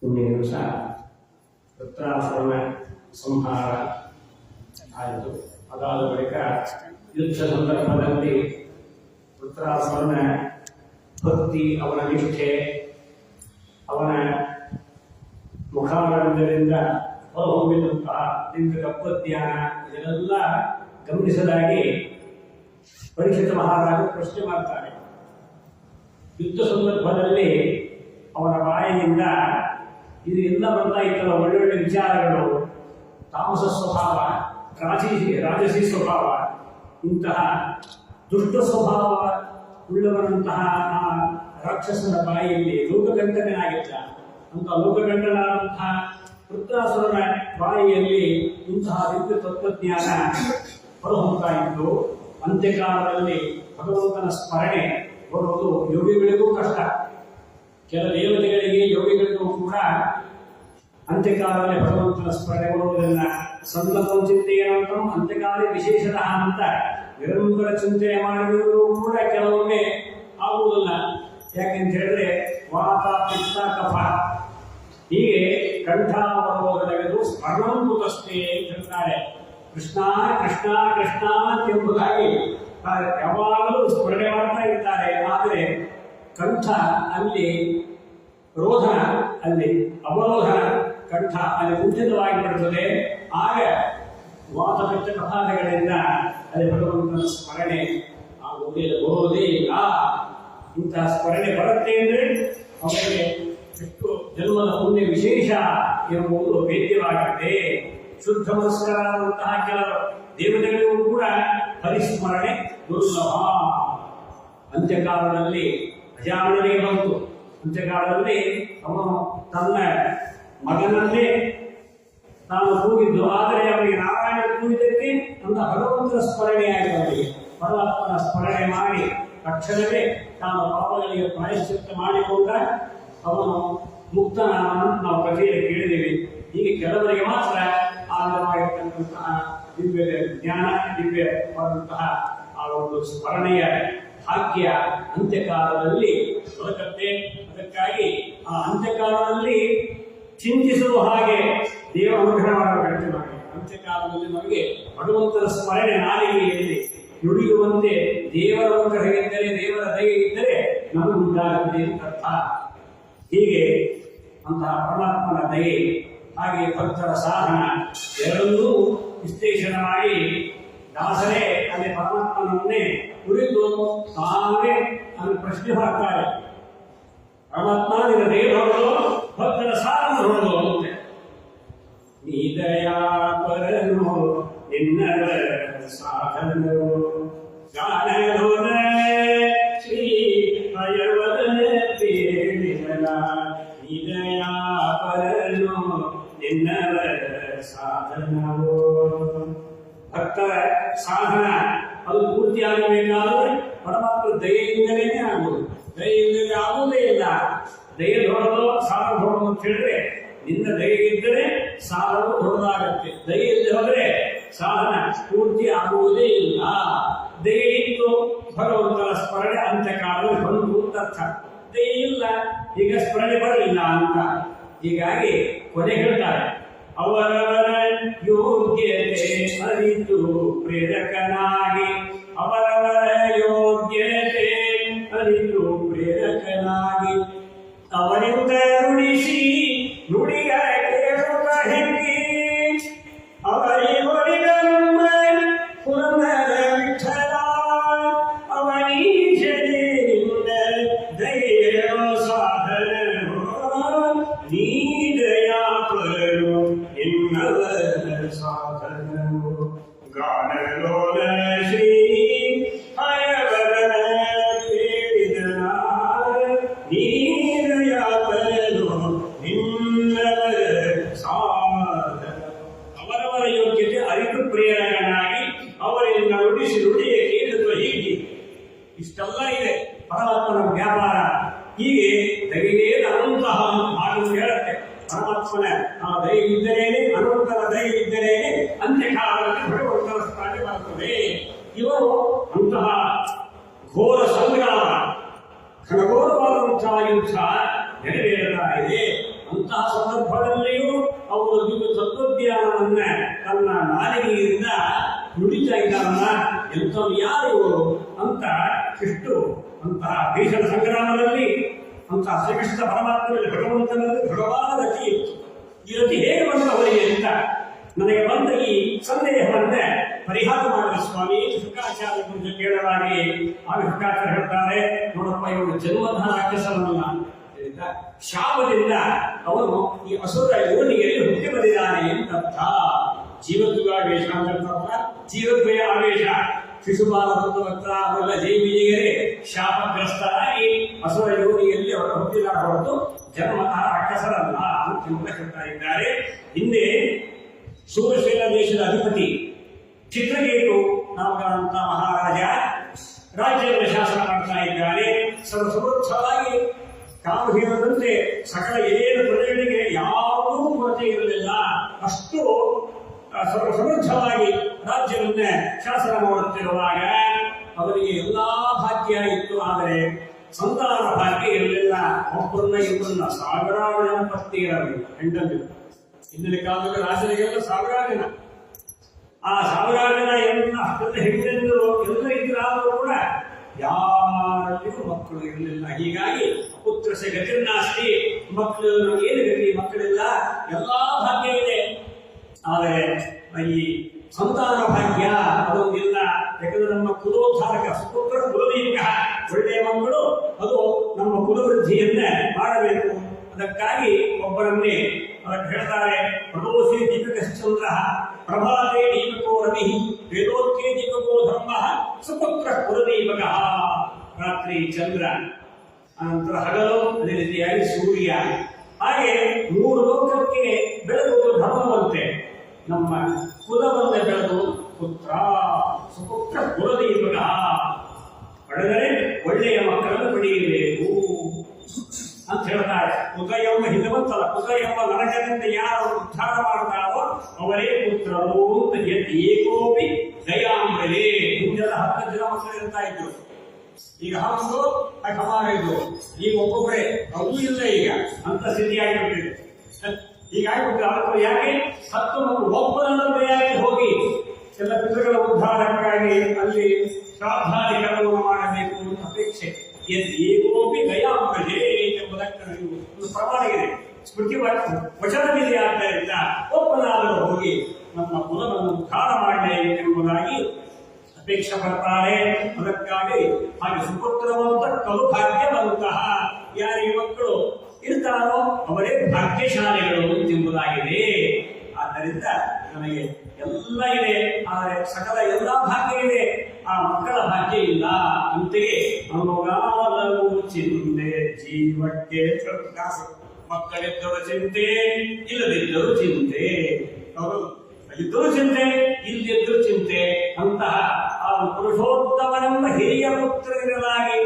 ಮುಂದಿನ ದಿವಸ ವೃತ್ರಾಸುರನ ಸಂಹಾರ ಆಯಿತು. ಅದಾದ ಬಳಿಕ ಯುದ್ಧ ಸಂದರ್ಭದಲ್ಲಿ ವೃತ್ರಾಸುರನ ಭಕ್ತಿ, ಅವನ ನಿಷ್ಠೆ, ಅವನ ಮುಖಾರಂಭದಿಂದ ಹೊರಹೊಮ್ಮಿದಂತಹ ದಿವ್ಯ ತತ್ವಜ್ಞಾನ ಇದನ್ನೆಲ್ಲ ಗಮನಿಸದಾಗಿ ಪರೀಕ್ಷಿತ ಮಹಾರಾಜ ಪ್ರಶ್ನೆ ಮಾಡ್ತಾರೆ. ಯುದ್ಧ ಸಂದರ್ಭದಲ್ಲಿ ಅವನ ಬಾಯಿಯಿಂದ ಇದು ಎಲ್ಲ ಬರ್ತಾ ಇತ್ತಲ್ಲ, ಒಳ್ಳೊಳ್ಳೆ ವಿಚಾರಗಳು, ತಾಮಸ ಸ್ವಭಾವ, ರಾಜಸಿ ಸ್ವಭಾವ, ಇಂತಹ ದುಷ್ಟ ಸ್ವಭಾವ ಉಳ್ಳವನಂತಹ ಆ ರಾಕ್ಷಸನ ಬಾಯಿಯಲ್ಲಿ ಲೋಕಗಂಟಕನಾಗಿದ್ದ ಅಂತ ಲೋಕಗಂಟನಾದಂತಹ ವೃತ್ರಾಸುರನ ಬಾಯಿಯಲ್ಲಿ ಇಂತಹ ದಿವ್ಯ ತತ್ವಜ್ಞಾನ ಹೊರಹೊಮ್ತಾ ಇತ್ತು. ಅಂತ್ಯಕಾಲದಲ್ಲಿ ಭಗವಂತನ ಸ್ಮರಣೆ ಬರುವುದು ಯೋಗಿಗಳಿಗೂ ಕಷ್ಟ. ಕೆಲ ದೇವತೆಗಳಿಗೆ, ಯೋಗಿಗಳಿಗೂ ಕೂಡ ಅಂತ್ಯಕಾಲದಲ್ಲಿ ಭಗವಂತನ ಸ್ಮರಣೆ ಬರುವುದಿಲ್ಲ. ಸಂದರ್ಭ ಚಿಂತೆಯಂತ ಅಂತ್ಯಕಾಲ ವಿಶೇಷತಃ ಅಂತ ನಿರಂತರ ಚಿಂತನೆ ಮಾಡಿದರೂ ಕೂಡ ಕೆಲವೊಮ್ಮೆ ಆಗುವುದಿಲ್ಲ. ಯಾಕೆಂತ ಹೇಳಿದ್ರೆ ವಾತ, ಪಿತ್ತ, ಕಫ ಹೀಗೆ ಕಂಠಾವರೋಧನೆಗೆದು ಸ್ಮರಣಂಕುತಸ್ಥೆ ಅಂತ ಹೇಳ್ತಾರೆ. ಕೃಷ್ಣ ಕೃಷ್ಣ ಕೃಷ್ಣ ಎಂಬುದಾಗಿ ಯಾವಾಗಲೂ ಸ್ಮರಣೆ ಮಾಡ್ತಾ ಇರ್ತಾರೆ. ಆದರೆ ಕಂಠ ಅಲ್ಲಿ ರೋಧನ, ಅಲ್ಲಿ ಅವರೋಧನ, ಕಂಠ ಅಲ್ಲಿ ಕುಂಠಿತವಾಗಿ ಬಿಡುತ್ತದೆ. ಆಗ ವಾತಪಿತ್ತ ಕಫಾದಿಗಳಿಂದ ಅಲ್ಲಿ ಭಗವಂತನ ಸ್ಮರಣೆ ಬರುವುದೇ ಇಲ್ಲ. ಇಂತಹ ಸ್ಮರಣೆ ಬರುತ್ತೆ ಅಂದರೆ ಅವರಿಗೆ ಎಷ್ಟು ಜನ್ಮದ ಪುಣ್ಯ ವಿಶೇಷ ಎಂಬುದು ವೇದ್ಯವಾಗಿದೆ. ಶುದ್ಧ ಮನಸ್ಕರಾದಂತಹ ಕೆಲವು ದೇವತೆಗಳಿಗೂ ಕೂಡ ಪರಿಸ್ಮರಣೆ ದುರ್ಲಭ. ಅಂತ್ಯಕಾಲದಲ್ಲಿ ಅಜಾಮನಿಗೆ ಬಂತು. ಅಂತ್ಯಕಾಲದಲ್ಲಿ ಅವನು ತನ್ನ ಮಗನನ್ನೇ ತಾನು ಕೂಗಿದ್ದು, ಆದರೆ ಅವರಿಗೆ ನಾರಾಯಣ ಕೂಗಿದ್ದಕ್ಕೆ ಅಂತ ಭಗವಂತನ ಸ್ಮರಣೆ ಆಗಿದೆ. ಅವರಿಗೆ ಪರಮಾತ್ಮನ ಸ್ಮರಣೆ ಮಾಡಿ ತಕ್ಷಣವೇ ತಾನು ಪಾಪಗಳಿಗೆ ಪ್ರಾಯಶ್ಚಿತ್ತ ಮಾಡಿಕೊಂಡ ಅವನು ಮುಕ್ತನಾಮನ್ನು ನಾವು ಕಥೆಯಲ್ಲಿ ಕೇಳಿದ್ದೇವೆ. ಹೀಗೆ ಕೆಲವರಿಗೆ ಮಾತ್ರ ಆಧಾರವಾಗಿರ್ತಕ್ಕಂತಹ ದಿವ್ಯ ಜ್ಞಾನ, ದಿವ್ಯವಾದಂತಹ ಆ ಒಂದು ಸ್ಮರಣೆಯ ಭಾಗ್ಯ ಅಂತ್ಯಕಾಲದಲ್ಲಿ ದೊರಕತ್ತೆ. ಅದಕ್ಕಾಗಿ ಆ ಅಂತ್ಯಕಾಲದಲ್ಲಿ ಚಿಂತಿಸುವ ಹಾಗೆ ದೇವ ಅನುಗ್ರಹ ಮಾಡಬೇಕಂತೆ ನಮಗೆ. ಅಂತ್ಯಕಾಲದಲ್ಲಿ ನಮಗೆ ಭಗವಂತನ ಸ್ಮರಣೆ ನಾಲಿಗೆಯಲ್ಲಿ ನುಡಿಯುವಂತೆ ದೇವರ ಅನುಗ್ರಹ ಇದ್ದರೆ, ದೇವರ ದಯೆ ಇದ್ದರೆ ನಮಗೆ ಉಂಟಾಗುತ್ತದೆ ಅಂತ ಅರ್ಥ. ಹೀಗೆ ಅಂತಹ ಪರಮಾತ್ಮನ ದಯೆ, ಹಾಗೆ ಭಕ್ತರ ಸಾಧನ ಎರಡನ್ನೂ ವಿಶ್ಲೇಷಣೆ ಮಾಡಿ ದಾಸರೇ ಅಲ್ಲಿ ಪರಮಾತ್ಮನನ್ನೇ ಕುರಿತು ತಾವೇ ಅಲ್ಲಿ ಪ್ರಶ್ನೆ ಹಾಕ್ತಾರೆ. ಪರಮಾತ್ಮ ನಿನ್ನ ದಯೆ ಹೊರಡು, ಭಕ್ತರ ಸಾಧನ ಹೊರಡು ಅಂತೆ. ನೀ ದಯಾಪರನು ನಿನ್ನರ ಸಾಧನರು ಗಾನಲೋನ ಶ್ರೀ ಹಯವದನ ಪೇಳಿದಲ. ನೀ ದಯಾಪರ ಸಾಧನವೋ ಭಕ್ತರ ಸಾಧನ ಅದು ಪೂರ್ತಿಯಾಗಬೇಕಾದರೆ ಪರಮಾತ್ಮ ದಯೆಯಿಂದಲೇ ಆಗುವುದು. ದಯೆಯಿಂದಲೇ ಆಗುವುದೇ ಇಲ್ಲ. ದಯೆ ದೊಡ್ಡದು ಸಾಲ ದೊಡ್ಡದು ಅಂತ ಹೇಳಿದ್ರೆ ನಿನ್ನ ದಯೆ ಇದ್ದರೆ ಸಾಲವು ದೊಡ್ಡದಾಗತ್ತೆ. ದಯೆ ಇಲ್ಲದೆ ಹೋದರೆ ಸಾಧನ ಪೂರ್ತಿ ಆಗುವುದೇ ಇಲ್ಲ. ದಯೆ ಇತ್ತು ಭಗವಂತನ ಸ್ಮರಣೆ ಅಂತ್ಯಕಾಲದಲ್ಲಿ ಬಂದು ಅರ್ಥ. ದಯೆ ಇಲ್ಲ ಈಗ ಸ್ಮರಣೆ ಬರಲಿಲ್ಲ ಅಂತ. ಹೀಗಾಗಿ ಕೊನೆ ಹೇಳ್ತಾರೆ, ಅವರವರ ಯೋಗ್ಯತೆ ಅರಿತು ಪ್ರೇರಕನಾಗಿ, ಅವರವರ ಯೋಗ್ಯತೆ ಅರಿತು ಪ್ರೇರಕನಾಗಿ, ಅವರಿಂದ ನುಡಿಸಿ ನುಡಿಯ ಕೇಳುತ್ತ ಹೆಂಗಿ, ಅವರಿಗೊಳಿಗ ನಮ್ಮ ಪುರಂದರ ವಿಠಲ, ಅವನೀಶನಿಂದ ದಯೆಯೋ ಸಾಧನೋ, ನೀ ದಯಾಪರನು ಎನ್ನವರ ಸಾಧನೋ. ಗಾನಲೋಲ ಶ್ರೀ ಹಯವರನ ಕೇಳಿದನ, ನೀ ದಯಾಪರನು ಎನ್ನವರ ಸಾಧನ. ಅವರವರ ಯೋಗ್ಯತೆ ಅರಿತು ಪ್ರೇರಕನಾಗಿ, ಅವರಿಂದ ನುಡಿಸಿ ನುಡಿಯ ಕೇಳುವ ಹೀಗೆ. ಇಷ್ಟೆಲ್ಲ ಇದೆ ಪರಮಾತ್ಮನ ವ್ಯಾಪಾರ. ಹೀಗೆ ದಯೆಯೇ ಅನಂತಹ ಮಾತು ಹೇಳುತ್ತೆ. ಪರಮಾತ್ಮನ ಆ ದಯೆ ಇದ್ದರೇನೆ, ಅನಂತರ ದಯೆ ಇದ್ದರೇನೆ ಅಂತ್ಯಕಾಲದಲ್ಲಿ ಭಗವಂತನ ಸ್ಥಾನ ಬರುತ್ತದೆ. ಇವರು ಅಂತಹ ಘೋರ ಸಂಗ್ರಾಮ, ಘನಘೋರವಾದಂತಹ ಯುದ್ಧ ನೆರವೇರುತ್ತಾ ಇದೆ. ಅಂತಹ ಸಂದರ್ಭದಲ್ಲಿಯೂ ಅವರು ದಿವ್ಯ ತತ್ವಜ್ಞಾನವನ್ನ ತನ್ನ ನಾಲಿಗೆಯಿಂದ ನುಡಿತಾ ಇದ್ದಾರಲ್ಲ, ಎಂಥವ್ರು ಯಾರು ಇವರು ಅಂತ ಇಷ್ಟು ಅಂತಹ ಭೀಷಣ ಸಂಗ್ರಾಮದಲ್ಲಿ ಅಂತಹ ಶ್ರೀಕೃಷ್ಣ ಪರಮಾತ್ಮನಲ್ಲಿ ಭಗವಂತನಲ್ಲಿ ಭಗವಾನ ರತಿ ಇತ್ತು. ಈ ರತಿ ಹೇಗೆ ಬಂದ ಅವರಿಗೆ ಅಂತ ನನಗೆ ಬಂದ ಈ ಸಂದೇಹವನ್ನ ಪರಿಹಾರ ಮಾಡಿದ ಸ್ವಾಮಿ ಶುಕಾಚಾರ್ಯ ಕುರಿತು ಕೇಳಲಾಗಿ. ಆಗ ಶುಕಾಚಾರ್ಯ ಹೇಳ್ತಾರೆ, ನೋಡಪ್ಪ ಇವರು ಜನ್ಮಧನ ರಾಕ್ಷಸನಲ್ಲ, ಶಾಪದಿಂದ ಅವನು ಈ ಅಸುರ ಯೋನಿಯಲ್ಲಿ ಹುಟ್ಟಿ ಬಂದಿದ್ದಾನೆ ಅಂತ ಅರ್ಥ. ಜೀವದ್ವಯಾವೇಶ ಅಂತ ಜೀವದ್ವಯ ಆವೇಶ. ಶಿಶುಪಾಲ ಭಕ್ತ ಅವೆಲ್ಲ ಜೈವಿಜಯರೇ ಶಾಪಗ್ರಸ್ತರಾಗಿ ಅಸುರ ಯೋನಿಯಲ್ಲಿ ಅವರು ಹುಟ್ಟಿದಾಗ ಹೊರತು ಜನ್ಮತಃ ರಾಕ್ಷಸರಲ್ಲ ಅಂತ ಹೇಳ್ತಾ ಇದ್ದಾರೆ. ಹಿಂದೆ ಸೂರ್ಯಸೇನ ದೇಶದ ಅಧಿಪತಿ ಚಿತ್ರಕೇತು ನಾಮಕರಂತ ಮಹಾರಾಜ ರಾಜ್ಯವನ್ನು ಶಾಸನ ಮಾಡ್ತಾ ಇದ್ದಾರೆ. ಸಮೃದ್ಧವಾಗಿ ಕಾಮಧೇನದಂತೆ ಸಕಲ ಏಳು ಪ್ರಜೆಗಳಿಗೆ ಯಾವುದೂ ಕೊರತೆ ಇರಲಿಲ್ಲ. ಅಷ್ಟು ಸಮೃದ್ಧವಾಗಿ ರಾಜ್ಯವನ್ನೇ ಶಾಸನ ಮಾಡುತ್ತಿರುವಾಗ ಅವರಿಗೆ ಎಲ್ಲಾ ಭಾಗ್ಯ ಇತ್ತು. ಆದರೆ ಸಂತಾನ ಭಾಗ್ಯ ಇರಲಿಲ್ಲ. ಒಬ್ಬರನ್ನ ಇಬ್ಬರನ್ನ ಸಾವಿರಾರು ಜನ ಪತ್ನಿ ಇರಲಿಲ್ಲ, ಹೆಂಡಲ್ಲಿ. ಹಿಂದಿನ ಕಾಲದಲ್ಲಿ ರಾಜರಿಗೆಲ್ಲ ಸಾವಿರಾರು ಜನ. ಆ ಸಾವಿರಾರು ಜನ ಹೆಣ್ಣೆಂದು ಎಲ್ಲ ಇದ್ರಾದರೂ ಕೂಡ ಯಾರಲ್ಲಿಯೂ ಮಕ್ಕಳು ಇರಲಿಲ್ಲ. ಹೀಗಾಗಿ ಪುತ್ರ ಗತಿರ್ನಾಸ್ತಿ, ಮಕ್ಕಳು ಏನು ಗತಿ, ಮಕ್ಕಳಿಲ್ಲ, ಎಲ್ಲಾ ಭಾಗ್ಯ ಇದೆ. ಆದರೆ ಈ ಸಂತಾನ ಭಾಗ್ಯ ಅದೊಂದಿಲ್ಲ. ಯಾಕಂದ್ರೆ ನಮ್ಮ ಕುಲೋದ್ಧಾರಕ ಸುಪುತ್ರ ಕುಲದೀಪಕ, ಒಳ್ಳೆಯ ಮಕ್ಕಳು ಅದು ನಮ್ಮ ಕುಲವೃದ್ಧಿಯನ್ನೇ ಮಾಡಬೇಕು. ಅದಕ್ಕಾಗಿ ಒಬ್ಬರನ್ನೇ ಅದಕ್ಕೆ ಹೇಳ್ತಾರೆ, ಪ್ರದೋಷಿ ದೀಪಕಶ್ಚಂದ್ರ ಪ್ರಭಾತೆ ದೀಪಕೋ ರವಿ ವೇದೋತ್ಯೇ ದೀಪಕೋ ಧರ್ಮ ಸುಪುತ್ರ ಕುಲದೀಪಕ. ರಾತ್ರಿ ಚಂದ್ರ, ಅನಂತರ ಹಗಲು, ಅದೇ ರೀತಿಯಾಗಿ ಸೂರ್ಯ. ಹಾಗೆ ಮೂರು ಲೋಕಕ್ಕೆ ಬೆಳಗುವುದು ಧರ್ಮವಂತೆ. ನಮ್ಮ ಕುಲವನ್ನ ಬೆಳೆದು ಪುತ್ರ ಸುಪುತ್ರ ಕುಲದೀಪಕ ಪಡೆದರೆ ಒಳ್ಳೆಯ ಮಕ್ಕಳನ್ನು ಪಡೆಯಬೇಕು ಅಂತ ಹೇಳ್ತಾರೆ. ಕುತ ಎಂಬ ಹಿಂದವಂತಲ್ಲ, ಕುತ ಎಂಬ ನರಕದಿಂದ ಯಾರು ಉದ್ಧಾರ ಮಾಡ್ತಾರೋ ಅವರೇ ಪುತ್ರರು ಅಂತ ಏಕೋಪಿ ದಯಾಮರೇ. ಹಿಂದೆಲ್ಲ 10 ಜನ ಮಕ್ಕಳು ಇರ್ತಾ ಇದ್ರು. ಈಗ ಹಂಗು ಹಮಾರಿದ್ರು. ಈಗ ಒಬ್ಬೊಬ್ಬರೇ, ಅದು ಇಲ್ಲ ಈಗ ಅಂತ ಸ್ಥಿತಿ ಆಗಿಬಿಟ್ಟಿದೆ. ಹೀಗಾಗಿ ಯಾಕೆ 10 ಮಕ್ಕಳು ಒಬ್ಬರನ್ನು ದಯಾಗಿ ಹೋಗಿ ಎಲ್ಲ ಪಿತೃಗಳ ಉದ್ಧಾರಕ್ಕಾಗಿ ಅಲ್ಲಿ ಶ್ರಾದ್ದಾದಿ ಕರ್ಮವನ್ನು ಮಾಡಬೇಕು ಅಂತ ಅಪೇಕ್ಷೆ. ಏಕೋಪಿ ದಯಾಮರೇ ಎಂಬುದಕ್ಕೆ ಒಂದು ಪ್ರಮಾಣ ಇದೆ, ಸ್ಮೃತಿ ವಚನವಿದೆ. ಆದ್ದರಿಂದ ಒಬ್ಬನಾದರೂ ಹೋಗಿ ನಮ್ಮ ಕುಲವನ್ನು ಉದ್ಧಾರ ಮಾಡಬೇಕು ಎಂಬುದಾಗಿ ಅಪೇಕ್ಷೆ ಪಡ್ತಾರೆ. ಅದಕ್ಕಾಗಿ ಹಾಗೆ ಸುಪುತ್ರವಂತ ಕಲು ಭಾಗ್ಯವಂತಹ ಯಾರಿಗೆ ಮಕ್ಕಳು ಇರ್ತಾರೋ ಅವರೇ ಭಾಗ್ಯಶಾಲಿಗಳು ಎಂಬುದಾಗಿದೆ. ಆದ್ದರಿಂದ ನಮಗೆ ಎಲ್ಲ ಇದೆ, ಆದರೆ ಸಕಲ ಎಲ್ಲ ಭಾಗ್ಯ ಇದೆ, ಆ ಮಕ್ಕಳ ಭಾಗ್ಯ ಇಲ್ಲ. ಅಂತೆಯೇ ಅನುಗಾಲವು ಚಿಂತೆ ಜೀವಕ್ಕೆ ಮಕ್ಕಳಿದ್ದರೂ ಚಿಂತೆ, ಇಲ್ಲದಿದ್ದರೂ ಚಿಂತೆ. ಇದ್ದರೂ ಚಿಂತೆ, ಇಲ್ಲಿದ್ದರೂ ಚಿಂತೆ ಅಂತಹ ಆ ಪುರುಷೋತ್ತಮನೆಂಬ ಹಿರಿಯ ಪುತ್ರನಿರಲಾಗಿ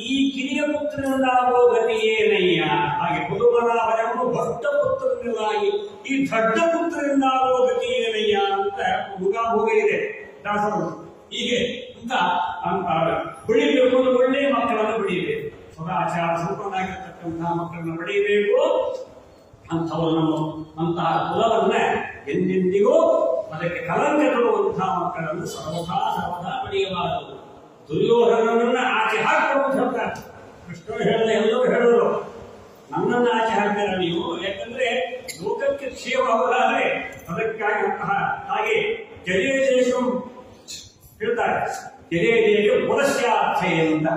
ಈ ಕಿರಿಯ ಪುತ್ರನಿಂದಾಗುವ ಗತಿ ಏನಯ್ಯ? ಹಾಗೆ ಪುದುಮನಾಭನೆಂಬ ದೊಡ್ಡ ಪುತ್ರನಿರಲಾಗಿ ಈ ದೊಡ್ಡ ಪುತ್ರನಿಂದಾಗುವ ಗತಿ ಏನಯ್ಯ ಅಂತ ಮುಗಾಭೋಗ ಇದೆ ದಾಸರು. ಹೀಗೆ ಅಂತ ಬೆಳಿಬೇಕು, ಒಳ್ಳೆಯ ಮಕ್ಕಳನ್ನು ಬೆಳೆಯಬೇಕು, ಸದಾಚಾರ ಸಂಪನ್ನಾಗಿರ್ತಕ್ಕಂತಹ ಮಕ್ಕಳನ್ನು ಪಡೆಯಬೇಕು. ಅಂಥವರನ್ನು ಅಂತಹ ಕುಲವನ್ನ ಎಂದೆಂದಿಗೂ ಅದಕ್ಕೆ ಕಲಂಕ ತರುವಂತಹ ಮಕ್ಕಳನ್ನು ಸರ್ವದಾ ಪಡೆಯಬಾರದು. ದುರ್ಯೋಧನನನ್ನ ಆಚೆ ಹಾಕುವಂತ ಕೃಷ್ಣ ಹೇಳಿದ ಎಲ್ಲರೂ ಹೇಳಿದ್ರು, ನನ್ನನ್ನು ಆಚೆ ಹಾಕ್ತಾರ ನೀವು, ಯಾಕಂದ್ರೆ ಲೋಕಕ್ಕೆ ಕ್ಷೇಮವಾಗಲಾದ್ರೆ ಅದಕ್ಕಾಗಿ ಹಾಗೆ ಜಯಜಯಕಂ ಹೇಳ್ತಾರೆ. ಜಯಜಯಕ್ಕೆ ಪುರಸ್ಯಾರ್ಥೆ ಅಂತ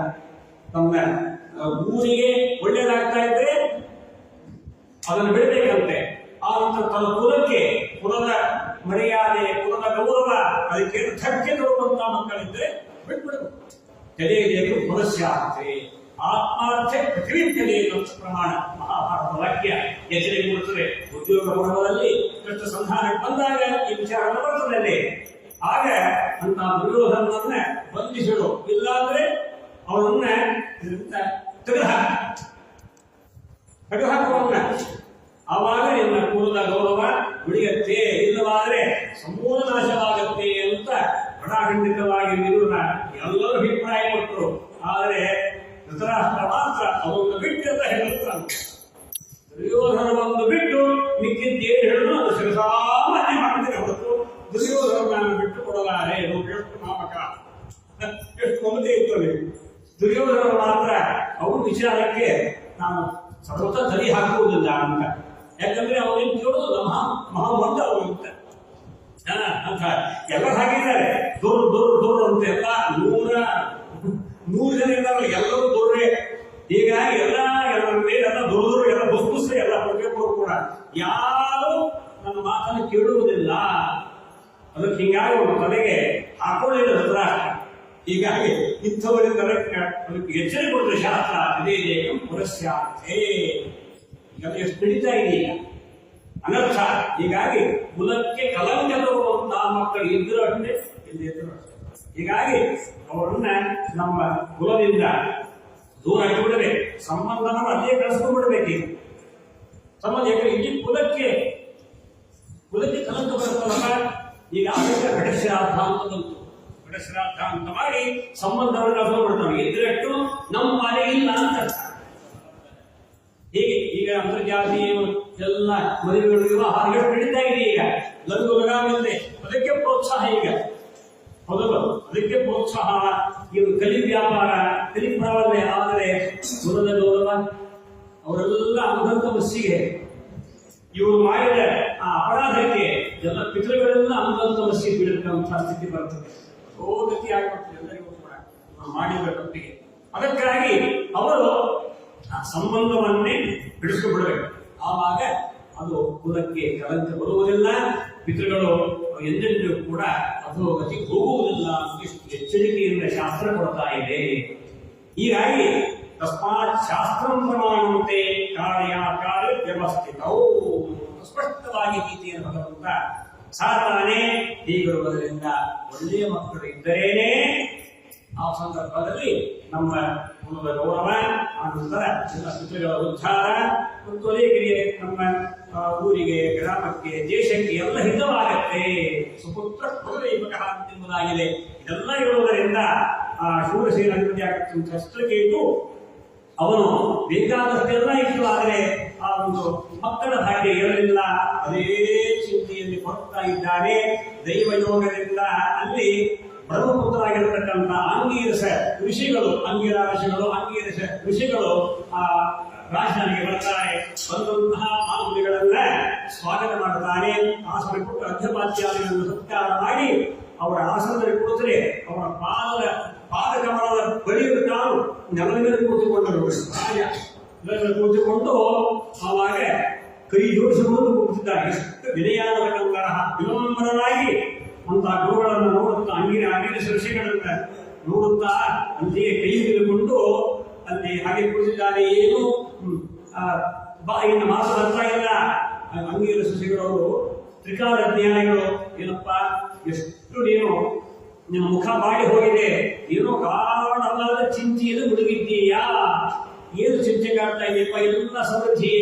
ತಮ್ಮ ಊರಿಗೆ ಒಳ್ಳೇದಾಗ್ತಾ ಇದ್ರೆ ಅದನ್ನು ಬಿಡಬೇಕಂತೆ. ಆ ನಂತರ ತನ್ನ ಕುಲಕ್ಕೆ, ಕುಲದ ಮರ್ಯಾದೆ, ಕುಲದ ಗೌರವ ಅದಕ್ಕೆ ಧಕ್ಕೆ ತರುವಂತಹ ಮಕ್ಕಳಿದ್ರೆ ಬಿಟ್ಬಿಡಬೇಕು. ಜಯಜಯಕ್ಕೆ ಪುರಸ್ಯಾರ್ಥೆ ಆತ್ಮಾರ್ಥೆ ಪೃಥ್ವೀಪ್ಯತೆ ಪ್ರಮಾಣ ಮಹಾಭಾರತ ವಾಕ್ಯ ಎಚ್ಚರಿಕೆ ಕೊಡುತ್ತದೆ. ಉದ್ಯೋಗ ಪರ್ವದಲ್ಲಿ ಕೃಷ್ಣ ಸಂಧಾನಕ್ಕೆ ಬಂದಾಗ ಈ ವಿಚಾರ ಬರ್ತದೆ. ಆಗ ಅಂತ ದುರ್ಯೋಧನನ್ನ ಬಂಧಿಸಿಡು, ಇಲ್ಲಾಂದ್ರೆ ಅವನನ್ನ ತೆಗೆದುಹಾಕುವನ್ನ. ಆವಾಗ ನಿನ್ನ ಕುಲದ ಗೌರವ ಉಳಿಯತ್ತೆ, ಇಲ್ಲವಾದ್ರೆ ಸಮೂಲ ನಾಶವಾಗತ್ತೆ ಅಂತ ಖಡಾಖಂಡಿತವಾಗಿ ನಿರೂಢ ಎಲ್ಲರೂ ಅಭಿಪ್ರಾಯ ಕೊಟ್ಟರು. ಆದರೆ ಧೃತರಾಷ್ಟ್ರ ಮಾತ್ರ ಅವನು ಬಿಟ್ಟು ಅಂತ ಹೇಳುತ್ತಾನೆ. ದುರ್ಯೋಧನ ಒಂದು ಬಿಟ್ಟು ಮಿಕ್ಕಿದ್ದೇನು ಹೇಳಿದ್ರು ಅದು ಶಿರಸಾಮಾನ್ಯ ಮಾಡ್ತೇನೆ ಹೊರತು ದುರ್ಯೋಧನ ಬಿಟ್ಟು ಕೊಡಲಾರೆ. ಎಷ್ಟು ನಾಮಕ, ಎಷ್ಟು ಮಮತೆ ಇರ್ತದೆ. ದುರ್ಯೋಧನ ಮಾತ್ರ ಅವನ ವಿಚಾರಕ್ಕೆ ನಾನು ಸರ್ವತ ತಲೆ ಹಾಕುವುದಿಲ್ಲ ಅಂತ. ಯಾಕಂದ್ರೆ ಅವನೇನು ಕೇಳೋದು ಮಹಾಮಂಡ ಅವರಂತ ಅಂತ ಎಲ್ಲ ಹಾಕಿದ್ದಾರೆ. ದೂರ ಅಂತ ಎಲ್ಲ ನೂರು ಜನ ಇದ್ದಾರೆ, ಎಲ್ಲರೂ ದೂರೇ. ಹೀಗಾಗಿ ಎಲ್ಲರ ಮೇಲೆ ಎಲ್ಲ ದೂರ ಎಲ್ಲ ಬುಸ್ಬುಸ್ರೆ ಎಲ್ಲ ಪ್ರತಿಯೊಬ್ಬರು ಕೂಡ ಯಾರು ನನ್ನ ಮಾತನ್ನು ಕೇಳುವುದಿಲ್ಲ. ಅದಕ್ಕೆ ಹೀಗಾಗಿ ಒಂದು ತಲೆಗೆ ಹಾಕೊಳ್ಳಿಲ್ಲ ಧೃತರಾಷ್ಟ್ರ. ಹೀಗಾಗಿ ಇಂಥವರಿಂದ ಅದಕ್ಕೆ ಎಚ್ಚರಿಕೆ ಕೊಡುತ್ತೆ ಶಾಸ್ತ್ರ. ಅದೇ ಪುರಸ್ಯಾರ್ಥೆ ಈಗ ಎಷ್ಟು ನಡೀತಾ ಇದೆಯಾ ಅನರ್ಥ. ಹೀಗಾಗಿ ಕುಲಕ್ಕೆ ಕಲಂಕ ತರುವಂತಹ ಮಕ್ಕಳು ಇದ್ದರೂ ಅಷ್ಟೇ, ಇಲ್ಲದಿದ್ದರೂ ಅಷ್ಟೇ. ಹೀಗಾಗಿ ಅವರನ್ನ ನಮ್ಮ ಕುಲದಿಂದ ದೂರ ಹಾಕಿಬಿಡಬೇಕು. ಸಂಬಂಧವನ್ನು ಅಲ್ಲೇ ಕಳಿಸ್ಕೊಂಡ್ಬಿಡ್ಬೇಕು. ಸಂಬಂಧ ಇಡೀ ಕುಲಕ್ಕೆ ಕಲಂಕ ಬರುತ್ತಲ್ಲ. ಈಗ ಅದಕ್ಕೆ ಘಟಶ್ರಾದ್ದ ಅಂತ ಬಂತು. ಘಟಶ್ರಾದ್ದ ಅಂತ ಮಾಡಿ ಸಂಬಂಧವನ್ನು ಕಳ್ಕೊಂಡ್ಬಿಡ್ತಾವೆ. ಇದ್ರಟ್ಟು ನಮ್ಮ ಪಾಲೆ ಇಲ್ಲ ಅಂತ. ಹೀಗೆ ಈಗ ಅಂತರ್ಜಾತೀಯ ಎಲ್ಲ ಮದುವೆಗಳು ವಿವಾಹ ನಡೀತಾ ಇದೆ. ಈಗ ಲಘು ಲಗಾಮಿಲ್ಲದೆ ಅದಕ್ಕೆ ಪ್ರೋತ್ಸಾಹ. ಈಗ ಹೌದಲ್ಲ, ಅದಕ್ಕೆ ಪ್ರೋತ್ಸಾಹ. ಇವು ಕಲಿ ವ್ಯಾಪಾರ, ಕಲಿ ಪ್ರಾಬಲ್ಯ. ಆದರೆ ಕುಲದ ಗೌರವ ಅವರೆಲ್ಲ ಅಂಧಂತ ಮಸ್ಸಿಗೆ ಇವರು ಮಾಡಿದ ಆ ಅಪರಾಧಕ್ಕೆ ಎಲ್ಲ ಪಿತೃಗಳೆಲ್ಲ ಅಂಧಂತ ಮಸ್ಸಿಗೆ ಬೀಳುವಂತಹ ಸ್ಥಿತಿ ಬರ್ತದೆ. ಗತಿ ಆಗಿಬಿಡ್ತದೆ ಎಲ್ಲರಿಗೂ ಕೂಡ ಮಾಡಿದ ತಪ್ಪಿಗೆ. ಅದಕ್ಕಾಗಿ ಅವರು ಆ ಸಂಬಂಧವನ್ನೇ ಬಿಡಿಸಿಬಿಡಬೇಕು. ಆವಾಗ ಅದು ಕುಲಕ್ಕೆ ಕಲಂಕ ಬರುವುದಿಲ್ಲ. ಪಿತೃಗಳು ಎಂದೆಂದೂ ಕೂಡ ಅಧೋಗತಿ ಹೋಗುವುದಿಲ್ಲ ಅಂತ ಎಚ್ಚರಿಕೆಯಿಂದ ಶಾಸ್ತ್ರ ಕೊಡ್ತಾ ಇದೆ. ಹೀಗಾಗಿ ತಸ್ಮಾತ್ ಶಾಸ್ತ್ರಂ ಪ್ರಮಾಣಂತೆ ಕಾರ್ಯ ವ್ಯವಸ್ಥಿತವು ಸ್ಪಷ್ಟವಾಗಿ ಗೀತೆಯನ್ನು ಭಗವಂತ ಸಾರ್ತಾನೆ. ಹೀಗಿರುವುದರಿಂದ ಒಳ್ಳೆಯ ಮಕ್ಕಳು ಇದ್ದರೇನೆ ಆ ಸಂದರ್ಭದಲ್ಲಿ ನಮ್ಮ ಕುಲದ ಗೌರವ, ಆನಂತರ ಎಲ್ಲ ಪಿತೃಗಳ ಉದ್ಧಾರ ಮತ್ತು ಅನೇಕರಿಗೆ ನಮ್ಮ ಊರಿಗೆ, ಗ್ರಾಮಕ್ಕೆ, ದೇಶಕ್ಕೆ ಎಲ್ಲ ಹಿತವಾಗತ್ತೆ. ಸುಪುತ್ರ ಕುಲದೈವಕ ಎಂಬುದಾಗಿದೆ. ಇದೆಲ್ಲ ಇರುವುದರಿಂದ ಆ ಶೂರಸೇನ ಶಸ್ತ್ರಕೇತು ಅವನು ಬೇಕಾದಷ್ಟೆಲ್ಲ ಇತ್ತು, ಆದರೆ ಆ ಒಂದು ಮಕ್ಕಳ ಭಾಗ್ಯ ಇರಲಿಲ್ಲ. ಅದೇ ಚಿಂತೆಯಲ್ಲಿ ಕೊಡ್ತಾ ಇದ್ದಾನೆ. ದೈವಯೋಗದಿಂದ ಅಲ್ಲಿ ಬ್ರಹ್ಮಪುತ್ರರಾಗಿರತಕ್ಕಂಥ ಅಂಗೀರಸ ಋಷಿಗಳು ಆ ರಾಜಧಾನಿಗೆ ಬರ್ತಾರೆ. ಬಂದಂತಹ ಮಾಮೂಲಿಗಳನ್ನ ಸ್ವಾಗತ ಮಾಡುತ್ತಾನೆ. ಆಸನ ಕೊಟ್ಟು ಅರ್ಧಪಾತ್ಯಾದಿಗಳನ್ನು ಸತ್ಕಾರ ಮಾಡಿ ಅವರ ಆಸನದಲ್ಲಿ ಕೂಡಿಸರೆ ಅವರ ಪಾದಕಮಲದ ಬಳಿಯನ್ನು ತಾನು ನೆಲದ ಮೇಲೆ ಕೂತುಕೊಂಡರು. ಕೂತುಕೊಂಡು ಆವಾಗ ಕೈ ಜೋಡಿಸಿಕೊಂಡು ಕೂತಿದ್ದಾರೆ. ಎಷ್ಟು ವಿನಮ್ರರಾಗಿ ಅಂತ ಗುರುಗಳನ್ನು ನೋಡುತ್ತಾ ಅಂಗಿನ ಋಷಿಗಳನ್ನ ನೋಡುತ್ತಾ ಅಲ್ಲಿಯೇ ಕೈ ಹಿಡಿದುಕೊಂಡು ಅಲ್ಲಿ ಹಾಗೆ ಕೂತಿದ್ದಾರೆ. ಏನು ಬಾಯಿನ ಮಾತು ಬರ್ತಾ ಇಲ್ಲ. ಅಂಗೀರ ಋಷಿಗಳವರು ತ್ರಿಕಾಲ ಜ್ಞಾನಿಗಳು ಏನಪ್ಪ ಎಷ್ಟು ನೀನು ನಿನ್ನ ಮುಖ ಬಾಡಿ ಹೋಗಿದೆ, ಏನೋ ಕಾರಣವಲ್ಲದ ಚಿಂತೆಯನ್ನು ಮುಳುಗಿದ್ದೀಯಾ, ಏನು ಚಿಂತೆ ಕಾಡ್ತಾ ಇದೆಯಪ್ಪ, ಎಲ್ಲ ಸಮೃದ್ಧಿ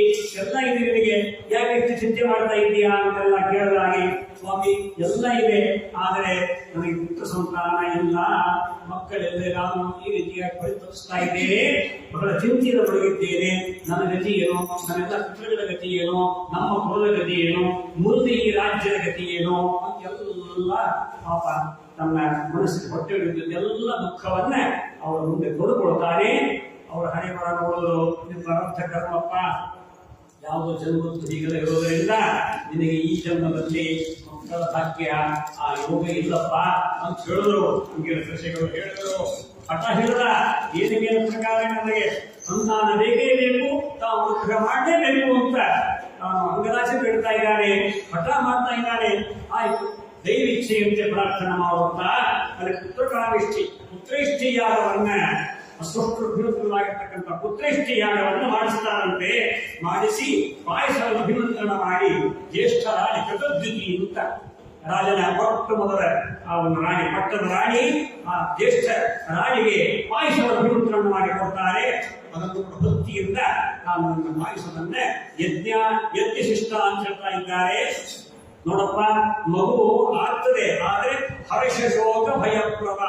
ಎಲ್ಲ ಇದೆ ನಿನಗೆ, ಯಾಕೆ ಎಷ್ಟು ಚಿಂತೆ ಮಾಡ್ತಾ ಇದ್ದೀಯಾ ಅಂತೆಲ್ಲ ಕೇಳಿದಾಗಿ, ಸ್ವಾಮಿ ಎಲ್ಲ ಇದೆ, ಆದರೆ ನನಗೆ ಪುತ್ರ ಸಂತಾನ ಇಲ್ಲ, ಮಕ್ಕಳೆಲ್ಲ, ನಾನು ಈ ರೀತಿಯಾಗಿ ಪರಿತಪಿಸ್ತಾ ಇದ್ದೇನೆ, ಬಹಳ ಚಿಂತೆಯನ್ನು ಮುಳುಗಿದ್ದೇನೆ, ನನ್ನ ಗತಿ ಏನು, ನನ್ನೆಲ್ಲ ಪುತ್ರಗಳ ಗತಿ ಏನು, ನಮ್ಮ ಕುಲದ ಗತಿ ಏನು, ಮುಂದೆ ಈ ರಾಜ್ಯದ ಗತಿ ಏನು ಅಂತೆಲ್ಲ ಪಾಪ ತನ್ನ ಮನಸ್ಸಿಗೆ ಹೊಟ್ಟೆ ಹಿಡಿದಿದ್ದೆಲ್ಲ ದುಃಖವನ್ನ ಅವರ ಮುಂದೆ ತೋರಿಕೊಳ್ತಾನೆ. ಅವರ ಹಣೆ ಬರ ನೋಡೋದು ನಿಮ್ಮ ಅರ್ಥ ಕರ್ಮಪ್ಪ, ಯಾವುದೋ ಜನ್ಮದ್ದು ಹೀಗೆಲ್ಲ ಇರೋದರಿಂದ ನಿನಗೆ ಈ ಜನ್ಮದಲ್ಲಿ ಮಕ್ಕಳ ಭಾಗ್ಯ ಆ ಯೋಗ ಇಲ್ಲಪ್ಪ ಅಂತ ಹೇಳಿದ್ರು. ಹಂಗೆ ಋಷಿಗಳು ಹೇಳಿದ್ರು, ಹಠ ಹೇಳಿದ, ಏನೇನು ಪ್ರಕಾರ ನನಗೆ ಸಂತಾನ ಬೇಕೇ ಬೇಕು, ತಾವು ವೃದ್ಧ ಮಾಡಲೇಬೇಕು ಅಂತ ಅಂಗದಾಸೆ ಬಿಡ್ತಾ ಇದ್ದಾನೆ, ಹಠ ಮಾಡ್ತಾ ಇದ್ದಾನೆ. ಆಯ್ತು, ದೈವಿಚ್ಛೆಯಂತೆ ಪ್ರಾರ್ಥನೆ ಮಾಡುವಂತ ಅಲ್ಲಿ ಪುತ್ರೇಷ್ಠಿ ಯಾಗವನ್ನ ಅಸ್ವಸ್ಥವಾಗಿರ್ತಕ್ಕಂಥ ಪುತ್ರೇಷ್ಠಿ ಯಾಗವನ್ನು ಮಾಡಿಸ್ತಾರಂತೆ. ಮಾಡಿಸಿ ಪಾಯಸವನ್ನು ಅಭಿಮಂತ್ರಣ ಮಾಡಿ ಜ್ಯೇಷ್ಠ ರಾಣಿ ಚತುರ್ದ್ಯುತಿ ಅಂತ ರಾಜನ ಪಟ್ಟು ಮೊದಲ ಆ ಒಂದು ರಾಣಿ, ಪಟ್ಟದ ರಾಣಿ ಆ ಜ್ಯೇಷ್ಠ ರಾಣಿಗೆ ಪಾಯಸವನ್ನು ಅಭಿಮಂತ್ರಣ ಮಾಡಿ ಕೊಡ್ತಾರೆ. ಅದನ್ನು ಭಕ್ತಿಯಿಂದ ನಾನು ನನ್ನ ಪಾಯಸವನ್ನ ಯಜ್ಞಶಿಷ್ಟ ಅಂತ ಹೇಳ್ತಾ ಇದ್ದಾರೆ. ನೋಡಪ್ಪ, ಮಗು ಆಗ್ತದೆ, ಆದ್ರೆ ಹರ್ಷ ಶೋಕ ಭಯಪ್ರಭ,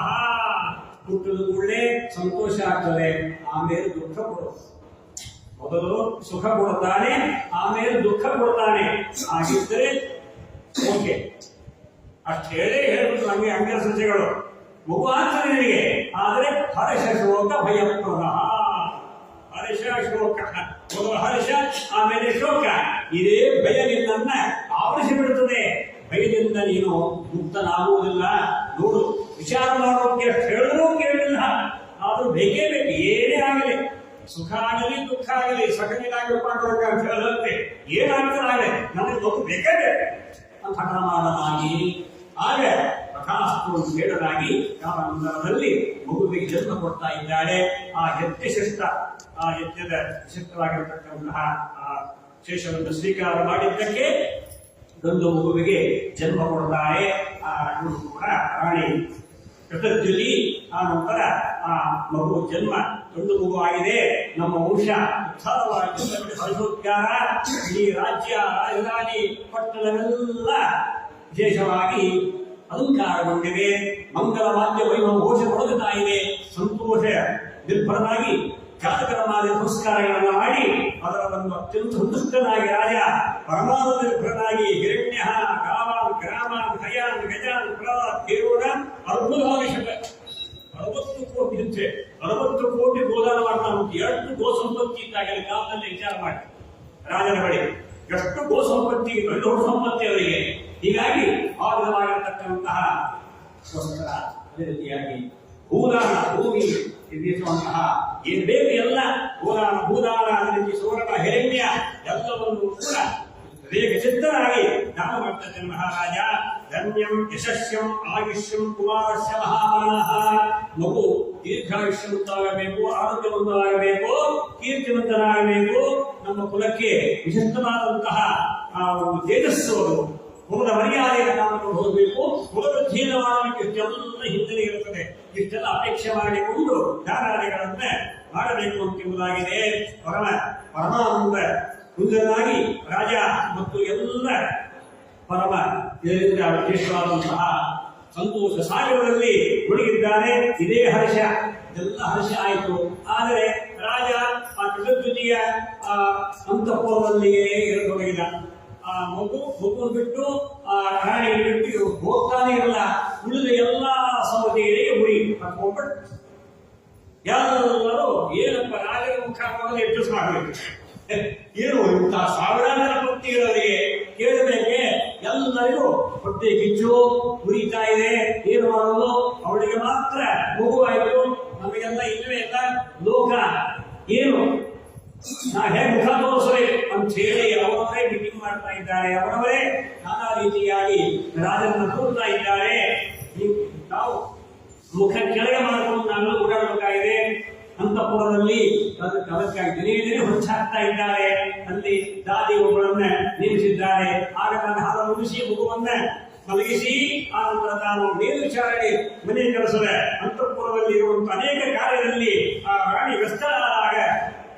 ಹುಟ್ಟಿದ ಕೂಡಲೇ ಸಂತೋಷ ಆಗ್ತದೆ, ಆಮೇಲೆ ದುಃಖ ಕೊಡುತ್ತೆ. ಮೊದಲು ಸುಖ ಕೊಡ್ತಾನೆ, ಆಮೇಲೆ ದುಃಖ ಕೊಡ್ತಾನೆ. ಆಗಿದ್ದರೆ ಓಕೆ ಅಷ್ಟು ಹೇಳ್ಬಿಟ್ಟು ನಮಗೆ ಅಂಗ ಸೂಚೆಗಳು, ಮಗು ಆಗ್ತದೆ ನಿನಗೆ, ಆದ್ರೆ ಹರ್ಷ ಶೋಕ ಭಯಪ್ರಭ, ಹರ್ಷ ಶೋಕ, ಮೊದಲು ಹರ್ಷ ಆಮೇಲೆ ಶೋಕ, ಇದೇ ಭಯ ನಿನ್ನನ್ನ ಆವರಿಸಿ ಬಿಡುತ್ತದೆ. ಭಯದಿಂದ ನೀನು ಮುಕ್ತನಾಗುವುದಿಲ್ಲ. ನೋಡು, ವಿಚಾರ ಮಾಡೋಕೆ ಹೇಳಿದ್ರೂ ಕೇಳಿಲ್ಲ, ಆದ್ರೂ ಬೇಕೇ ಬೇಕು, ಏನೇ ಆಗಲಿ, ಸುಖ ಆಗಲಿ ದುಃಖ ಆಗಲಿ, ಸಕಲಿನಾಗಿ ರೂಪಾಂತರಕ್ಕೆ ಅಂತ ಹೇಳುತ್ತೆ, ಏನಾಗ್ತದಾಗಲಿ ನಮಗೆ ಮಗು ಬೇಕೇ ಬೇಕು ಅಂತ ಹಠ ಮಾಡಲಾಗಿ, ಆಗ ತಥಾಸ್ತು ಅಂತ ಹೇಳಲಾಗಿ ಕಾಲಾನಂತರದಲ್ಲಿ ಮಗುವಿಗೆ ಜನ್ಮ ಕೊಡ್ತಾ ಇದ್ದಾಳೆ. ಆ ಯಜ್ಞಶಿಷ್ಟ, ಆ ಯಜ್ಞದ ಶಿಷ್ಟವಾಗಿರತಕ್ಕಂತಹ ಆ ಶೇಷವನ್ನು ಸ್ವೀಕಾರ ಮಾಡಿದ್ದಕ್ಕೆ ಗಂಡು ಮಗುವಿಗೆ ಜನ್ಮ ಕೊಡ್ತಾಳೆ. ಆ ಕೂಡ ರಾಣಿ ಚತುರ್ದ್ಯುತಿ. ಆ ನಂತರ ಆ ಮಗು ಜನ್ಮ ಗಂಡು ಮಗು ಆಗಿದೆ. ನಮ್ಮ ವಂಶ ಉತ್ಸಾಹವಾಗಿ ಹರ್ಷೋದ್ಗಾರ, ಈ ರಾಜ್ಯ ರಾಜಧಾನಿ ಪಟ್ಟಣವೆಲ್ಲ ವಿಶೇಷವಾಗಿ ಅಲಂಕಾರಗೊಂಡಿವೆ. ಮಂಗಲ ವಾದ್ಯ ವೈಭವ ಘೋಷ ಹೊರಗುತ್ತಾ ಇದೆ. ಸಂತೋಷ ನಿರ್ಭರನಾಗಿ ಜಾತಕರವಾದ ನಮಸ್ಕಾರಗಳನ್ನು ಮಾಡಿ ಅದರ ಒಂದು ಅತ್ಯಂತ ಸಂತುಷ್ಟನಾಗಿ ರಾಜ ಪರಮಾನಂದ ನಿರ್ಭರನಾಗಿ ಹಿರಣ್ಯ ಗಾವಾನ್ ಗ್ರಾಮಾನ್ ಹಯಾನ್ ಗಜಾನ್ ಕೇರೋಣ 60 ಕೋಟಿ ಇರುತ್ತೆ, 60 ಕೋಟಿ ಗೋದಾನ ಮಾಡ್ತಾ ಉಂಟು. 2 ಗೋ ಸಂಪತ್ತಿ ಇದ್ದಾಗ ಕಾಲದಲ್ಲಿ ವಿಚಾರ ಮಾಡಿ ರಾಜನ ಬಳಿ ಎಷ್ಟು ಗೋ ಸಂಪತ್ತಿ, ದೊಡ್ಡ ಸಂಪತ್ತಿ ಅವರಿಗೆ. ಹೀಗಾಗಿ ಆ ವಿಧವಾಗಿರತಕ್ಕಂತಹ ವಸ್ತ್ರ, ಅದೇ ರೀತಿಯಾಗಿ ಭೂದಾನ, ಭೂಮಿ ನಿರ್ಮಿಸುವಂತಹ ಏನ್ ಬೇಕು ಎಲ್ಲ ಭೂದಾನ, ಅದೇ ರೀತಿ ಸುವರ್ಣ, ಹಿರಣ್ಯ ಎಲ್ಲವನ್ನು ಕೂಡ ಬೇಗ ಸಿದ್ಧರಾಗಿ ದಾನ ಮಾಡ್ತಕ್ಕಂಥ ಮಹಾರಾಜ. ಧನ್ಯಂ ಯಶಸ್ಯಂ ಆಯುಷ್ಯಂ ಕುಮಾರಸ್ಯ ಮಹಾಮಾನಃ, ಮಗು ದೀರ್ಘಾಯುಷ್ಯವಂತಾಗಬೇಕು, ಆರೋಗ್ಯವಂತವಾಗಬೇಕು, ಕೀರ್ತಿವಂತನಾಗಬೇಕು, ನಮ್ಮ ಕುಲಕ್ಕೆ ವಿಶಿಷ್ಟವಾದಂತಹ ಆ ಒಂದು ತೇಜಸ್ಸು, ಕುಲದ ಮರ್ಯಾದೆಯನ್ನು ಕಾಣಿಕೊಂಡು ಹೋಗಬೇಕು, ಕುಲವೃದ್ಧಿಯನ್ನು ಮಾಡಲಿಕ್ಕೆ ಇಷ್ಟೆಲ್ಲ ಹಿನ್ನೆಲೆ ಇರುತ್ತದೆ. ಇಷ್ಟೆಲ್ಲ ಅಪೇಕ್ಷೆ ಮಾಡಿಕೊಂಡು ದಾನಾದಿಗಳನ್ನ ಮಾಡಬೇಕು ಎಂಬುದಾಗಿದೆ. ಪರಮಾನಂದ ಸುಂದರನಾಗಿ ರಾಜ ಮತ್ತು ಎಲ್ಲ ಪರಮ ಇದರಿಂದ ವಿಶೇಷವಾದಂತಹ ಸಂತೋಷ ಸಾಗರದಲ್ಲಿ ಮುಳುಗಿದ್ದಾನೆ. ಇದೇ ಹರ್ಷ, ಇದೆಲ್ಲ ಹರ್ಷ ಆಯಿತು. ಆದರೆ ರಾಜ ಆ ಚತುರ್ದ್ಯುತಿಯ ಅಂತಃಪುರದಲ್ಲಿಯೇ ಇರತೊಡಗಿದ. ಆ ಮಗು ಬಿಟ್ಟು ಆ ರಾಣಿ ಬಿಟ್ಟು ಹೋಗ್ತಾನೆ ಇರಲ್ಲ. ಉಳಿದ ಎಲ್ಲ ಸೌದಿಗಳಿಗೆ ಗುರಿ ಹಾಕೊಂಡ್ಬಿಟ್ಟು ಎಲ್ಲರೂ ಏನಪ್ಪ ರಾಜನ ಮುಖ ನೋಡಲು ಎಟ್ಟು ಮಾಡಬೇಕು, ಏನು ಇಂಥ ಸಾವಿರಾರು ಭಕ್ತಿಗಳವರಿಗೆ ಕೇಳಬೇಕೆ, ಎಲ್ಲರಿಗೂ ಹೊಟ್ಟೆ ಕಿಚ್ಚು ಉರಿತಾ ಇದೆ. ಏನು ಮಾಡೋದು, ಅವಳಿಗೆ ಮಾತ್ರ ಮಗುವಾಯಿತು, ನಮಗೆಲ್ಲ ಇಲ್ಲವೇ ಇಲ್ಲ, ಲೋಕ ಏನು ನಾ ಹೇಗೆ ಮುಖ ತೋರಿಸಬೇಕು ಅಂತ ಹೇಳಿ ಅವರವರೇ ಮೀಟಿಂಗ್ ಮಾಡ್ತಾ ಇದ್ದಾರೆ. ಅವರವರೇ ನಾನಾ ರೀತಿಯಾಗಿ ರಾಜರನ್ನು ಕೂರ್ತಾ ಇದ್ದಾರೆ. ನಾವು ಮುಖ ಕೆಳಗೆ ಮಾಡಿಕೊಂಡು ನಾನು ಓಡಾಡಬೇಕಾಗಿದೆ. ಅಂತ ಅಂತಃಪುರದಲ್ಲಿ ಅದಕ್ಕಾಗಿ ದಿನೇ ಹೊಚ್ಚಾಗ್ತಾ ಇದ್ದಾರೆ. ಅಲ್ಲಿ ದಾದಿ ಒಬ್ಬಳನ್ನ ನೇಮಿಸಿದ್ದಾರೆ. ಆಗ ನಾನು ಹಾಲು ಮುಗಿಸಿ ಮಗುವನ್ನ ಮಲಗಿಸಿ ಆನಂತರ ತಾನು ಮೇಲ್ವಿಚಾರಣೆ ಮನೆ ಕೆಲಸದ ಅಂತಃಪುರದಲ್ಲಿ ಇರುವಂತಹ ಅನೇಕ ಕಾರ್ಯದಲ್ಲಿ ಆ ರಾಣಿ ವ್ಯಸ್ತರಾದಾಗ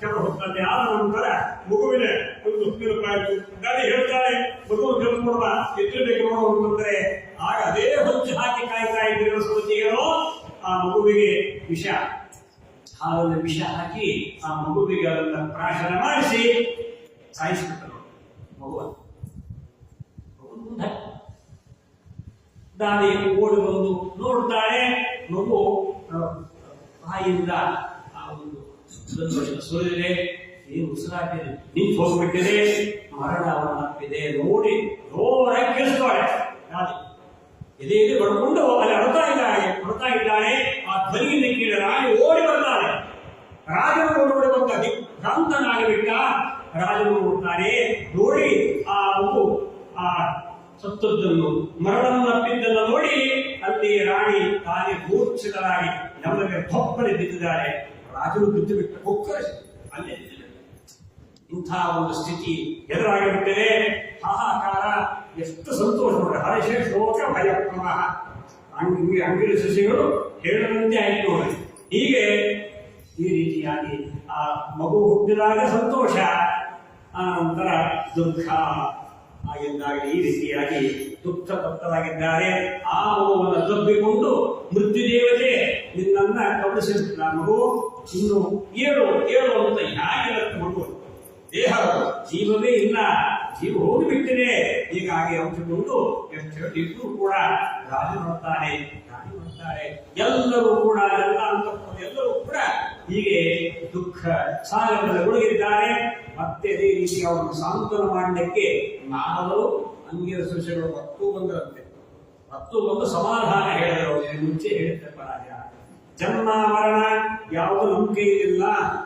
ಕೆಲವು ಹೊತ್ತಲ್ಲಿ ಆದ ನಂತರ ಮಗುವಿನ ಒಂದು ಪಾಯಿತು ಗಾಡಿ ಹೇಳ್ತಾಳೆ, ಮಗು ಕೆಲಸ ಮಾಡುವ ಎತ್ತಬೇಕು ಅಂತಂದ್ರೆ ಆಗ ಅದೇ ಹೊಚ್ಚು ಹಾಕಿ ಕಾಯ್ತಾ ಇದ್ದಿರೋ ಸೋಚಿಗಳು ಆ ಮಗುವಿಗೆ ವಿಷ ಹಾಲನ್ನು ವಿಷ ಹಾಕಿ ಆ ಮಗುವಿಗೆ ಅದನ್ನ ಪ್ರಾಶನ ಮಾಡಿಸಿ ಸಾಯಿಸಿಬಿಟ್ಟರು. ಮಗುವನ್ನು ದಾಳಿ ಓಡಿ ಬಂದು ನೋಡ್ತಾಳೆ, ಮಗು ಬಾಯಿಂದ ಆ ಒಂದು ಸುರಿದಿದೆ, ಏನು ಉಸಿರಾಟಿದೆ, ನಿಂತು ಹೋಗ್ಬಿಟ್ಟಿದೆ, ಮರಣವನ್ನಪ್ಪಿದೆ. ನೋಡಿ ಜೋರಾಗಿ ಕೇಳಿಸ್ತಾಳೆ ದಾಳಿ ಎದೆಯಲ್ಲಿ ಬಡ್ಕೊಂಡು ಅಲ್ಲಿ ಹೊರತಾ ಇದ್ದಾಳೆ. ಆ ಧ್ವನಿಯಿಂದ ಕೇಳಿ ರಾಣಿ ಓಡಿ ಬರ್ತಾಳೆ. ರಾಜನು ಓಡಿ ಬಂದ ಭ್ರಾಂತನಾಗಿಬಿಟ್ಟ. ರಾಜನು ನೋಡ್ತಾನೆ, ನೋಡಿ ಆ ಮಗು ಆ ಸತ್ತದ್ದನ್ನು ಮರಣವನ್ನಪ್ಪಿದ್ದನ್ನು ನೋಡಿ ಅಲ್ಲಿ ರಾಣಿ ತಾನೇ ಮೂರ್ಛಿತರಾಗಿ ನಮಗೆ ತೊಪ್ಪಲಿ ಬಿದ್ದಿದ್ದಾಳೆ. ರಾಜನು ಬಿದ್ದು ಬಿಟ್ಟು ಕೊಕ್ಕರಿಸಿ ಅಲ್ಲೇ ಬಿದ್ದುಬಿಟ್ಟ. ಇಂಥ ಒಂದು ಸ್ಥಿತಿ ಎದುರಾಗಿಬಿಟ್ಟಿದೆ. ಹಾಹಾಕಾರ, ಎಷ್ಟು ಸಂತೋಷ ನೋಡಿ. ಹರ್ಷ ಶೋಕ ಭಯಪ್ರಮ ಅಂಗಿನ ಸಸಿಗಳು ಹೇಳದಂತೆ ಆಯ್ತು ನೋಡಿ. ಹೀಗೆ ಈ ರೀತಿಯಾಗಿ ಆ ಮಗು ಹುಟ್ಟಿದಾಗ ಸಂತೋಷ, ಆ ನಂತರ ದುಃಖ ಆಗಿದ್ದಾಗ ಈ ರೀತಿಯಾಗಿ ದುಃಖ ತಪ್ತರಾಗಿದ್ದಾರೆ. ಆ ಮಗುವನ್ನು ತಬ್ಬಿಕೊಂಡು ಮೃತ್ಯುದೇವತೆ ನಿನ್ನನ್ನ ಕಬಳಿಸಿದ ಮಗು ಇನ್ನು ಏಳು ಅಂತ ಹೇಗಿರುತ್ತೆ ಮಗು, ದೇಹ ಜೀವವೇ ಇಲ್ಲ, ಜೀವ ಹೋಗಿಬಿಟ್ಟಿದೆ. ಹೀಗಾಗಿ ಅಂಚಿಕೊಂಡು ಎಷ್ಟು ಹೇಳಿದ್ರು ಕೂಡ ರಾಜು ನೋಡ್ತಾನೆ, ಎಲ್ಲರೂ ಕೂಡ ಎಲ್ಲರೂ ಕೂಡ ಹೀಗೆ ದುಃಖ ಸಾಗರದಲ್ಲಿ ಮುಳುಗಿದ್ದಾರೆ. ಮತ್ತೆ ಅದೇ ರೀತಿ ಅವರನ್ನು ಸಾಂತ್ವನ ಮಾಡಲಿಕ್ಕೆ ನಾರದರು ಅಂಗಿರ ಸೃಷ್ಟಿಗಳು ಹತ್ತು ಬಂದು ಸಮಾಧಾನ ಹೇಳಿದರು. ಮುಂಚೆ ಹೇಳಿದ್ದೆ ಪರಾಜ, ಜನ್ಮ ಮರಣ ಯಾವುದು ನಮ್ಮ ಕೈಯಲ್ಲಿಲ್ಲ,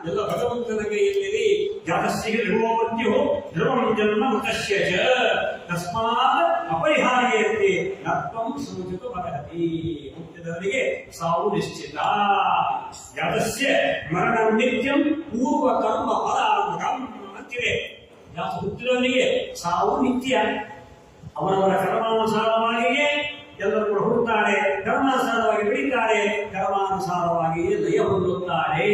ಎಲ್ಲ ಭಗವಂತನ ಕೈಯಲ್ಲಿದೆ. ಜಾತಸ್ಯ ಧ್ರುವಮತ್ಯೋ ಧ್ರುವಂ ಜನ್ಮ ಮೃತಸ್ಯ ಚ ತಸ್ಮಾತ್ ಅಪರಿಹಾರ್ಯತೆ ನತ್ವಂ ಸೂಚಿತ ಮರಹತಿ. ಹುಟ್ಟಿದವರಿಗೆ ಸಾವು ನಿಶ್ಚಿತ. ಜಾತಸ್ಯ ಮರಣ ನಿತ್ಯಂ ಪೂರ್ವ ಕರ್ಮ ಫಲಾನುಗಂ ಅಂತಿದೆ. ಜಾತ ಹುಟ್ಟಿದವರಿಗೆ ಸಾವು ನಿತ್ಯ, ಅವರವರ ಕರ್ಮಾನುಸಾರವಾಗಿಯೇ ಎಲ್ಲರೂ ಕೂಡ ಹುಟ್ಟುತ್ತಾರೆ, ಕರ್ಮಾನುಸಾರವಾಗಿ ಬೆಳೀತಾರೆ, ಕರ್ಮಾನುಸಾರವಾಗಿಯೇ ಲಯ ಹೊಂದುತ್ತಾರೆ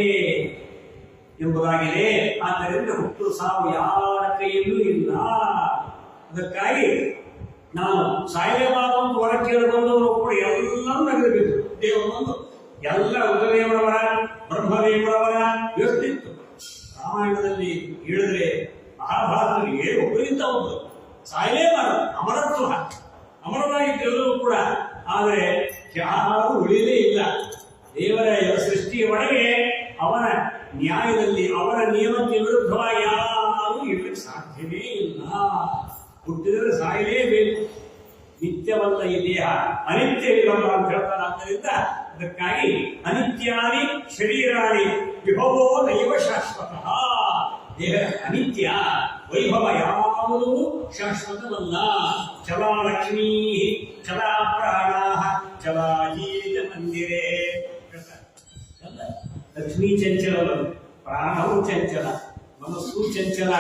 ಎಂಬುದಾಗಿದೆ. ಆದ್ದರಿಂದ ಹುಟ್ಟು ಸಾವು ಯಾರ ಕೈಯಲ್ಲೂ ಇಲ್ಲ. ಅದಕ್ಕಾಗಿ ನಾನು ಸಾಯಲೇಬಾರದು ಹೊರ ಕೇಳಿಕೊಂಡವರು ಕೂಡ ಎಲ್ಲರೂ ನಗರಬೇಕು. ದೇವರೊಂದು ಎಲ್ಲ ರುದ್ರದೇವರವರ ಬ್ರಹ್ಮದೇವರವರ ವ್ಯಕ್ತಿತ್ವ ರಾಮಾಯಣದಲ್ಲಿ ಹೇಳಿದ್ರೆ ಮಹಾಭಾರತದಲ್ಲಿ ಒಬ್ಬರಿಂದ ಒಬ್ಬರು ಸಾಯಲೇಬಾರದು, ಅಮರತ್ವ ಅಮರರಾಗಿದ್ದೆಲ್ಲರೂ ಕೂಡ. ಆದರೆ ಯಾರು ಉಳಿಯಲೇ ಇಲ್ಲ. ದೇವರ ಸೃಷ್ಟಿಯ ಒಳಗೆ ಅವನ ನ್ಯಾಯದಲ್ಲಿ ಅವನ ನಿಯಮಕ್ಕೆ ವಿರುದ್ಧವಾಗಿ ಯಾರು ಇರಲಿಕ್ಕೆ ಸಾಧ್ಯವೇ ಇಲ್ಲ. ಹುಟ್ಟಿದರೆ ಸಾಯಲೇಬೇಕು, ನಿತ್ಯವಲ್ಲ ಈ ದೇಹ, ಅನಿತ್ಯವಿರಲ್ಲ ಅಂತ ಹೇಳ್ತಾರೆ. ಆದ್ದರಿಂದ ಅದಕ್ಕಾಗಿ ಅನಿತ್ಯಾನಿ ಶರೀರಾಣಿ ವಿಭವೋ ನೈವ ಶಾಶ್ವತಃ. ದೇಹ ಅನಿತ್ಯ, ವೈಭವ ಯಾವುದೂ ಶಾಶ್ವತವಲ್ಲ. ಚಲಾಲಕ್ಷ್ಮೀ ಚಲಾ ಪ್ರಾಣ ಚಲಾಜೀವಿತ ಮಂದಿರೇ. ಲಕ್ಷ್ಮೀ ಚಂಚಲಗಳು, ಪ್ರಾಣವು ಚಂಚಲ, ಮನಸ್ಸು ಚಂಚಲ.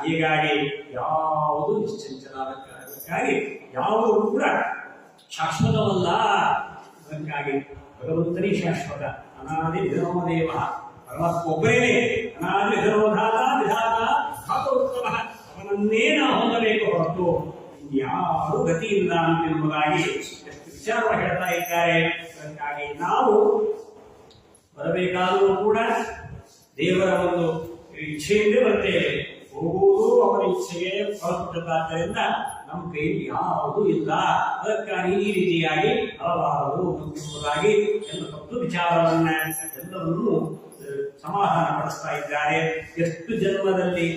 ಹೀಗಾಗಿ ಯಾವುದು ನಿಶ್ಚಂಚಲ. ಅದಕ್ಕಾಗಿ ಯಾವುದು ಕೂಡ ಶಾಶ್ವತವಲ್ಲ. ಅದಕ್ಕಾಗಿ ಭಗವಂತನೇ ಶಾಶ್ವತ. ಅನಾದಿ ವಿಧರ್ಮದೇವ ಪರಮಾತ್ಮ ಒಬ್ಬರೇನೆ. ಅನಾದಿ ವಿಧರ್ಮಧಾತ ವಿಧಾತ ಧಾತೋತ್ತಮ. ಅವನನ್ನೇ ನಾವು ಹೊಂದಬೇಕು ಹೊರತು ಯಾರು ಗತಿ ಇಲ್ಲ ಎಂಬುದಾಗಿ ಎಷ್ಟು ವಿಚಾರವಾಗಿ ಹೇಳ್ತಾ ಇದ್ದಾರೆ. ಅದಕ್ಕಾಗಿ ನಾವು ಬರಬೇಕಾದರೂ ಕೂಡ ದೇವರ ಒಂದು ಇಚ್ಛೆಯಿಂದೇ ಬರ್ತೇವೆ. ಹೋಗುವುದು ಅವರ ಇಚ್ಛೆಗೆ ಹೊರಪಟ್ಟದ್ದಾದ್ದರಿಂದ ನಮ್ಮ ಕೈಯಲ್ಲಿ ಯಾವುದೂ ಇಲ್ಲ. ಅದಕ್ಕಾಗಿ ಈ ರೀತಿಯಾಗಿ ಹಲವಾರು ಎಂಬುದಾಗಿ ಎಲ್ಲ ತಪ್ಪು ವಿಚಾರವನ್ನ ಎಲ್ಲವನ್ನೂ ಸಮಾಧಾನ ಪಡಿಸ್ತಾ ಇದ್ದಾರೆ. ಎಷ್ಟು ಜನ್ಮದಲ್ಲಿ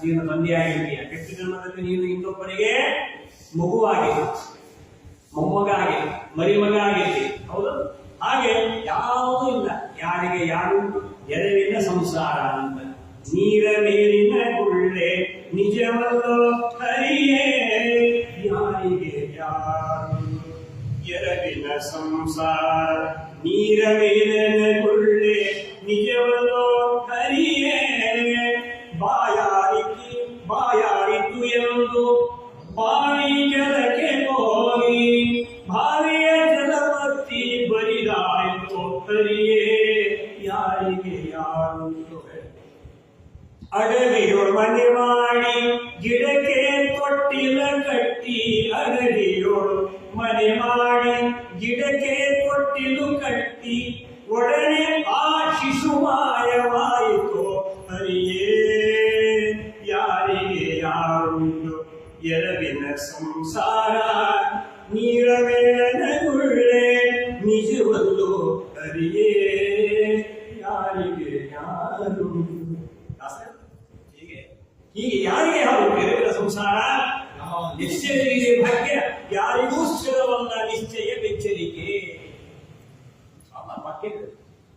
ನೀನು ತಂದೆಯಾಗಿದ್ದೀಯ, ಎಷ್ಟು ಜನ್ಮದಲ್ಲಿ ನೀನು ಇನ್ನೊಬ್ಬರಿಗೆ ಮಗುವಾಗಿ, ಮೊಮ್ಮಗಾಗಿ, ಮರಿಮಗ ಆಗಿದ್ದಿ, ಹೌದು. ಹಾಗೆ ಯಾವುದೂ ಇಲ್ಲ. ಯಾರಿಗೆ ಯಾರು ಎರವಿನ ಸಂಸಾರ ಅಂತ. ನೀರ ಮೇಲಿನ ಗುಳ್ಳೆ ನಿಜವಲ್ಲೋ ಹರಿಯೇ, ಯಾರಿಗೆ ಯಾರು ಎರವಿನ ಸಂಸಾರ. ನೀರ ಮೇಲಿನ ಗುಳ್ಳೆ ನಿಜವ ಅಡವಿಯೊಳು ಮನೆ ಮಾಡಿ ಗಿಡಕ್ಕೆ ತೊಟ್ಟಿಲ ಕಟ್ಟಿ, ಅಡವಿಯೊಳು ಮನೆ ಮಾಡಿ ಗಿಡಕ್ಕೆ ತೊಟ್ಟಿಲು ಕಟ್ಟಿ, ಒಡನೆ ಆ ಶಿಶು ಮಾಯವಾಯಿತು ಹರಿಯೇ. ಯಾರಿಗೆ ಯಾರುಂಟು ಎರವಿನ ಸಂಸಾರ, ನೀರ ಮೇಲನಗುಳ್ಳೆ ನಿಜವಲ್ಲು ಹರಿಯೇ. ಯಾರಿಗೆ ಯಾರು ಹೀಗೆ ಯಾರಿಗೆ ಯಾರು ಎರವಿನ ಸಂಸಾರ, ನಿಶ್ಚಯ ಭಾಗ್ಯ ಯಾರಿಗೂ ಸ್ಥಿರವಲ್ಲ, ನಿಶ್ಚಯ ಬೆಚ್ಚರಿಕೆ.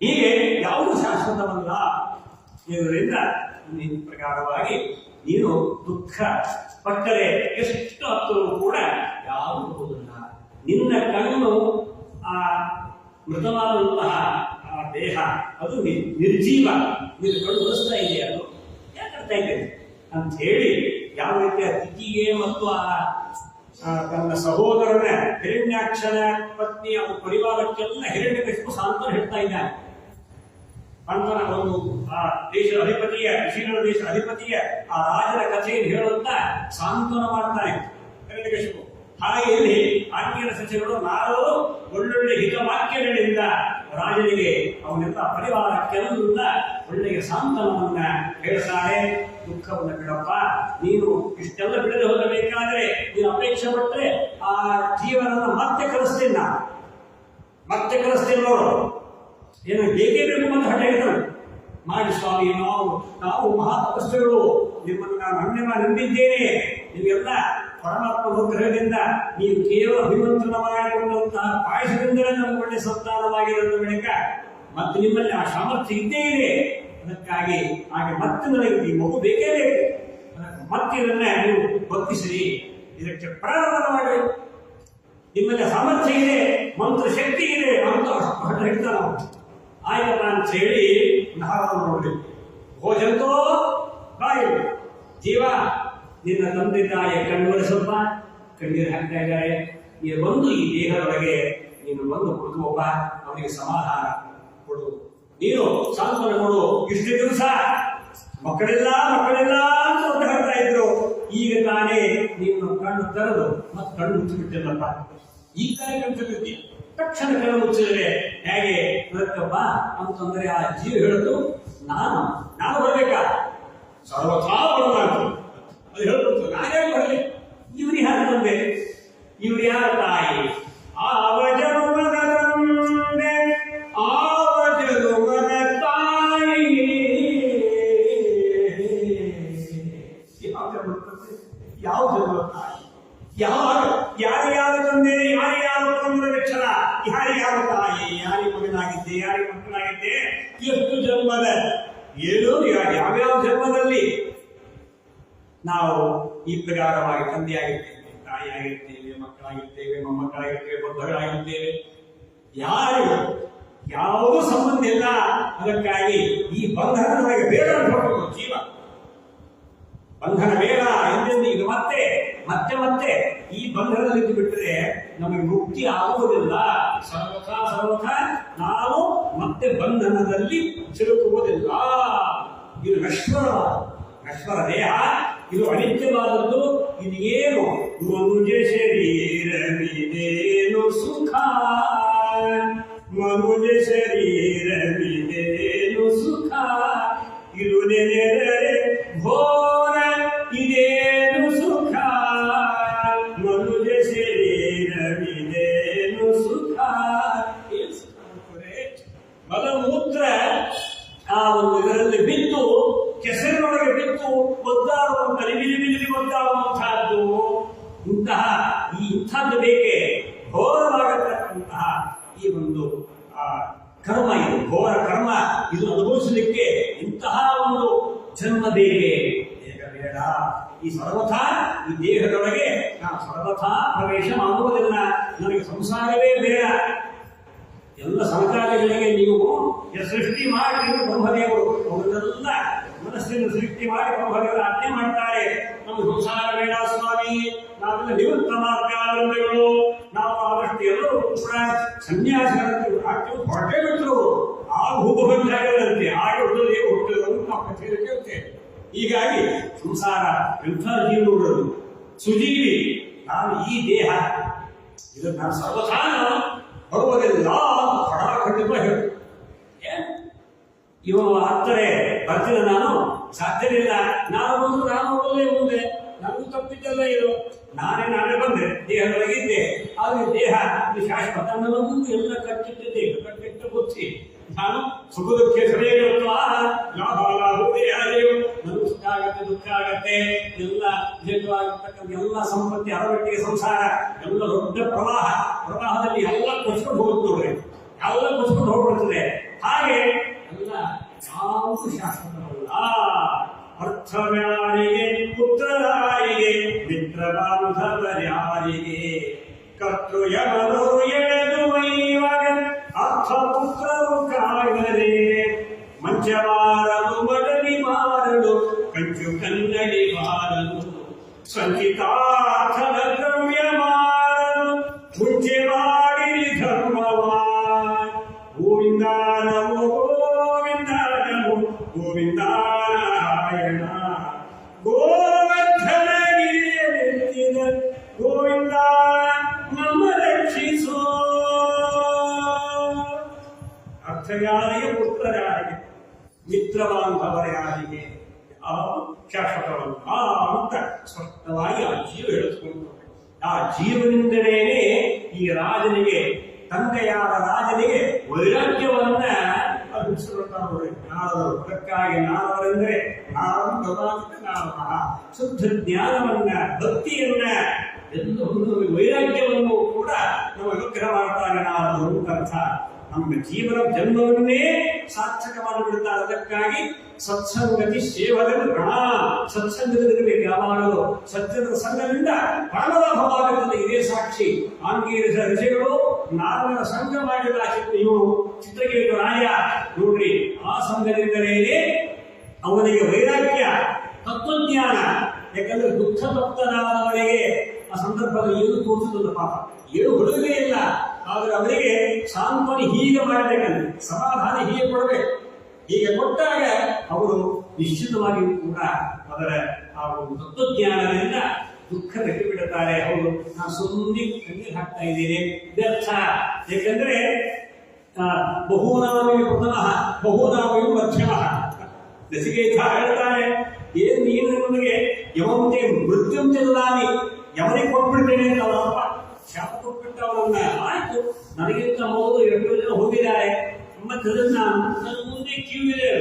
ಹೀಗೆ ಯಾವುದು ಶಾಶ್ವತವಲ್ಲ. ಇದರಿಂದ ಈ ಪ್ರಕಾರವಾಗಿ ನೀನು ದುಃಖ ಪಟ್ಟರೆ ಎಷ್ಟು ಹತ್ತರೂ ಕೂಡ ಯಾವುದು ಹೋಗಲ್ಲ. ನಿನ್ನ ಕಣ್ಣು ಆ ಮೃತವಾದಂತಹ ಆ ದೇಹ ಅದು ನಿರ್ಜೀವ, ನಿನ್ನ ಕಣ್ಣು ಉಳಿಸ್ತಾ ಇದೆ, ಅದು ಯಾಕರ್ತಾ ಇದ್ದೇನೆ ಅಂತ ಹೇಳಿ ಯಾವ ರೀತಿಯ ತಿಥಿಗೆ ಮತ್ತು ತನ್ನ ಸಹೋದರನ ಹಿರಣ್ಯಾಕ್ಷನ ಪತ್ನಿ ಅವರ ಪರಿವಾರಕ್ಕೆಲ್ಲ ಹಿರಣ್ಯಕಶಿಪು ಸಾಂತ್ವನ ಹೇಳ್ತಾ ಇದ್ದಾನೆ. ಅಂತನ ಒಂದು ಆ ದೇಶದ ಅಧಿಪತಿಯ ವಿಶೀರ್ಣ ದೇಶದ ಅಧಿಪತಿಯ ಆ ರಾಜನ ಕಥೆಯನ್ನು ಹೇಳುತ್ತಾ ಸಾಂತ್ವನ ಮಾಡ್ತಾನೆ ಹಿರಣ್ಯಕಶಿಪು. ಹಾಗೆ ಇಲ್ಲಿ ಆಜ್ಞೆಯ ಸಚಿವರು ನಾರದರು ಒಳ್ಳೊಳ್ಳೆ ಹಿತವಾಕ್ಯಗಳಿಂದ ರಾಜನಿಗೆ ಅವನೆಲ್ಲ ಪರಿವಾರಕ್ಕೆಲ್ಲ ಒಳ್ಳೆಯ ಸಾಂತ್ವನವನ್ನ ಹೇಳ್ತಾರೆ. ದುಃಖವನ್ನು ಬಿಡಪ್ಪ, ನೀನು ಇಷ್ಟೆಲ್ಲ ಬಿಡದೆ ಹೋಗಬೇಕಾದ್ರೆ ನೀನು ಅಪೇಕ್ಷೆ ಪಟ್ಟರೆ ಆ ಜೀವನನ್ನ ಮತ್ತೆ ಕಲಿಸ್ತೀನಿ, ನಾನು ಮತ್ತೆ ಕಲಿಸ್ತೀನಿ ನೋಡು, ಏನು ಹೇಗೆ ಬೇಕು ಅಂತ ಹಠ ಹೇಳ್ತಾನೆ. ಮಾಡಿ ಸ್ವಾಮಿ, ನಾವು ಮಹಾತಪಸ್ವಿಗಳು, ನಿಮ್ಮನ್ನು ನಾನು ಅನ್ಯವಾಗಿ ನಂಬಿದ್ದೇನೆ, ನೀವೆಲ್ಲ ಪರಮಾತ್ಮ ಅನುಗ್ರಹದಿಂದ ನೀವು ಕೇವಲ ಅಭಿಮಂತ್ರಣ ಮಾಡಿಕೊಂಡಂತಹ ಪಾಯಸದಿಂದಲೇ ನಮಗೆ ಒಳ್ಳೆ ಸಂತಾನವಾಗಿರೋದು ಬೆಳಕ, ಮತ್ತು ನಿಮ್ಮಲ್ಲಿ ಆ ಸಾಮರ್ಥ್ಯ ಇದ್ದೇ ಇದೆ. ಅದಕ್ಕಾಗಿ ಹಾಗೆ ಮತ್ತೆ ನನಗೆ ಈ ಮಗು ಬೇಕೇ ಬೇಕು, ಮತ್ತೆ ಇದನ್ನ ನೀವು ಭಕ್ತಿಸಿರಿ, ಇದಕ್ಕೆ ಪ್ರಾರಂಭ ಮಾಡಿ, ನಿಮ್ಮಲ್ಲಿ ಸಾಮರ್ಥ್ಯ ಇದೆ, ಮಂತ್ರ ಶಕ್ತಿ ಇದೆ ಅಂತ ಹಠ ಹೇಳ್ತಾನ. ಆಯ್ತಪ್ಪ ಅಂತ ಹೇಳಿ ನಾರಾಯಣ ನೋಡಿ ಭೋಜಂತೋ ಬಾಯಿ ಜೀವ, ನಿನ್ನ ತಂದೆ ತಾಯಿಯ ಕಣ್ಣುಗಳು ಸ್ವಲ್ಪ ಕಣ್ಣೀರು ಹಾಕ್ತಾ ಇದ್ದಾರೆ, ನೀನು ಬಂದು ಈ ದೇಹದೊಳಗೆ ನೀನು ಬಂದು ಕುಳಿತುವಪ್ಪ, ಅವನಿಗೆ ಸಮಾಧಾನ ಕೊಡು, ನೀನು ಸಾಂತ್ವನ ಕೊಡು. ಇಷ್ಟು ದಿವಸ ಮಕ್ಕಳೆಲ್ಲ ಅಂತ ಒಟ್ಟು ಹೇಳ್ತಾ ಇದ್ರು, ಈಗ ತಾನೇ ನೀನು ಕಣ್ಣು ತೆರೆದು ಮತ್ತೆ ಕಣ್ಣು ಮುಚ್ಚಿಬಿಟ್ಟಿಲ್ಲಪ್ಪ, ಈ ತಾನೇ ಕಣ್ಣು ತೆಗೆದಿದ್ದೀಯ, ತಕ್ಷಣ ಕಣ್ಣು ಮುಚ್ಚಿದ್ರೆ ಹೇಗೆ ಬರುತ್ತಪ್ಪ ಅಂತಂದ್ರೆ ಆ ಜೀವ ಹೇಳುದು, ನಾನು ಬರ್ಬೇಕಾ, ಸರ್ವಥಾ ಬರಬಾರ್ದು ಅದು ಹೇಳ್ಬಿಡ್ತು. ನಾನೇ ಬರಲಿ, ಇವ್ರು ಯಾರು ತಂದೆ, ಇವ್ರು ಯಾರ ತಾಯಿ, ಆವಜನುಮನ ತಂದೆ, ಆವಜನುಮನ ತಾಯಿ, ಯಾವ ಜನ್ಮ ತಾಯಿ, ಯಾರ್ಯಾರ ತಂದೆ, ಯಾರ್ಯಾರ ತಂದರ ಲಕ್ಷಣ, ಯಾರ್ಯಾರ ತಾಯಿ, ಯಾರಿಗೆ ಮಗನಾಗಿದ್ದೆ, ಯಾರಿಗೆ ಮಕ್ಕಳಾಗಿದ್ದೆ, ಎಷ್ಟು ಜನ್ಮದ ಏನೋ ಯಾವ್ಯಾವ ಜನ್ಮದಲ್ಲಿ ನಾವು ಈ ಪ್ರಕಾರವಾಗಿ ತಂದೆಯಾಗಿರ್ತೇವೆ, ತಾಯಿಯಾಗಿರ್ತೇವೆ, ಮಕ್ಕಳಾಗಿರ್ತೇವೆ, ಮೊಮ್ಮಕ್ಕಳಾಗಿರ್ತೇವೆ, ಬಂಧುಗಳಾಗಿರ್ತೇವೆ, ಯಾರಿಗೂ ಯಾವುದೂ ಸಂಬಂಧ ಇಲ್ಲ. ಅದಕ್ಕಾಗಿ ಈ ಬಂಧನ ನಮಗೆ ಬೇಡ ಅನ್ಕೊಂಡು ಜೀವ ಬಂಧನ ಬೇಡ ಎಂದೆಂದು ಈಗ ಮತ್ತೆ ಮತ್ತೆ ಮತ್ತೆ ಈ ಬಂಧನದಲ್ಲಿ ಬಿಟ್ಟರೆ ನಮಗೆ ಮುಕ್ತಿ ಆಗುವುದಿಲ್ಲ. ಸರ್ವಥ ನಾವು ಮತ್ತೆ ಬಂಧನದಲ್ಲಿ ಸಿಲುಕುವುದಿಲ್ಲ. ಇದು ನಶ್ವರ ದೇಹ, ಇದು ಅನಿತ್ಯವಾದದ್ದು. ಇದು ಏನು ಮನುಜ ಶರೀರವಿದೇನು ಸುಖ, ಮನುಜ ಶರೀರವಿದೇನು ಸುಖ, ಇದು ನೆನೆದರೆ ಘೋರ ಇದೇನು ಸುಖ, ಮನುಜ ಶರೀರವಿದೇನು ಸುಖ. ಮಲಮೂತ್ರ ಆ ಒಂದು ಇದರಲ್ಲಿ ಬಿದ್ದು ಕೆಸರಿನೊಳಗೆ ಬಿದ್ದು ಒದ್ದಾಡುವಂತ ನಿಮಿಲಿ ಒದ್ದಾಡುವಂತಹದ್ದು, ಇಂಥದ್ದು ಬೇಕೆ ಘೋರವಾಗತಕ್ಕಂತಹ ಈ ಒಂದು ಕರ್ಮ, ಇದು ಘೋರ ಕರ್ಮ, ಇದು ಅನುಭವಿಸಲಿಕ್ಕೆ ಇಂತಹ ಒಂದು ಜನ್ಮ ಬೇಕೆ, ದೇಹ ಬೇಡ. ಈ ಸರ್ವಥಾ ಈ ದೇಹದೊಳಗೆ ನಾನು ಸರ್ವಥಾ ಪ್ರವೇಶ ಮಾಡುವುದಿಲ್ಲ, ನನಗೆ ಸಂಸಾರವೇ ಬೇಡ. ಎಲ್ಲ ಸಂಸಾರಿಗಳಿಗೆ ನೀವು ಸೃಷ್ಟಿ ಮಾಡಿ ಬ್ರಹ್ಮದೇವರು ಅವರೆಲ್ಲ ಮನಸ್ಸಿನ ಸೃಷ್ಟಿ ಮಾಡಿ ಭಗವಂತನ ಆಜ್ಞೆ ಮಾಡ್ತಾರೆ. ನಮ್ಮ ಸಂಸಾರ ಬೇಡ ಸ್ವಾಮಿ, ನಾವೆಲ್ಲ ನಿವೃತ್ತ ಮಾರ್ಗಾವಲಂಬಿಗಳು, ನಾವು ಆದಷ್ಟು ಎಲ್ಲರೂ ಕೂಡ ಸನ್ಯಾಸಿಗಳಂತೆ ಆಗ್ತೀವಿ ಹೊರಟೇ ಬಿಟ್ಟರು ಆ ಭೂಭಗಂತೆ ಆಗ ಹುಟ್ಟದೇ ಹುಟ್ಟದು ನಾವು ಕಥೆಯಲ್ಲಿ ಕೇಳ್ತೇವೆ. ಹೀಗಾಗಿ ಸಂಸಾರ ಎಂಥ ಜೀವಗಳು ಸುಜೀವಿ, ನಾನು ಈ ದೇಹ ಇದನ್ನು ನಾನು ಸರ್ವಥಾ ಬರುವುದಿಲ್ಲ ಖಂಡಿತ ಹೇಳು. ಇವನು ಆಗ್ತಾರೆ ಬರ್ತೀನಿ ನಾನು ಸಾಧ್ಯವಿಲ್ಲ, ನಾನು ಬಂದು ನಾನು ಹೋಗಲೇ ಮುಂದೆ ನನಗೂ ತಪ್ಪಿದ್ದಲ್ಲ ಇದು, ನಾನೇ ಬಂದೆ ದೇಹದೊಳಗಿದ್ದೆ, ಆದರೆ ದೇಹ ಶಾಶ್ವತ ನನಗೂ ಎಲ್ಲ ಕಟ್ಟಿಟ್ಟಿದ್ದೆ, ಕಟ್ಟಿಟ್ಟು ಬುದ್ಧಿ ನಾನು ಸುಖ ದುಃಖ ಸರಿಯಾಗಿರುತ್ತೋ ಲಾಭ ಲಾಭವೇ ಯಾರೇವು ನನಗೂ ಸುಖ ಆಗತ್ತೆ ದುಃಖ ಆಗತ್ತೆ, ಎಲ್ಲ ಜೀವವಾಗಿರ್ತಕ್ಕಂಥ ಎಲ್ಲ ಸಂಪತ್ತಿ ಅರವಟ್ಟಿಗೆ ಸಂಸಾರ ಎಲ್ಲ ದೊಡ್ಡ ಪ್ರವಾಹದಲ್ಲಿ ಎಲ್ಲ ಕೊಚ್ಕೊಂಡು ಹೋಗುತ್ತೆ ನೋಡ್ರಿ, ಎಲ್ಲ ಕೊಚ್ಕೊಂಡು ಹೋಗ್ಬಿಡ್ತದೆ. ಹಾಗೆ ಎಲ್ಲ ಯಾವುದು ಶಾಶ್ವತವಲ್ಲ. ಅರ್ಥವ್ಯಾರಿಗೆ ಪುತ್ರರಾರಿಗೆ ಮಿತ್ರ ಬಾಂಧವರ್ಯಾರಿಗೆ ಕರ್ತೃ ಯಮರು ಎಳೆದು ಒಯ್ಯುವಾಗ ಅರ್ಥ ಪುತ್ರರು ಕಾಯರೆ ಮಂಚವಾರದು ಮಡಲಿ ಮಾರಲು ಕಂಚು ಕನ್ನಡಿ ಮಾರಲು ಸಂಚಿತಾರ್ಥದ ದ್ರವ್ಯ ಮಾರಲು ಮುಂಚೆ ಮಾಡಿ ಧರ್ಮವಾ ಗೋವಿಂದ ನಮೋ ಗೋವಿಂದ ನಮೋ ಗೋವಿಂದ ನಾರಾಯಣ ಗೋವರ್ಧನಗಿರಿಯಲ್ಲಿನ ಗೋವಿಂದ ನಮ್ಮ ರಕ್ಷಿಸೋ. ಅರ್ಥಯಾರಿಗೆ ಪುತ್ರರಾರಿಗೆ ಮಿತ್ರ ಬಾಂಧವರ ಯಾರಿಗೆ ಶಾಶ್ವತವಲ್ಲ ಅಂತ ಸ್ಪಷ್ಟವಾಗಿ ಆ ಜೀವ ಹೇಳಿಸ್ಕೊಂಡು, ಆ ಜೀವನಿಂದಲೇ ಈ ರಾಜನಿಗೆ ತಂದೆಯಾದ ರಾಜನಿಗೆ ವೈರಾಗ್ಯವನ್ನ ಅಭಿಸಿಕೊಳ್ತಾರೆ. ನಾರದರು ಅದಕ್ಕಾಗಿ ನಾರದರೆಂದರೆ ನಾರದರ ಶುದ್ಧ ಜ್ಞಾನವನ್ನ ಭಕ್ತಿಯನ್ನ ಎಲ್ಲವನ್ನು ವೈರಾಗ್ಯವನ್ನು ಕೂಡ ನಮ್ಮ ವಿಗ್ರಹ ಮಾಡ್ತಾರೆ ನಾರದರು ಅಂತ ಅರ್ಥ. ನಮ್ಮ ಜೀವನ ಜನ್ಮವನ್ನೇ ಸಾರ್ಥಕ ಮಾಡಿಬಿಡ್ತಾರೆ. ಅದಕ್ಕಾಗಿ ಸತ್ಸಂಗತಿ ಸೇವದಲ್ಲಿ ರಣ ಸತ್ಸಂಗದಲ್ಲಿರಬೇಕು. ಯಾವಾಗಲೂ ಸತ್ಯದ ಸಂಘದಿಂದ ಪರಮಲಾಭವಾಗುತ್ತದೆ. ಇದೇ ಸಾಕ್ಷಿ. ಆಂಗೀರಿಸ ಋಷಿಗಳು ನಾರದರ ಸಂಘ ಮಾಡಿದ ಇವು ಚಿತ್ರಕೇತು ರಾಯ ನೋಡ್ರಿ, ಆ ಸಂಘದಿಂದಲೇ ಅವನಿಗೆ ವೈರಾಗ್ಯ ತತ್ವಜ್ಞಾನ. ಯಾಕಂದ್ರೆ ದುಃಖ ತಪ್ತನಾದವರಿಗೆ ಆ ಸಂದರ್ಭದಲ್ಲಿ ಏನು ತೋರಿಸುತ್ತದೆ ಪಾಪ, ಏನು ಹುಡುಗೇ ಇಲ್ಲ. ಆದರೆ ಅವರಿಗೆ ಸಾಂತ್ವನ ಹೀಗೆ ಮಾಡಬೇಕಂದ್ರೆ ಸಮಾಧಾನ ಹೀಗೆ ಕೊಡಬೇಕು. ಹೀಗೆ ಕೊಟ್ಟಾಗ ಅವರು ನಿಶ್ಚಿತವಾಗಿ ಕೂಡ ಅದರ ಆ ಒಂದು ತತ್ವಜ್ಞಾನದಿಂದ ದುಃಖ ಗಟ್ಟಿ ಬಿಡುತ್ತಾರೆ. ಅವರು ನಾನು ಸುಮ್ಮನೆ ಕಣ್ಣೀರು ಹಾಕ್ತಾ ಇದ್ದೇನೆ ವ್ಯರ್ಥ. ಯಾಕಂದ್ರೆ ಬಹುನಾಮಿ ಪ್ರಥಮ ಬಹುನಾಮಿ ಮಧ್ಯಮ ನಚಿಕೇತ ಹೇಳ್ತಾರೆ, ಏನ್ ನೀನು ನಮಗೆ ಯಮಂತೆ ಮೃತ್ಯುಂತೆಲ್ಲಾನಿ ಯಮನಿಗೆ ಕೊಟ್ಬಿಡ್ತೇನೆ ಅಂತ ಅವರಪ್ಪ ಶಾಪ ಕೊಟ್ಬಿಟ್ಟು ಅವರನ್ನ ಆಯ್ತು, ನನಗಿಂತ ಮೊದಲು 2 ಜನ ಹೋಗಿದ್ದಾರೆ, ಮತ್ತೆ ನನ್ನ ಮುಂದೆ ಕ್ಯೂ ಇದೆ,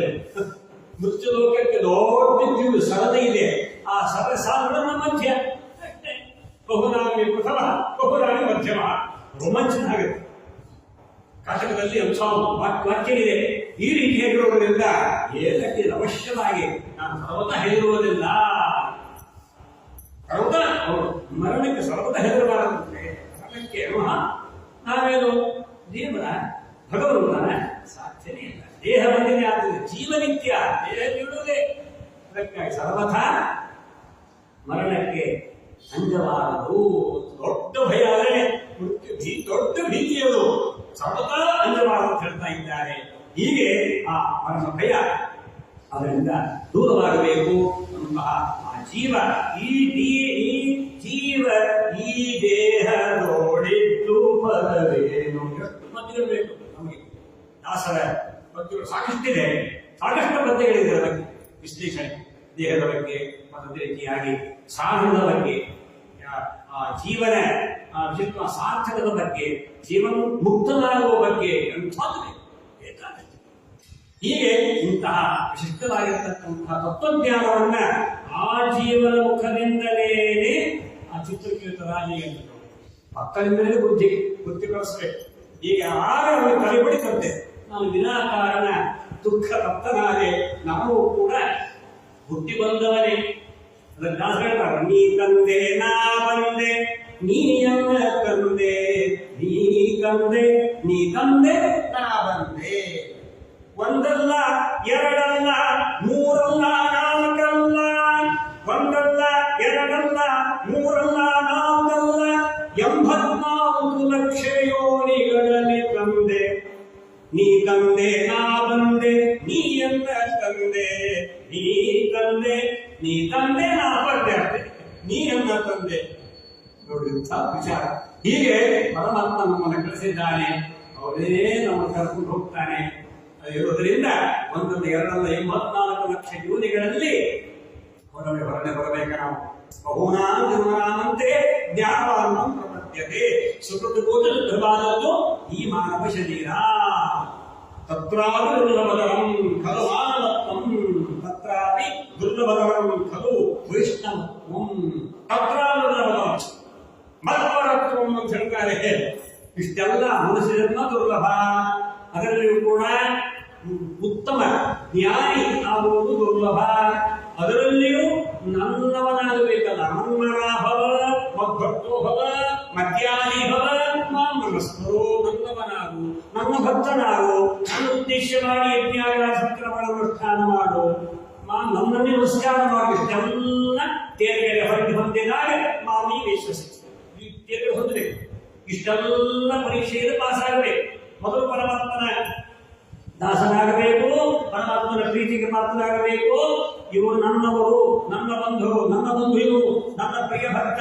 ಮೃತ್ಯು ಲೋಕಕ್ಕೆ ದೊಡ್ಡ ಕ್ಯೂ ಸರದ ಇದೆ, ಆ ಸರದ ಸಾಧನ ಮಧ್ಯ ಬಹುನಾಮಿ ಪ್ರಥಮ ಬಹುನಾಮಿ ಮಧ್ಯಮ. ರೋಮಾಂಚನ ಆಗುತ್ತೆ. ಕಾಟಕದಲ್ಲಿ ಅಂಶ ವಾಕ್ಯವಿದೆ. ಈ ರೀತಿ ಹೇಳಿರುವುದರಿಂದ ಏಕಕ್ಕೆ ಅವಶ್ಯವಾಗಿ ನಾನು ಸರ್ವತಾ ಹೇಳಿರುವುದಿಲ್ಲ. ಸರ್ವತಾ ಮರಣಕ್ಕೆ ಸರ್ವತಾ ಹೆದರಬಾರದಂತೆ. ಮರಣಕ್ಕೆ ನಾವೇನು ದೇವರ ಭಗವಂತನ ಸಾಧ್ಯನೇ ಇಲ್ಲ. ದೇಹ ಬಂದಿದೆ ಆದರೆ ಜೀವನಿತ್ಯ, ದೇಹ ನೀಡುವುದೇ. ಅದಕ್ಕಾಗಿ ಸರ್ವಥಾ ಮರಣಕ್ಕೆ ಅಂಜಬಾರದು. ದೊಡ್ಡ ಭಯ ಆದರೆ ದೊಡ್ಡ ಭೀತಿಯದು. ಸರ್ವತಾ ಅಂಜಬಾರದು ಅಂತ ಹೇಳ್ತಾ ಇದ್ದಾರೆ. ಹೀಗೆ ಆ ಮರಣ ಭಯ ಅದರಿಂದ ದೂರವಾಗಬೇಕು ಅಂತಹ ಆ ಜೀವ ಈ ಜೀವ ಈ ದೇಹದೋಡಿದ್ದು ಪದವೇನು. ಎಷ್ಟು ಪದ್ಯಗಳು ನಮಗೆ ದಾಸರ ಪದ್ಯಗಳು ಸಾಕಷ್ಟಿದೆ, ಸಾಕಷ್ಟು ಪದ್ಯಗಳಿದೆ ಬಗ್ಗೆ ವಿಶ್ಲೇಷಣೆ. ದೇಹದ ಬಗ್ಗೆ ಪದ್ಧತಿ ರೀತಿಯಾಗಿ ಸಾಧನದ ಬಗ್ಗೆ, ಆ ಜೀವನ ವಿಶಿಷ್ಟ ಸಾರ್ಥಕದ ಬಗ್ಗೆ, ಜೀವನ ಮುಕ್ತನಾಗುವ ಬಗ್ಗೆ ಎಂಥದ್ದು ಬೇಕಾಗುತ್ತೆ. ಹೀಗೆ ಇಂತಹ ವಿಶಿಷ್ಟವಾಗಿರತಕ್ಕಂತಹ ತತ್ವಜ್ಞಾನವನ್ನ ಆ ಜೀವನ ಮುಖದಿಂದಲೇ ಆ ಚಿತ್ರಕೇತ ರಾಜಿಗೆ ಪಕ್ಕದಿಂದಲೇ ಬುದ್ಧಿ ಕಳಿಸ್ಬೇಕು. ಹೀಗೆ ಆಗ ಅವನು ಕಲಿಬಡಿತಂತೆ, ನಾನು ವಿನಾಕಾರಣ ದುಃಖ ತಪ್ತನಾದೆ, ನಾವು ಕೂಡ ಹುಟ್ಟಿ ಬಂದವನೇ. ಅದಕ್ಕೆ ದಾಸ ಹೇಳ್ತಾರೆ, ನೀ ತಂದೆ ನಾ ಬಂದೆ, ನೀಯನ್ನ ತಂದೆ ನೀ ಕಂದೆ, ನೀ ತಂದೆ ನಾ ಬಂದೆ. ಒಂದಲ್ಲ ಎರಡಲ್ಲ ಮೂರಲ್ಲ ತಂದೆ ನಾ ಬಂದೆ ನೀ ಎಂದ ತಂದೆ ನೀ ತಂದೆ ನೀ ತಂದೆ ನಾ ಬಂದೆ ನೀ ಎಂದ ತಂದೆ ನೋಡಿ ವಿಚಾರ. ಹೀಗೆ ಪರಮಾತ್ಮ ನಮ್ಮನ್ನು ಕಳಿಸಿದ್ದಾನೆ, ಅವರೇ ನಮ್ಮನ್ನು ಕರ್ಕೊಂಡು ಹೋಗ್ತಾನೆ. ಇರೋದ್ರಿಂದ ಒಂದೊಂದು ಎರಡಲ್ಲ 84 ಲಕ್ಷ ಯೋನಿಗಳಲ್ಲಿ ಹೊರಗೆ ಬರಬೇಕು ನಾವು. ಬಹುನಾಂ ಜನ್ಮನಾಮಂತೆ ಜ್ಞಾನವಾನ್ ಪ್ರಪದ್ಯತೆ. ಸುಕೃತಕೋಟಿ ದುರ್ಲಭವಾದದ್ದು ಈ ಮಾನವ ಶರೀರ. ತತ್ರಾಪಿ ದುರ್ಲಭತರಂ ಖಲು ಮಾನವತ್ವಂ ತತ್ರಾಪಿ ದುರ್ಲಭತರಂ ಖಲು ವೈಷ್ಣವತ್ವಂ. ತತ್ರಾಪಿ ದುರ್ಲಭತರಂ ಮತ್ಪರತ್ವಂ ಅಂತ ಹೇಳ್ತಾರೆ. ಇಷ್ಟೆಲ್ಲ ಮನುಷ್ಯ ಜನ್ಮ ದುರ್ಲಭ, ಅದರಲ್ಲಿಯೂ ಕೂಡ ಉತ್ತಮ ಜ್ಞಾನಿ ಆಗುವುದು ದುರ್ಲಭ. ಅದರಲ್ಲಿಯೂ ನನ್ನವನಾಗಬೇಕಲ್ಲ. ನನ್ನನಾಭವ ಮದ್ಭಕ್ತೋ ಭವ ಮಧ್ಯಾನಿ ಭವ ಮಾಂ ನಮಸ್ಕರೋ. ನನ್ನವನಾಗು, ನನ್ನ ಭಕ್ತನಾಗು, ನನ್ನ ಉದ್ದೇಶ ಮಾಡಿ ಯಜ್ಞಾಗ ಸಕ್ರಮಣಾನುಷ್ಠಾನ ಮಾಡು, ನನ್ನನ್ನೇ ನಮಸ್ಕಾರ ಮಾಡಿ. ಇಷ್ಟೆಲ್ಲ ತೇರ್ಗೆರೆ ಹೊರಗೆ ಹೊಂದಿದಾಗ ಮಾಮಿ ವಿಶ್ವಸಿ ತೇರ್ಗೆ ಹೊಂದಬೇಕು. ಇಷ್ಟೆಲ್ಲ ಪರೀಕ್ಷೆಯಲ್ಲಿ ಪಾಸ್ ಆಗಬೇಕು. ಮೊದಲು ಪರಮಾತ್ಮನ ದಾಸನಾಗಬೇಕು, ಪರಮಾತ್ಮನ ಪ್ರೀತಿಗೆ ಪಾತ್ರನಾಗಬೇಕು. ಇವರು ನನ್ನವರು, ನನ್ನ ಬಂಧು, ನನ್ನ ಬಂಧು ಇವರು, ನನ್ನ ಪ್ರಿಯ ಭಕ್ತ,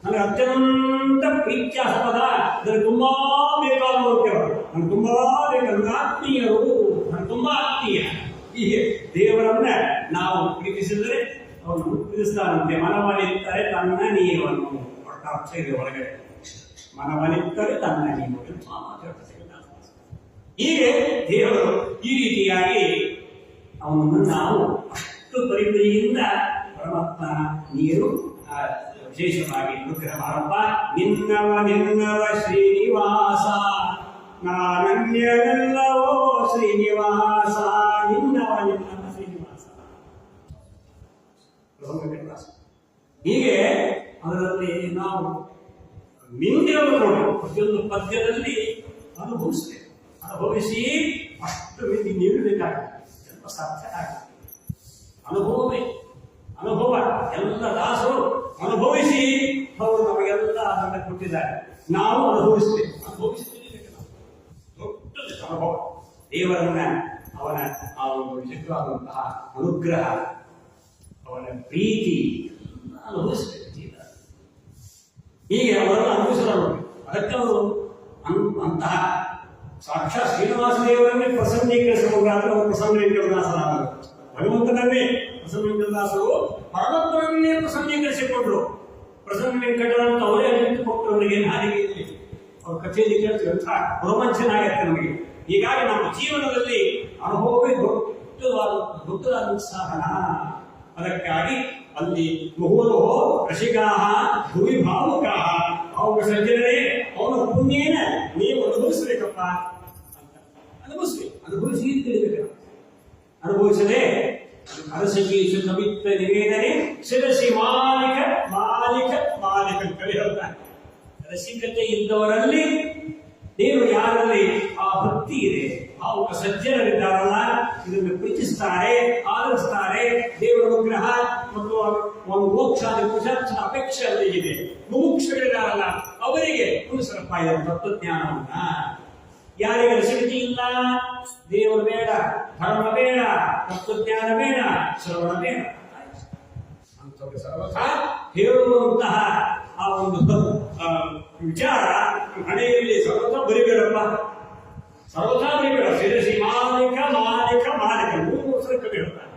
ನನಗೆ ಅತ್ಯಂತ ಪ್ರೀತ್ಯಾಸ್ಪದ, ನನಗೆ ತುಂಬಾ ಬೇಕಾದವರು, ನನಗೆ ತುಂಬಾ ಬೇಕು, ನನ್ನ ಆತ್ಮೀಯರು, ನನಗೆ ತುಂಬಾ ಆತ್ಮೀಯ. ಹೀಗೆ ದೇವರನ್ನ ನಾವು ಪ್ರೀತಿಸಿದರೆ ಅವನು ಪ್ರೀತಿಸ್ತಾನಂತೆ. ಮನವನಿತ್ತರೆ ತನ್ನ ನೀವನ್ನು, ಅರ್ಥ ಇದೆ ಒಳಗಡೆ. ಮನವನಿತ್ತರೆ ತನ್ನ ನೀನು. ಹೀಗೆ ದೇವರು ಈ ರೀತಿಯಾಗಿ ಅವನನ್ನು ನಾವು ಅಷ್ಟು ಪರಿಪರಿಯಿಂದ ಪರಮಾತ್ಮ ನೀರು ವಿಶೇಷವಾಗಿ ಅನುಗ್ರಹ ಮಾಡಪ್ಪ. ನಿನ್ನವ ನಿನ್ನವ ಶ್ರೀನಿವಾಸ ನಾನನ್ಯನೆಲ್ಲವೋ ಶ್ರೀನಿವಾಸ. ನಿನ್ನವ ನಿನ್ನವ ಶ್ರೀನಿವಾಸ. ಹೀಗೆ ಅದರಲ್ಲಿ ನಾವು ಮಿಂದಿರಲು ನೋಡಿ ಪ್ರತಿಯೊಂದು ಪದ್ಯದಲ್ಲಿ ಅನುಭವಿಸಬೇಕು. ಅನುಭವಿಸಿ ಅಷ್ಟು ಮಿಂದಿ ನೀಡಬೇಕಾಗುತ್ತೆ. ಸ್ವಲ್ಪ ಸಾರ್ಥಕ ಆಗುತ್ತೆ. ಅನುಭವವೇ ಅನುಭವ. ಎಲ್ಲ ದಾಸರು ಅನುಭವಿಸಿ ಅವರು ನಮಗೆಲ್ಲ ಅದನ್ನು ಕೊಟ್ಟಿದ್ದಾರೆ. ನಾವು ಅನುಭವಿಸಬೇಕು. ಅನುಭವಿಸ್ತೀವಿ ದೊಡ್ಡ ಅನುಭವ. ದೇವರನ್ನ ಅವನ ಆ ಒಂದು ವಿಚಿತ್ರವಾದಂತಹ ಅನುಗ್ರಹ, ಅವನ ಪ್ರೀತಿ ಅನುಭವಿಸಬೇಕು. ಹೀಗೆ ಅವರನ್ನು ಅನುಭವಿಸಲು ಅದಕ್ಕೆ ಅವರು ಅಂತಹ ಸಾಕ್ಷಾತ್ ಶ್ರೀನಿವಾಸ ದೇವರನ್ನೇ ಪ್ರಸನ್ನೀಕರಿಸಬಹುದಾದ್ರೆ ಅವರು ಪ್ರಸನ್ನೀಕರಣದಾಸರಾದರು. ಭಗವಂತನನ್ನೇ ಪ್ರಸನ್ನೀಕರಣದಾಸರು ಪರಮಾತ್ಮನನ್ನೇ ಪ್ರಸನ್ನೀಕರಿಸಿಕೊಂಡ್ರು. ಪ್ರಸನ್ನ ವೆಂಕಟರಂತ ಅವರೇ ನಿಂತುಕೊಟ್ಟು ಅವರಿಗೆ ಹಾದಿಗೆ ಅವ್ರ ಕಥೆಯಲ್ಲಿ ಕೇಳ್ತೀವಿ ಅಂತ ರೋಮಾಂಚನ ಆಗತ್ತೆ ನಮಗೆ. ಹೀಗಾಗಿ ನಮ್ಮ ಜೀವನದಲ್ಲಿ ಅನುಭವವೇ ದೊಡ್ಡದಾದ ಸಾಧನ. ಅದಕ್ಕಾಗಿ ಅಲ್ಲಿ ಮುಹುರೋ ರಸಿಕಾಹ ಭುವಿ ಭಾವುಕಾಹ. ಅವುಗಳ ಸಜ್ಜನರೇ ಅವನ ಪುಣ್ಯೇನ ನೀವು ಅನುಭವಿಸಬೇಕಪ್ಪ ಅಂತ. ಅನುಭವಿಸ್ಬೇಕು. ಅನುಭವಿಸಿ ತಿಳಿಬೇಕು. ಅನುಭವಿಸದೆ ಅರಸಗೀಸು ಕವಿತ್ವ ನಿವೇದನೆ ಶಿರಸಿ ಮಾಲಿಕ ಮಾಲಿಕ ಮಾಲಿಕ ಕವಿ ಹೇಳ್ತಾನೆ. ರಸಿಕತೆ ಇದ್ದವರಲ್ಲಿ ದೇವರು ಯಾರಲ್ಲಿ ಆ ಭಕ್ತಿ ಇದೆ, ಭಾವುಕ ಸಜ್ಜನರಿದ್ದಾರಲ್ಲ, ಇದನ್ನು ಪ್ರೀತಿಸ್ತಾರೆ, ಆದರಿಸ್ತಾರೆ. ದೇವರ ಅನುಗ್ರಹ ಮತ್ತು ಒಂದು ಮೋಕ್ಷಾದಿ ಪುರುಷಾರ್ಥ ಅಪೇಕ್ಷೆ ಅವರಿಗಿದೆ. ಮುಮುಕ್ಷಗಳಿದಾರಲ್ಲ ಅವರಿಗೆ ಪುರುಷರಪ್ಪ ಇದರ ತತ್ವಜ್ಞಾನವನ್ನ. ಯಾರಿಗೆ ರಸಿಕತೆ ಇಲ್ಲ, ದೇವರು ಬೇಡ, ಧರ್ಮ ಬೇಡ, ತತ್ವಜ್ಞಾನ ಬೇಡ, ಶ್ರವಣ ಬೇಡ ಅಂತವ್ರಿಗೆ ಸರ್ವಥಾ ಹೇಳುವಂತಹ ಆ ಒಂದು ವಿಚಾರ ಹಣೆಯಲ್ಲಿ ಸರ್ವಥಾ ಬರಿಬೇಡಪ್ಪ, ಸರ್ವಥಾ ಬರಿಬೇಡ. ಶಿರಸಿ ಮಾಲಿಕ ಮಾಲಿಕ ಮಾಲಿಕ 3 ವರ್ಷ ಕವಿ ಹೇಳ್ತಾರೆ.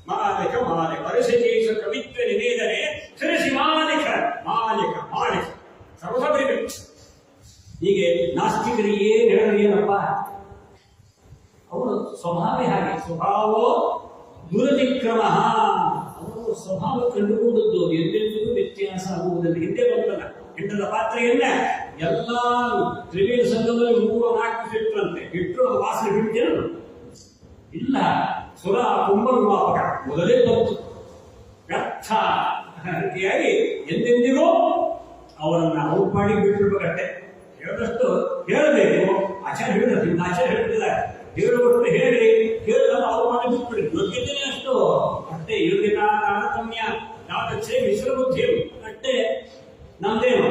ಮಾಲಿಕ ಮಾಲಿಕ ಅರಸಜೀಸ ಕವಿತ್ವ ನಿವೇದನೆ ಶಿರಸಿ ಮಾಲಿಕ ಮಾಲಿಕ ಮಾಲಿಕ ಸರ್ವಥಾ ಬರಿಬೇಕು. ಹೀಗೆ ನಾಸ್ತಿಕರಿಗೆ ಏನ್ ಹೇಳೋದು ಏನಪ್ಪ, ಅವರು ಸ್ವಭಾವೇ ಹಾಗೆ. ಸ್ವಭಾವೋ ದುರತಿಕ್ರಮ. ಅವರು ಸ್ವಭಾವ ಕಂಡುಕೊಂಡದ್ದು ಎಂದೆಂದಿಗೂ ವ್ಯತ್ಯಾಸ ಆಗುವುದಿಲ್ಲ. ಹಿಂದೆ ಬಂದಲ್ಲ ಹೆಂಡದ ಪಾತ್ರೆಯನ್ನ ಎಲ್ಲ ತ್ರಿವೇಣಿ ಸಂಘದಲ್ಲಿ 3-4 ಇಟ್ಟರಂತೆ. ಇಟ್ಟರು ಅದು ವಾಸನೆ ಬಿಡ್ತೇನು ಇಲ್ಲ. ಸುರ ಕುಂಭಮಾಪಕ ಮೊದಲೇ ಬಂತು. ವ್ಯರ್ಥ ರೀತಿಯಾಗಿ ಎಂದೆಂದಿಗೂ ಅವರನ್ನ ಔಟ್ ಮಾಡಿ ಬಿಟ್ಟಿರ್ಬೇಕಟ್ಟೆ. ಹೇಳಿದಷ್ಟು ಹೇಳಬೇಕು. ಆಚಾರ್ಯ ಹೇಳಿದ್ರು, ಇನ್ನು ಆಚಾರ್ಯ ಹೇಳ್ತಿದ್ದಾರೆ, ಹೇಳುವಷ್ಟು ಹೇಳಿ, ಹೇಳಿದಾಗ ಅವ್ರು ಮಾಡಿ ಬಿಟ್ಬಿಡಿ. ಯೋಗ್ಯತೆನೇ ಅಷ್ಟು ಅಷ್ಟೇ. ಯೋಗ್ಯತಾ ತಾರತಮ್ಯ ಯಾವ್ದಚ್ಚೆ ಮಿಶ್ರ ಬುದ್ಧಿ ಅಷ್ಟೇ. ನಮ್ದೇನು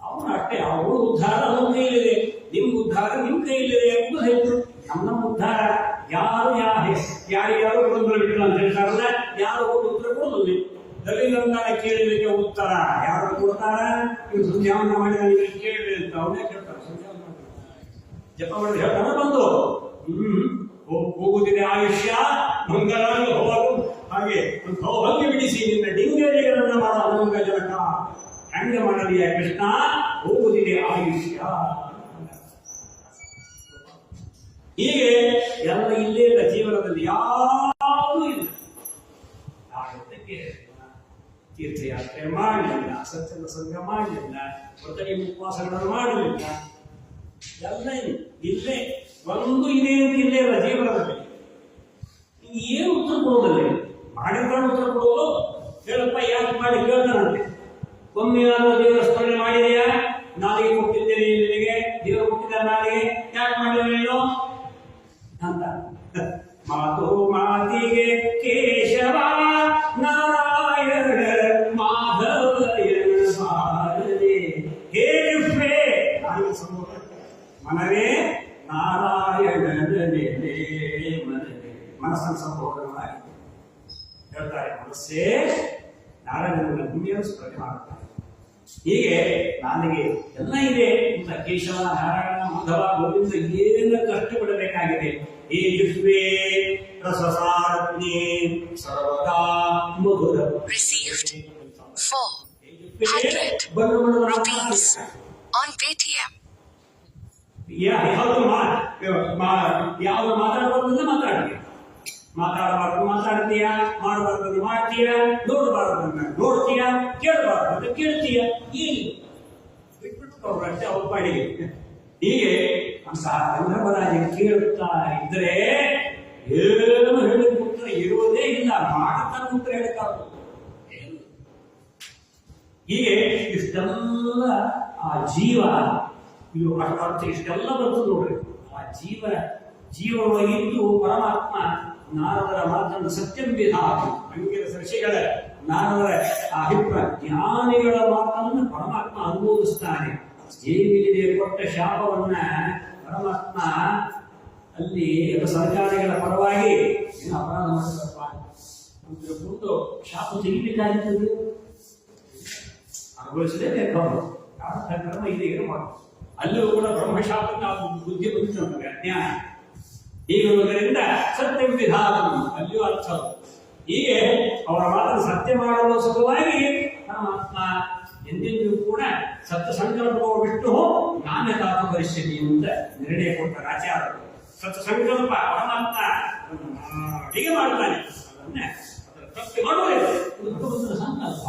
ಅವನು ಅಷ್ಟೇ. ಅವರು ಉದ್ಧಾರ ನಮ್ಮ ಕೈಲಿದೆ. ನಿಮ್ಮ ಯಾರಿಗಾರು ಗೊಂದಲ ಬಿಟ್ಟಿಲ್ಲ ಅಂತ ಹೇಳ್ತಾರಲ್ಲ, ಯಾರು ಉತ್ತರ ಕೊಡೋದಿಲ್ಲ. ದಲಿತಂದಾನ ಕೇಳಲಿಕ್ಕೆ ಉತ್ತರ ಯಾರು ಕೊಡ್ತಾರ? ನೀವು ಸಂಧ್ಯಾವನ ಮಾಡಿ ನನಗೆ ಕೇಳಿ ಅಂತ ಅವನೇ ಕೇಳ್ತಾರೆ. ಸಂಧ್ಯಾವನ ಜಪ ಮಾಡಿ ಹೇಳ್ತಾನೆ ಬಂದು ಹೋಗುತ್ತಿದೆ ಆಯುಷ್ಯ ಮಂಗಲ ಹೋಗು ಹಾಗೆ ಒಂದು ಸೌಭಾಗ್ಯ ಬಿಡಿಸಿ ನಿನ್ನ ಡಿಂಗೇರಿಗಳನ್ನ ಮಾಡೋ ಅನಂಗ ಜನಕ ಹೆಂಗೆ ಮಾಡಲಿಯ ಕೃಷ್ಣ? ಹೋಗುತ್ತಿದೆ ಆಯುಷ್ಯ. ಹೀಗೆ ಎಲ್ಲ ಇಲ್ಲೇ ಇಲ್ಲ ಜೀವನದಲ್ಲಿ, ಯಾವುದೂ ಇಲ್ಲ. ತೀರ್ಥಯಾತ್ರೆ ಮಾಡಲಿಲ್ಲ, ಸತ್ಸಂಗ ಸಂಘ ಮಾಡಲಿಲ್ಲ, ವ್ರತಕ್ಕೆ ಉಪವಾಸಗಳನ್ನು ಮಾಡಲಿಲ್ಲ, ಎಲ್ಲ ಇಲ್ಲೇ ಒಂದು ಇದೆ ಅಂತ ಇಲ್ಲೇ ಇಲ್ಲ ಜೀವನದಲ್ಲಿ. ಏನು ಉತ್ತರ ಕೊಡೋದಲ್ಲ, ಮಾಡಿದ್ರೆ ಉತ್ತರ ಕೊಡೋದು. ಹೇಳಪ್ಪ ಯಾಕೆ ಮಾಡಿ ಕೇಳ್ತಾನಂತೆ. ಒಮ್ಮೆ ನಾನು ದೇವರ ಸ್ಮರಣೆ ಮಾಡಿದೆಯಾ? ನಾಲಿಗೆ ಕೊಟ್ಟಿದ್ದೇನೆ ನಿನಗೆ, ದೇವರು ಕೊಟ್ಟಿದ್ದ ನಾಲಿಗೆ, ಯಾಕೆ ಮಾಡಿದ ಅಂತ. ಮಾತು ಮಾತಿಗೆ ಕೇಶವ ನಾರಾಯಣ ಮಾಧವಯನ ಬಾರದೆ ಹೇಳುವೆ ಮನವೇ ನಾರಾಯಣನೇ ಮನವೇ. ಮನಸ್ಸನ್ನು ಸಂಬೋಧನವಾಗಿ ಹೇಳ್ತಾರೆ. ಮನಸ್ಸೇ ನಾರಾಯಣನ ಭೂಮಿಯನ್ನು ಸ್ಮರಣೆ ಮಾಡುತ್ತಾರೆ. ಹೀಗೆ ನನಗೆ ಎಲ್ಲ ಇದೆ ಅಂತ ಕೇಶವ ನಾರಾಯಣ ಮಾಧವ ಗೋವಿಂದ ಏನು ಕಷ್ಟಪಡಬೇಕಾಗಿದೆ. ಈ ವಿಶ್ವೇ ರಸಸಾರಜ್ಞೆ ಸರ್ವದಾ ಮಧುರ. Received 400 rupees on Paytm. ಯಾವುದು ಮಾತಾಡಬಾರ್ದು ಮಾತಾಡ್ತೀಯಾ, ಮಾಡಬಾರ್ದು ಮಾಡ್ತೀಯಾ, ನೋಡಬಾರ್ದನ್ನ ನೋಡ್ತೀಯಾ, ಕೇಳಬಾರ್ದು ಕೇಳ್ತೀಯಾ. ಏನು ಬಿಟ್ಬಿಟ್ಟು ಅವ್ರ ಪಾಡಿಗೆ. ಹೀಗೆ ಸಂದರ್ಭರಾಜ ಕೇಳುತ್ತಾ ಇದ್ರೆ ಏನು ಹೇಳಿದ ಉತ್ತರ ಇರುವುದೇ ಇಲ್ಲ, ಮಾಡ್ತಾನೆ ಉತ್ತರ ಹೇಳಕ್ಕಾಗ. ಹೀಗೆ ಇಷ್ಟೆಲ್ಲ ಆ ಜೀವ ಇದು ಅರ್ಥ ಇಷ್ಟೆಲ್ಲ ಬರ್ತದೆ ನೋಡ್ರಿ. ಆ ಜೀವನವಾಗಿದ್ದು ಪರಮಾತ್ಮ ನಾರದರ ಮಾತನ್ನು ಸತ್ಯಂ ವಿಧಾತು ಅಂಗಿರ ಋಷಿಗಳ ನಾರದರ ಅಭಿಪ್ರಾಯ ಜ್ಞಾನಿಗಳ ಮಾತನ್ನು ಪರಮಾತ್ಮ ಅನುಮೋದಿಸ್ತಾನೆ. ಜೀವಿಗೆ ಕೊಟ್ಟ ಶಾಪವನ್ನ ಪರಮಾತ್ಮ ಅಲ್ಲಿ ಸರ್ಕಾರಿಗಳ ಪರವಾಗಿ ಏನು ಅಪರಾಧ ಮಾಡಿದಪ್ಪ ಅಂತ ಕುರಿತು ಶಾಪ ತೆಗಿಬೇಕಾಗಿರ್ತದೆ, ಅನುಭವಿಸಲೇಬೇಕು. ಕರ್ಮ ಇದೆ ಮಾಡು. ಅಲ್ಲೂ ಕೂಡ ಬ್ರಹ್ಮಶಾಪ ಬುದ್ಧಿ ಬಂದಿತ್ತು ನಮಗೆ ಅಜ್ಞಾನ. ಹೀಗಿರುವುದರಿಂದ ಸತ್ಯ ವಿಧಾನ ಅಲ್ಲಿಯೂ ಅರ್ಥ. ಹೀಗೆ ಅವರ ಮಾತನ್ನು ಸತ್ಯ ಮಾಡಲು ಸುಖವಾಗಿ ಪರಮಾತ್ಮ ಎಂದೆಂದೂ ಕೂಡ ಸತ್ಯ ಸಂಕಲ್ಪವು ಬಿಟ್ಟು ನಾಣ್ಯತಾಪ ಪರಿಸ್ಥಿತಿ ಅಂತ ನಿರ್ಣಯ ಕೊಡ್ತಾರೆ ಆಚಾರ್ಯರು. ಸತ್ಯ ಸಂಕಲ್ಪ ಪರಮಾತ್ಮ ಹೀಗೆ ಮಾಡ್ತಾನೆ, ಅದನ್ನ ತಪ್ಪು ಮಾಡುವುದಿಲ್ಲ. ಇದು ಭಗವಂತನ ಸಂಕಲ್ಪ.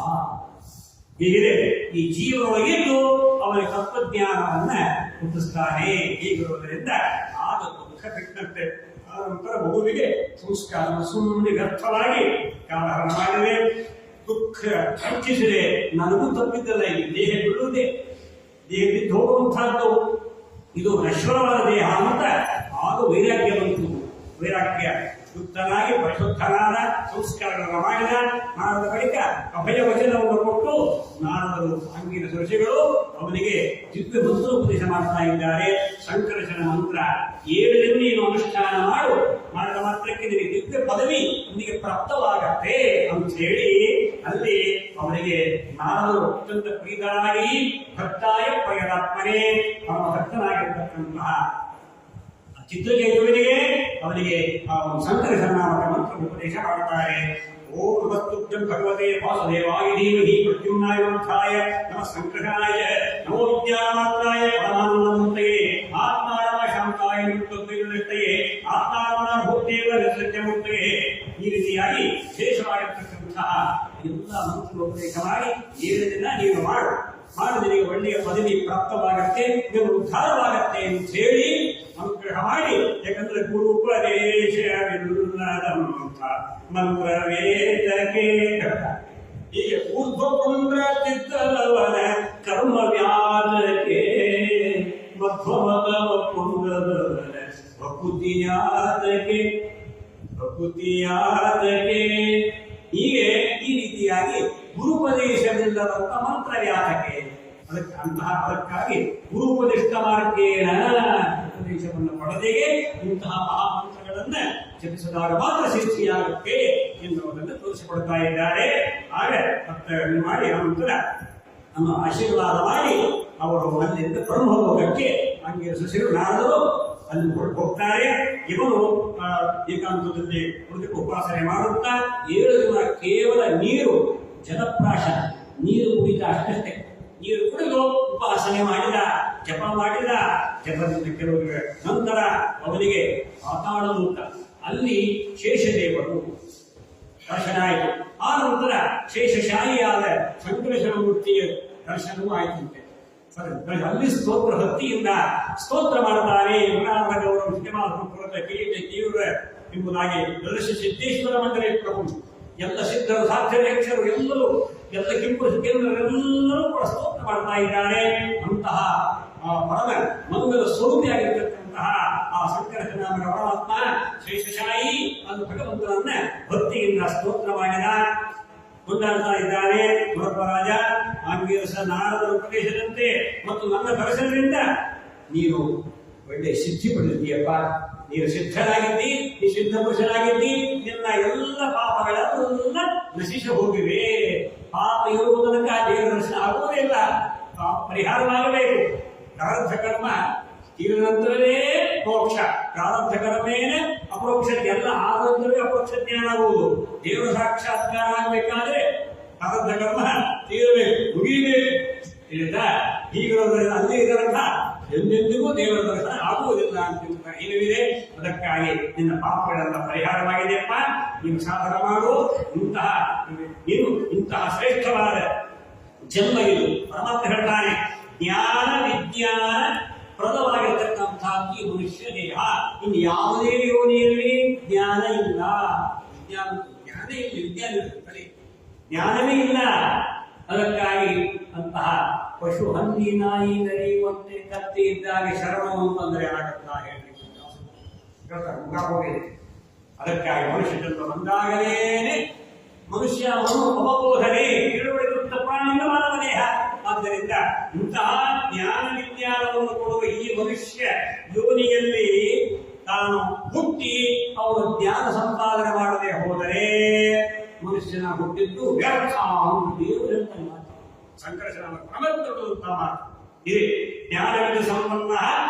ಹೀಗಿದೆ ಈ ಜೀವನೊಳಗಿದ್ದು ಅವನ ತತ್ವಜ್ಞಾನವನ್ನ ಹುಟ್ಟಿಸ್ತಾನೆ. ಹೀಗಿರುವುದರಿಂದ ಆಗ ದುಃಖ ಬಿಟ್ಟಂತೆ. ಆನಂತರ ಮಗುವಿಗೆ ಸಂಸ್ಕಾರ ಸುಮ್ಮನೆ ವ್ಯರ್ಥವಾಗಿ ಕಾಲಹರಣ ಮಾಡಿದೆ, ದುಃಖ ಹಂಚಿಸಿದೆ. ನನಗೂ ತಪ್ಪಿದ್ದಲ್ಲ, ಈ ದೇಹ ಬಿಡುವುದೇ, ದೇಹ ಬಿದ್ದು ಹೋಗುವಂತಹದ್ದು, ಇದು ನಶ್ವರವಾದ ದೇಹ ಅಂತ ಆಗ ವೈರಾಗ್ಯ ಬಂತು. ವೈರಾಗ್ಯ ಯುಕ್ತನಾಗಿ ಪರಿಶುದ್ಧನಾದ ಸಂಸ್ಕಾರಗಳನ್ನು ಮಾಡಿದ ಬಳಿಕ ಅಭಯ ವಚನವನ್ನು ಕೊಟ್ಟು ನಾರದರು ಅಂಗಿನ ಋಷಿಗಳು ಅವನಿಗೆ ದಿವ್ಯ ಮಂತ್ರೋಪದೇಶ ಮಾಡ್ತಾ ಇದ್ದಾರೆ. ಸಂಕರ್ಷಣ ಮಂತ್ರ 7 ದಿನ ನೀನು ಅನುಷ್ಠಾನ ಮಾಡಿದ ಮಾತ್ರಕ್ಕೆ ನಿನಗೆ ದಿವ್ಯ ಪದವಿ ನಿನಗೆ ಪ್ರಾಪ್ತವಾಗತ್ತೆ ಅಂತ ಹೇಳಿ ಅಲ್ಲಿ ಅವನಿಗೆ ನಾರದರು ಅತ್ಯಂತ ಪ್ರೀತರಾಗಿ ಭಕ್ತಾಯ ಪ್ರಯದಾತ್ಮನೇ ಅವನ ಭಕ್ತನಾಗಿರ್ತಕ್ಕಂತಹ ಚಿತ್ರಕೇತುವಿನಿಗೆ ಅವನಿಗೆ ಸಂಕರ್ಷಣ ಮಂತ್ರ ಉಪದೇಶ ಮಾಡುತ್ತಾರೆ. ಓಂ ನಮಸ್ತುಭ್ಯಂ ಭಗವತೆ ವಾಸುದೇವಾಯ ಧೀಮಹಿ ಪ್ರದ್ಯುಮ್ನಾಯ ಮಂತ್ರಾಯ ನಮಃ ಸಂಕರ್ಷಣಾಯ ನಮೋ ವಿದ್ಯಾಮಾತ್ರಾಯ ಪರಮಾನಂದಮೂರ್ತಯೇ ಆತ್ಮಾರಾಮ ಶಾಂತಾಯ ನಿತ್ಯದ್ವೈತಯೇ ಆತ್ಮಾರಾಮನ ಭೂತೇವ ಸತ್ಯಮೂರ್ತಯೇ. ಈ ರೀತಿಯಾಗಿ ವಿಶೇಷವಾಗಿರ್ತಕ್ಕಂತಹ ಎಲ್ಲ ಮಂತ್ರ ಉಪದೇಶ ಮಾಡಿ 7 ದಿನ ನೀನು ಮಾಡಿದನಿಗೆ ಒಳ್ಳೆಯ ಪದವಿ ಪ್ರಾಪ್ತವಾಗತ್ತೆ, ನೀವು ಉದ್ಧಾರವಾಗತ್ತೆ ಅಂತ ಹೇಳಿ ಅನುಗ್ರಹ ಮಾಡಿ. ಯಾಕಂದ್ರೆ ಗುರುಪದೇಶವಿಲ್ಲದಂಥ ಮಂತ್ರವೇದಕ್ಕೆ ಹೀಗೆ ಊರ್ಧ್ವಪುಂಡ್ರ ಚಿತ್ತಲವನ ಕರ್ಮವ್ಯಾದಕ್ಕೆ ಮಧ್ವಮತವ ಪುಂಡದವನ ಪ್ರಕೃತಿಯಾದಕ್ಕೆ ಹೀಗೆ ಈ ರೀತಿಯಾಗಿ ಗುರುಪದೇಶವಿಲ್ಲದಂಥ ಮಂತ್ರವ್ಯಾದಕ್ಕೆ ಅದಕ್ಕಾಗಿ ಗುರುಪದಿಷ್ಟ ಮಾರ್ಗೇಣ ಉಪದೇಶವನ್ನು ಪಡೆದಿಗೆ ಇಂತಹ ಮಹಾಮಂತ್ರಗಳನ್ನ ಜಪಿಸಿದಾಗ ಮಾತ್ರ ಸಿದ್ಧಿಯಾಗುತ್ತೆ ಎನ್ನುವುದನ್ನು ತೋರಿಸಿಕೊಡ್ತಾ ಇದ್ದಾರೆ. ಆಗ ಭಕ್ತರಲ್ಲಿ ಮಾಡಿ ನಂತರ ನಮ್ಮ ಆಶೀರ್ವಾದ ಮಾಡಿ ಅವರು ಅಲ್ಲಿಂದ ಬ್ರಹ್ಮಲೋಕಕ್ಕೆ ಅಂಗೀಕರಿಸಿರು. ನಾರದರು ಅಲ್ಲಿ ಹೋಗ್ತಾರೆ. ಇವನು ಏಕಾಂತದಲ್ಲಿ ಕುಳಿತು ಉಪಾಸನೆ ಮಾಡುತ್ತಾ 7 ದಿನ ಕೇವಲ ನೀರು ಜಲಪ್ರಾಶ ನೀರು ಕುಡಿದ ಅಷ್ಟೇ. ನೀರು ಕುಡಿದು ಉಪಾಸನೆ ಮಾಡಿದ, ಜಪ ಮಾಡಿದ. ಜಪದಿಂದ ಕೆಲವು ನಂತರ ಅವನಿಗೆ ಪಾತಾಳಲೋಕ ಅಲ್ಲಿ ಶೇಷದೇವರು ದರ್ಶನ ಆಯಿತು. ಆ ನಂತರ ಶೇಷಶಾಹಿಯಾದ ಸಂಕರ್ಷಣ ಮೂರ್ತಿಯ ದರ್ಶನವೂ ಆಯಿತಂತೆ. ಅಲ್ಲಿ ಸ್ತೋತ್ರ ಭಕ್ತಿಯಿಂದ ಸ್ತೋತ್ರ ಮಾಡುತ್ತಾರೆ. ಗೌರವ ಕಿರೀಟ ತೀವ್ರ ಎಂಬುದಾಗಿ ದರ್ಶ ಸಿದ್ದೇಶ್ವರ ಮಂದಿರ ಪ್ರಭು ಎಲ್ಲ ಸಿದ್ಧರು ಸಾಧ್ಯಕ್ಷರು ಎಲ್ಲರೂ ಎಲ್ಲ ಕೆಂಪು ಕೇಂದ್ರರೆಲ್ಲರೂ ಕೂಡ ಸ್ತೋತ್ರ ಮಾಡ್ತಾ ಇದ್ದಾರೆ. ಅಂತಹ ಪರಮ ಮಂಗಲ ಸ್ವರೂಪಿಯಾಗಿರ್ತಕ್ಕಂತಹ ಆ ಸಂಕರ್ಷನಾಮಕ ಪರಮಾತ್ಮ ಶೇಷಶಾಹಿ ಅದು ಭಗವಂತನನ್ನ ಭಕ್ತಿಯಿಂದ ಸ್ತೋತ್ರ ಮಾಡಿದ, ಕೊಂಡಾಡ್ತಾ ಇದ್ದಾನೆ. ಗುರುಪರಾಜ ಆಂಗೀರಸ ನಾರದರ ಉಪದೇಶದಂತೆ ಮತ್ತು ನನ್ನ ದರ್ಶನದಿಂದ ನೀನು ಒಳ್ಳೆ ಸಿದ್ಧಿ ಪಡೆದಿದ್ದೀಯಪ್ಪ. ನೀನು ಸಿದ್ಧರಾಗಿದ್ದಿ, ನೀ ಸಿದ್ಧ ಪುರುಷರಾಗಿದ್ದಿ. ನಿನ್ನ ಎಲ್ಲ ಪಾಪಗಳೆಲ್ಲ ನಶಿಸಿ ಹೋಗಿವೆ. ಪಾಪ ಇರುವುದಕ್ಕೆ ದೇವರ ದರ್ಶನ ಆಗುವುದಿಲ್ಲ. ಪಾಪ ಪರಿಹಾರವಾಗಬೇಕು. ಪ್ರಾರಬ್ಧ ಕರ್ಮ ತೀರ ನಂತರವೇ ಮೋಕ್ಷ. ಪ್ರಾರಬ್ಧ ಕರ್ಮೇನೆ ಅಪರೋಕ್ಷ. ಎಲ್ಲ ಆದ ನಂತರವೇ ಅಪರೋಕ್ಷ ಜ್ಞಾನ ಆಗುವುದು. ದೇವರ ಸಾಕ್ಷಾತ್ಕಾರ ಆಗಬೇಕಾದ್ರೆ ಪ್ರಾರಬ್ಧ ಕರ್ಮ ತೀರಬೇಕು, ಮುಗಿಯಬೇಕು. ತಿಳಿದ ಹೀಗಿರೋದ್ರಿಂದ ಅಲ್ಲೇ ಇದರರ್ಥ ಎಂದೆಂದಿಗೂ ದೇವರ ದರ್ಶನ ಆಗುವುದಿಲ್ಲ ಅಂತ ಏನಿದೆ. ಅದಕ್ಕಾಗಿ ನಿನ್ನ ಪಾಪಗಳೆಲ್ಲ ಪರಿಹಾರವಾಗಿದೆಯಪ್ಪ. ನೀನು ಸಾಧನ ಮಾಡು. ಇಂತಹ ಶ್ರೇಷ್ಠವಾದ ಜನ್ಮ ಇದು. ಪರಮಾತ್ಮ ಹೇಳ್ತಾನೆ, ಜ್ಞಾನ ವಿಜ್ಞಾನ ಪ್ರದವಾಗಿರ್ತಕ್ಕಂತಹ ಈ ಮನುಷ್ಯ ದೇಹ. ಇನ್ನು ಯಾವುದೇ ಯೋನಿಯಲ್ಲಿ ಜ್ಞಾನ ಇಲ್ಲ. ಜ್ಞಾನ ಇಲ್ಲ, ವಿಜ್ಞಾನ ಇರುತ್ತದೆ, ಜ್ಞಾನವೇ ಇಲ್ಲ. ಅದಕ್ಕಾಗಿ ಅಂತಹ ಪಶು ಹಂದಿ ನಾಯಿ ನರಿ ಮತ್ತೆ ಕತ್ತಿ ಇದ್ದಾಗ ಶರಣು ಅಂತಂದ್ರೆ ಏನಾಗುತ್ತಾ ಹೇಳಿ ಅದಕ್ಕಾಗಿ ಮನುಷ್ಯ ಜನ್ಮ ಬಂದಾಗಲೇನೆ ಮನುಷ್ಯ ಅವಬೋಧನೆ ತಿಳುವಳಿಕೆ ಪ್ರಾಣಿಯಿಂದ ಮಾನವ ದೇಹ. ಆದ್ದರಿಂದ ಇಂತಹ ಜ್ಞಾನ ವಿಜ್ಞಾನವನ್ನು ಕೊಡುವ ಈ ಮನುಷ್ಯ ಯೋನಿಯಲ್ಲಿ ತಾನು ಹುಟ್ಟಿ ಅವನು ಜ್ಞಾನ ಸಂಪಾದನೆ ಮಾಡದೆ ಹೋದರೆ ಮನುಷ್ಯನ ಹುಟ್ಟಿದ್ದು ವ್ಯರ್ಥ. ದೇವರು ಸಂಕರ್ಷಣ ಪ್ರಮತ್ತುವಂತ ಮಾತು ಇದೆ. ಜ್ಞಾನವಿದ ಸಂಪನ್ನ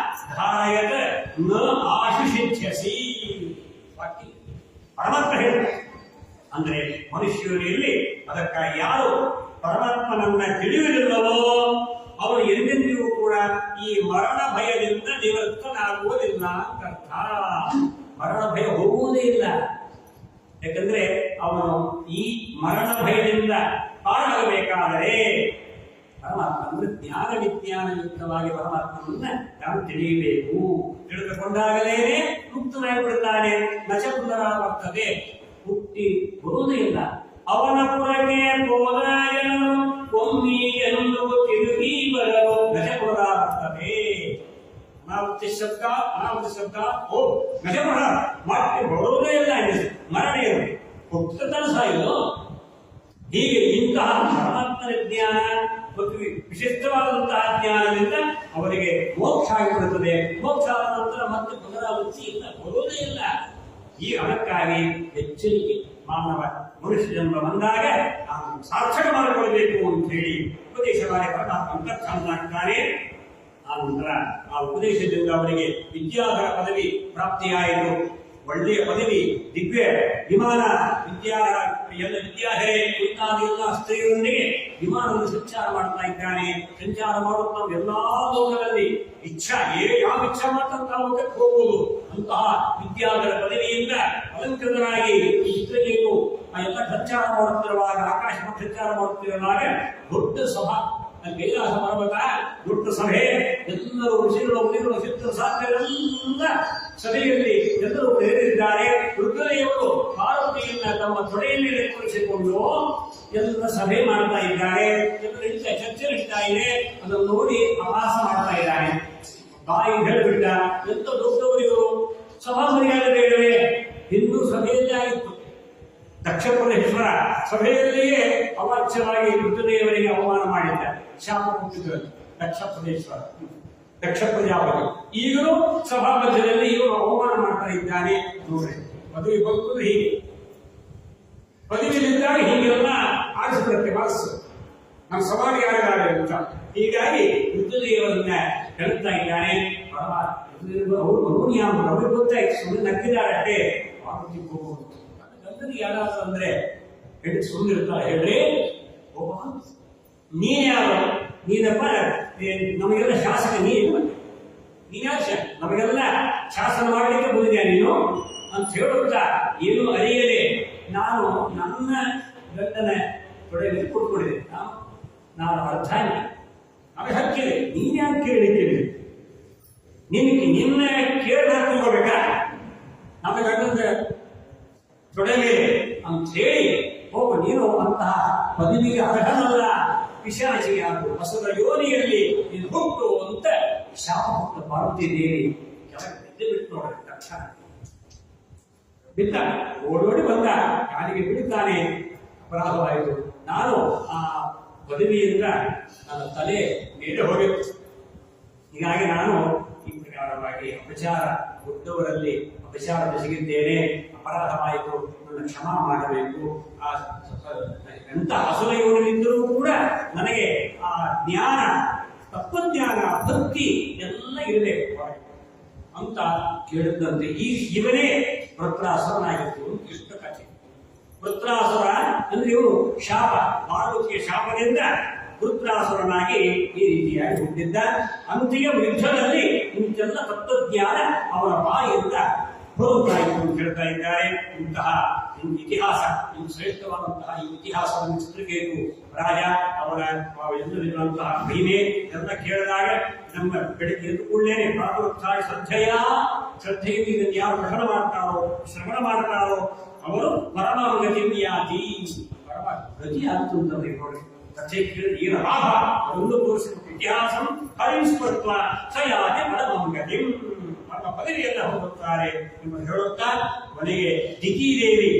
ಧಾರಯತ ನ ಆಶುಷಿಧ್ಯಸಿ. ಪರಮಾತ್ಮ ಹೇಳ್ತಾರೆ ಅಂದ್ರೆ ಮನುಷ್ಯರಲ್ಲಿ. ಅದಕ್ಕಾಗಿ ಯಾರು ಪರಮಾತ್ಮನನ್ನ ತಿಳಿಯುವುದಿಲ್ಲವೋ ಅವರು ಎಂದೆಂದಿಗೂ ಕೂಡ ಈ ಮರಣ ಭಯದಿಂದ ನಿವೃತ್ತನಾಗುವುದಿಲ್ಲ ಅಂತ ಅರ್ಥ. ಮರಣ ಭಯ ಹೋಗುವುದೇ ಇಲ್ಲ. ಯಾಕಂದ್ರೆ ಅವನು ಈ ಮರಣ ಭಯದಿಂದ ಪಾರಾಗಬೇಕಾದರೆ ಪರಮಾತ್ಮ ಅಂದ್ರೆ ಜ್ಞಾನ ವಿಜ್ಞಾನಯುಕ್ತವಾಗಿ ಪರಮಾತ್ಮನನ್ನ ತಾನು ತಿಳಿಯಬೇಕು. ತಿಳಿದುಕೊಂಡಾಗಲೇನೆ ಮುಕ್ತನಾಗಿ ಬಿಡುತ್ತಾನೆ. ನಚ ಪುನರಾವರ್ತದೆ, ಹುಟ್ಟಿ ಬರುವುದೇ ಇಲ್ಲ. ಅವನ ಪುರಕ್ಕೆ ಹೋದಯನು ಒಮ್ಮಿ ಎಂದು ತಿರುಗಿ ಬರಲು ನಚ ಪುನರಾವರ್ತದೆ. ಅನಾವೃತ್ತಿ ಶಬ್ದ ಓ ನಚ ಪುನಃ ಮತ್ತೆ ಬರುವುದೇ ಇಲ್ಲ. ಮರಣ ಹುಟ್ಟುತ್ತಾನೆ ಸಾಯಿಲು. ಹೀಗೆ ಇಂತಹ ಪರಮಾತ್ಮನ ಜ್ಞಾನ ಮತ್ತು ವಿಶಿಷ್ಟವಾದಂತಹ ಜ್ಞಾನದಿಂದ ಅವರಿಗೆ ಮೋಕ್ಷ ಆಗಿಬಿಡುತ್ತದೆ. ಮೋಕ್ಷ ಆದ ನಂತರ ಮತ್ತೆ ಪುನರಾವೃತ್ತಿ ಇಲ್ಲ, ಬರುವುದೇ ಇಲ್ಲ. ಈ ಅದಕ್ಕಾಗಿ ಎಚ್ಚರಿಕೆ. ಮಾನವ ಮನುಷ್ಯ ಜನ್ಮ ಬಂದಾಗ ನಾವು ಸಾರ್ಥಕ ಮಾಡಿಕೊಳ್ಳಬೇಕು ಅಂತ ಹೇಳಿ ಉಪದೇಶವಾಗಿ ಪರಮಾತ್ಮ ಅಂತರ್ಧಾನನಾಗ್ತಾನೆ. ಆ ನಂತರ ಆ ಉಪದೇಶದಿಂದ ಅವರಿಗೆ ವಿದ್ಯಾಧರ ಪದವಿ ಪ್ರಾಪ್ತಿಯಾಯಿತು. ಒಳ್ಳೆಯ ಪದವಿ, ದಿವ್ಯ ವಿಮಾನ, ಎಲ್ಲ ವಿದ್ಯಾಧರೆ ಮುಂತಾದ ಎಲ್ಲ ಸ್ತ್ರೀಯರೊಂದಿಗೆ ವಿಮಾನವನ್ನು ಸಂಚಾರ ಮಾಡ್ತಾ ಇದ್ದಾನೆ. ಸಂಚಾರ ಮಾಡುತ್ತಾ ಎಲ್ಲಾ ಲೋಕದಲ್ಲಿ ಯಾವ ಇಚ್ಛಾ ಮಾಡ್ತಂತ ಲೋಕಕ್ಕೆ ಹೋಗುವುದು. ಅಂತಹ ವಿದ್ಯಾಧರ ಪದವಿಯಿಂದ ಅಲಂಕೃತರಾಗಿ ಈ ಚಿತ್ರಜೇತು ಆ ಎಲ್ಲ ಸಂಚಾರ ಮಾಡುತ್ತಿರುವಾಗ, ಆಕಾಶ ಸಂಚಾರ ಮಾಡುತ್ತಿರುವಾಗ ದೊಡ್ಡ ಸಭಾ ಕೈಲಾಸ ಪರ್ವತ ದೊಡ್ಡ ಸಭೆ, ಎಲ್ಲರೂ ಋಷಿಗಳು ಮುನಿಗಳು ಸಿದ್ಧರು ಸಾಧ್ಯರೆಲ್ಲ ಸಭೆಯಲ್ಲಿ ಎಲ್ಲರೂ ಸೇರಿದ್ದಾರೆ. ರುದ್ರದೇವರು ಪಾರ್ವತಿಯನ್ನ ತಮ್ಮ ತೊಡೆಯಲ್ಲಿ ಕುಳಿಸಿಕೊಂಡು ಎಲ್ಲ ಸಭೆ ಮಾಡ್ತಾ ಇದ್ದಾರೆ. ಚರ್ಚೆ ನಡೀತಾ ಇದೆ. ಅದನ್ನು ನೋಡಿ ಅಭಾಸ ಮಾಡ್ತಾ ಇದ್ದಾರೆ. ಬಾಯಿ ಹೇಳಿಬಿಟ್ಟ, ಎಂತ ದೊಡ್ಡವರು ಇವರು, ಸಭಾ ಮರ್ಯಾದೆ ಬೇಡವೇ? ಹಿಂದೂ ಸಭೆಯಲ್ಲಿ ಆಗಿತ್ತು. ದಕ್ಷಪುರೇಶ್ವರ ಸಭೆಯಲ್ಲಿಯೇ ಅವಾಚ್ಯವಾಗಿ ರುದ್ರದೇವರಿಗೆ ಅವಮಾನ ಮಾಡಿದ್ದ, ಶಾಪ ಕೊಟ್ಟಿದ್ದರು ದಕ್ಷ ಪ್ರಜಾಪತಿ. ಈಗಲೂ ಸಭಾ ಮಧ್ಯದಲ್ಲಿ ಇವರು ಅವಮಾನ ಮಾಡ್ತಾ ಇದ್ದಾನೆ. ನೋಡ್ರಿ, ಪದವಿ ಬದುಕುವುದು ಹೀಗೆ. ಪದವಿಯಲ್ಲಿದ್ದಾಗ ಹೀಗೆಲ್ಲ ಆಡಿಸ್ಬಿಡುತ್ತೆ ಮನಸ್ಸು, ನಮ್ಮ ಸಮಾಜ ಯಾರಿಗಾರೆ ಅಂತ. ಹೀಗಾಗಿ ಋತುದೇವರನ್ನ ಹೇಳ್ತಾ ಇದ್ದಾನೆ ಅವ್ರಿಗೆ ಗೊತ್ತಾಯ್ತು, ಸುಮ್ಮನೆ ನಕ್ಕಿದ್ದಾರೆ ಅಷ್ಟೇ. ಪಾರ್ವತಿ ಹೋಗುವುದು ಗಂಡನಿಗೆ ಯಾರಾದ್ರು ಅಂದ್ರೆ ಹೇಳಿ ಸುಮ್ಮನಿರ್ತಾರೆ. ಹೇಳ್ರಿ ಒಬ್ಬ ನೀನ್ ಯಾರು, ನೀನಪ್ಪ ನಮಗೆಲ್ಲ ಶಾಸಕ, ನೀನ್ಯಾಶ ನಮಗೆಲ್ಲ ಶಾಸನ ಮಾಡಲಿಕ್ಕೆ ಬಂದಿದ್ಯಾ ನೀನು ಅಂತ ಹೇಳುತ್ತಾ ಏನು ಅರಿಯದೆ ನಾನು ನನ್ನ ಗಂಡನ ತೊಡೆಯಲ್ಲಿ ಕೊಟ್ಕೊಂಡಿದ್ದೆ. ನಾನು ಅರ್ಧಾಂಗಿ, ನಮಗೆ ಹಕ್ಕಿದೆ, ನೀನ್ಯಾರು ಕೇಳಿದ್ದೇನೆ, ನಿನ್ನ ಕೇಳಿ ಹಾಕೋಬೇಕಾ ನಮ್ಮ ಗಂಡನ ತೊಡೆ ಮೇಲೆ ಅಂತ ಹೇಳಿ ಹೋಗು ನೀನು ಅಂತಹ ಪದವಿಗೆ ಅರ್ಹನಲ್ಲ, ಪಿಶಾಚಿಗೆ ಹಾಗೂ ಹಸುರ ಯೋನಿಯಲ್ಲಿ ನೀನು ಹುಟ್ಟು ಅಂತ ಶಾಪ ಕೊಟ್ಟು ಪಾರ್ವತಿ ದೇವಿ ಕೆಳಗೆ ಬಿಟ್ಟು ನೋಡ ತಕ್ಷಣ ಬಿದ್ದ, ಓಡೋಡಿ ಬಂದ, ಕಾಲಿಗೆ ಬಿಡುತ್ತಾನೆ. ಅಪರಾಧವಾಯಿತು, ನಾನು ಆ ಪದವಿಯಿಂದ ನನ್ನ ತಲೆ ಮೇಲೆ ಹೋಗಿತ್ತು. ಹೀಗಾಗಿ ನಾನು ಈ ಪ್ರಕಾರವಾಗಿ ಅಪಚಾರ ದೊಡ್ಡವರಲ್ಲಿ ಅಪಚಾರ ಬೆಸಗಿದ್ದೇನೆ, ಅಪರಾಧವಾಯಿತು, ನನ್ನ ಕ್ಷಮಾ ಮಾಡಬೇಕು. ಆ ಎಂತ ಹಸುರ ಯೋನಿದ್ದರೂ ಕೂಡ ನನಗೆ ಆ ಜ್ಞಾನ, ತತ್ವಜ್ಞಾನ, ಭಕ್ತಿ ಎಲ್ಲ ಇರಬೇಕು ಅಂತ ಕೇಳಿದಂತೆ ಇವನೇ ವೃತ್ರಾಸುರನಾಗಿತ್ತು. ಕೃಷ್ಣ ಕಥೆ. ವೃತ್ರಾಸುರ ಅಂದ್ರೆ ಇವರು ಶಾಪ, ಪಾರ್ವತಿಯ ಶಾಪದಿಂದ ವೃತ್ರಾಸುರನಾಗಿ ಈ ರೀತಿಯಾಗಿ ಹುಟ್ಟಿದ್ದ. ಅಂತ್ಯ ಯುದ್ಧದಲ್ಲಿ ಇಂತೆಲ್ಲ ತತ್ವಜ್ಞಾನ ಅವರ ಬಾಯಿಯಿಂದ ಹೊರತಾಯಿತು ಅಂತ ಹೇಳ್ತಾ ಇದ್ದಾರೆ. ಇಂತಹ ಇತಿಹಾಸ, ಇನ್ನು ಶ್ರೇಷ್ಠವಾದಂತಹ ಈ ಇತಿಹಾಸವನ್ನು ಚಿತ್ರಕೇತು ರಾಜ ಅವರ ಎಲ್ಲರಿರುವಂತಹ ಮಹಿಮೆ ಎಲ್ಲ ಕೇಳಿದಾಗ ನಮ್ಮ ಬೆಳಗ್ಗೆ ಎದ್ದು ಕೂಡಲೇ ಪ್ರಾತೋತ್ಥಾಯ ಶ್ರದ್ಧೆಯಿಂದ ಇದನ್ನು ಯಾರು ಶ್ರವಣ ಮಾಡ್ತಾರೋ ಅವರು ಪರಮಾಂಗತಿ ಯಾತಿ, ಪರಮ ಗತಿ ಆಯ್ತು ಅಂತಂದ್ರೆ ನೋಡಿ. ಕಥೆ ಕೇಳಿ ಏನು ಲಾಭ ಒಂದು ತೋರಿಸಿದ ಇತಿಹಾಸ ಹರಿಸ್ಪತ್ವ ಸಯಾತಿ ಪರಮಾಂಗತಿ, ನಮ್ಮ ಪದವಿಯನ್ನ ಹೋಗುತ್ತಾರೆ ಎಂದು ಹೇಳುತ್ತಾ ಕೊನೆಗೆ ದಿತಿದೇವಿ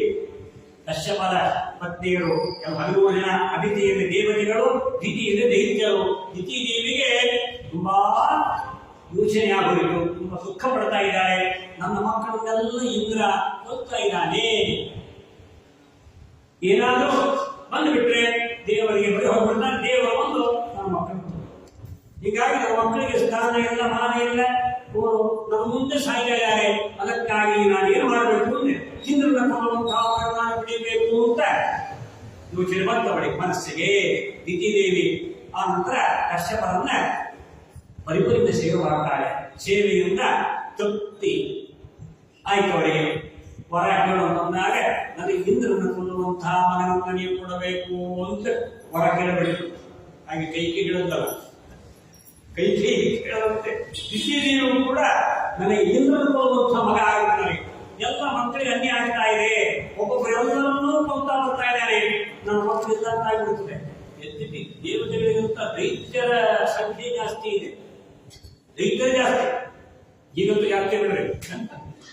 ಕಶ್ಯಪದ ಪತ್ನಿಯರು 13 ಜನ ಅದಿತಿಯಲ್ಲಿ ದೇವತೆಗಳು, ದಿತಿಯಲ್ಲಿ ದೈತ್ಯರು. ದಿತಿದೇವಿಗೆ ತುಂಬಾ ಯೋಚನೆ ಆಗೋಯಿತು, ತುಂಬಾ ದುಃಖ ಪಡ್ತಾ ಇದ್ದಾರೆ. ನನ್ನ ಮಕ್ಕಳನ್ನೆಲ್ಲ ಇಂದ್ರ ಕೊಲ್ತಾ ಇದ್ದಾನೆ, ಏನಾದ್ರೂ ಬಂದುಬಿಟ್ರೆ ದೇವರಿಗೆ ಬಳಿ ಹೋಗ್ಬಿಡ್ತಾನೆ, ದೇವರು ಬಂದು ನನ್ನ ಮಕ್ಕಳು. ಹೀಗಾಗಿ ನಮ್ಮ ಮಕ್ಕಳಿಗೆ ಸ್ಥಾನ ಇಲ್ಲ, ಮಾನ ಇಲ್ಲ, ನಮ್ಮ ಮುಂದೆ ಸಾಯ್ತಾ ಇದ್ದಾರೆ. ಅದಕ್ಕಾಗಿ ನಾನು ಏನು ಮಾಡಬೇಕು ಅಂದ್ರೆ ಇಂದ್ರನ ಕೊಡುವಂತಹ ಬಿಡಬೇಕು ಅಂತ ಯೋಚನೆ ಬಂದವಳಿಗೆ ಮನಸ್ಸಿಗೆ. ದಿತಿದೇವಿ ಆ ನಂತರ ಕಶ್ಯಪರನ್ನ ಪರಿಪೂರ್ಣ ಸೇವೆ ಮಾಡ್ತಾಳೆ. ಸೇವೆಯಿಂದ ತೃಪ್ತಿ ಆಯ್ತು ಅವರಿಗೆ. ವರ ಕೇಳುವಂತಾಗ ನನಗೆ ಇಂದ್ರನ ಕೊಲ್ಲುವಂತಹ ಮಗನನ್ನು ನೀವು ಕೊಡಬೇಕು ಅಂತ ವರ ಕೇಳಬೇಕು. ಹಾಗೆ ಕೈಗೆ ಹೇಳೋದಲ್ಲ, ಕೈಗೆ ಕೇಳುವಂತೆ ದಿತಿದೇವಿಯು ಕೂಡ ನನಗೆ ಇಂದ್ರನ ಕೊಲ್ಲುವಂತಹ ಮಗ ಆಗಿರ್ತಾರೆ. ಎಲ್ಲ ಮಕ್ಕಳಿಗೆ ಅನ್ಯ ಆಗ್ತಾ ಇದೆ, ಒಬ್ಬೊಬ್ಬರು ಎಲ್ಲರನ್ನೂ ಕೊಂತಾ ಬರ್ತಾ ಇದ್ದಾರೆ, ನನ್ನ ಮಕ್ಕಳಿಲ್ಲ ಅಂತ ಆಗಿಬಿಡುತ್ತದೆ. ಎದ್ದಿಟ್ಟು ದೇವತೆಗಳಿಗಿಂತ ದೈತ್ಯರ ಸಂಖ್ಯೆ ಜಾಸ್ತಿ ಇದೆ, ದೈತ್ಯರ ಜಾಸ್ತಿ. ಈಗಂತೂ ಜಾಸ್ತಿ ಬಿಡ್ರಿ,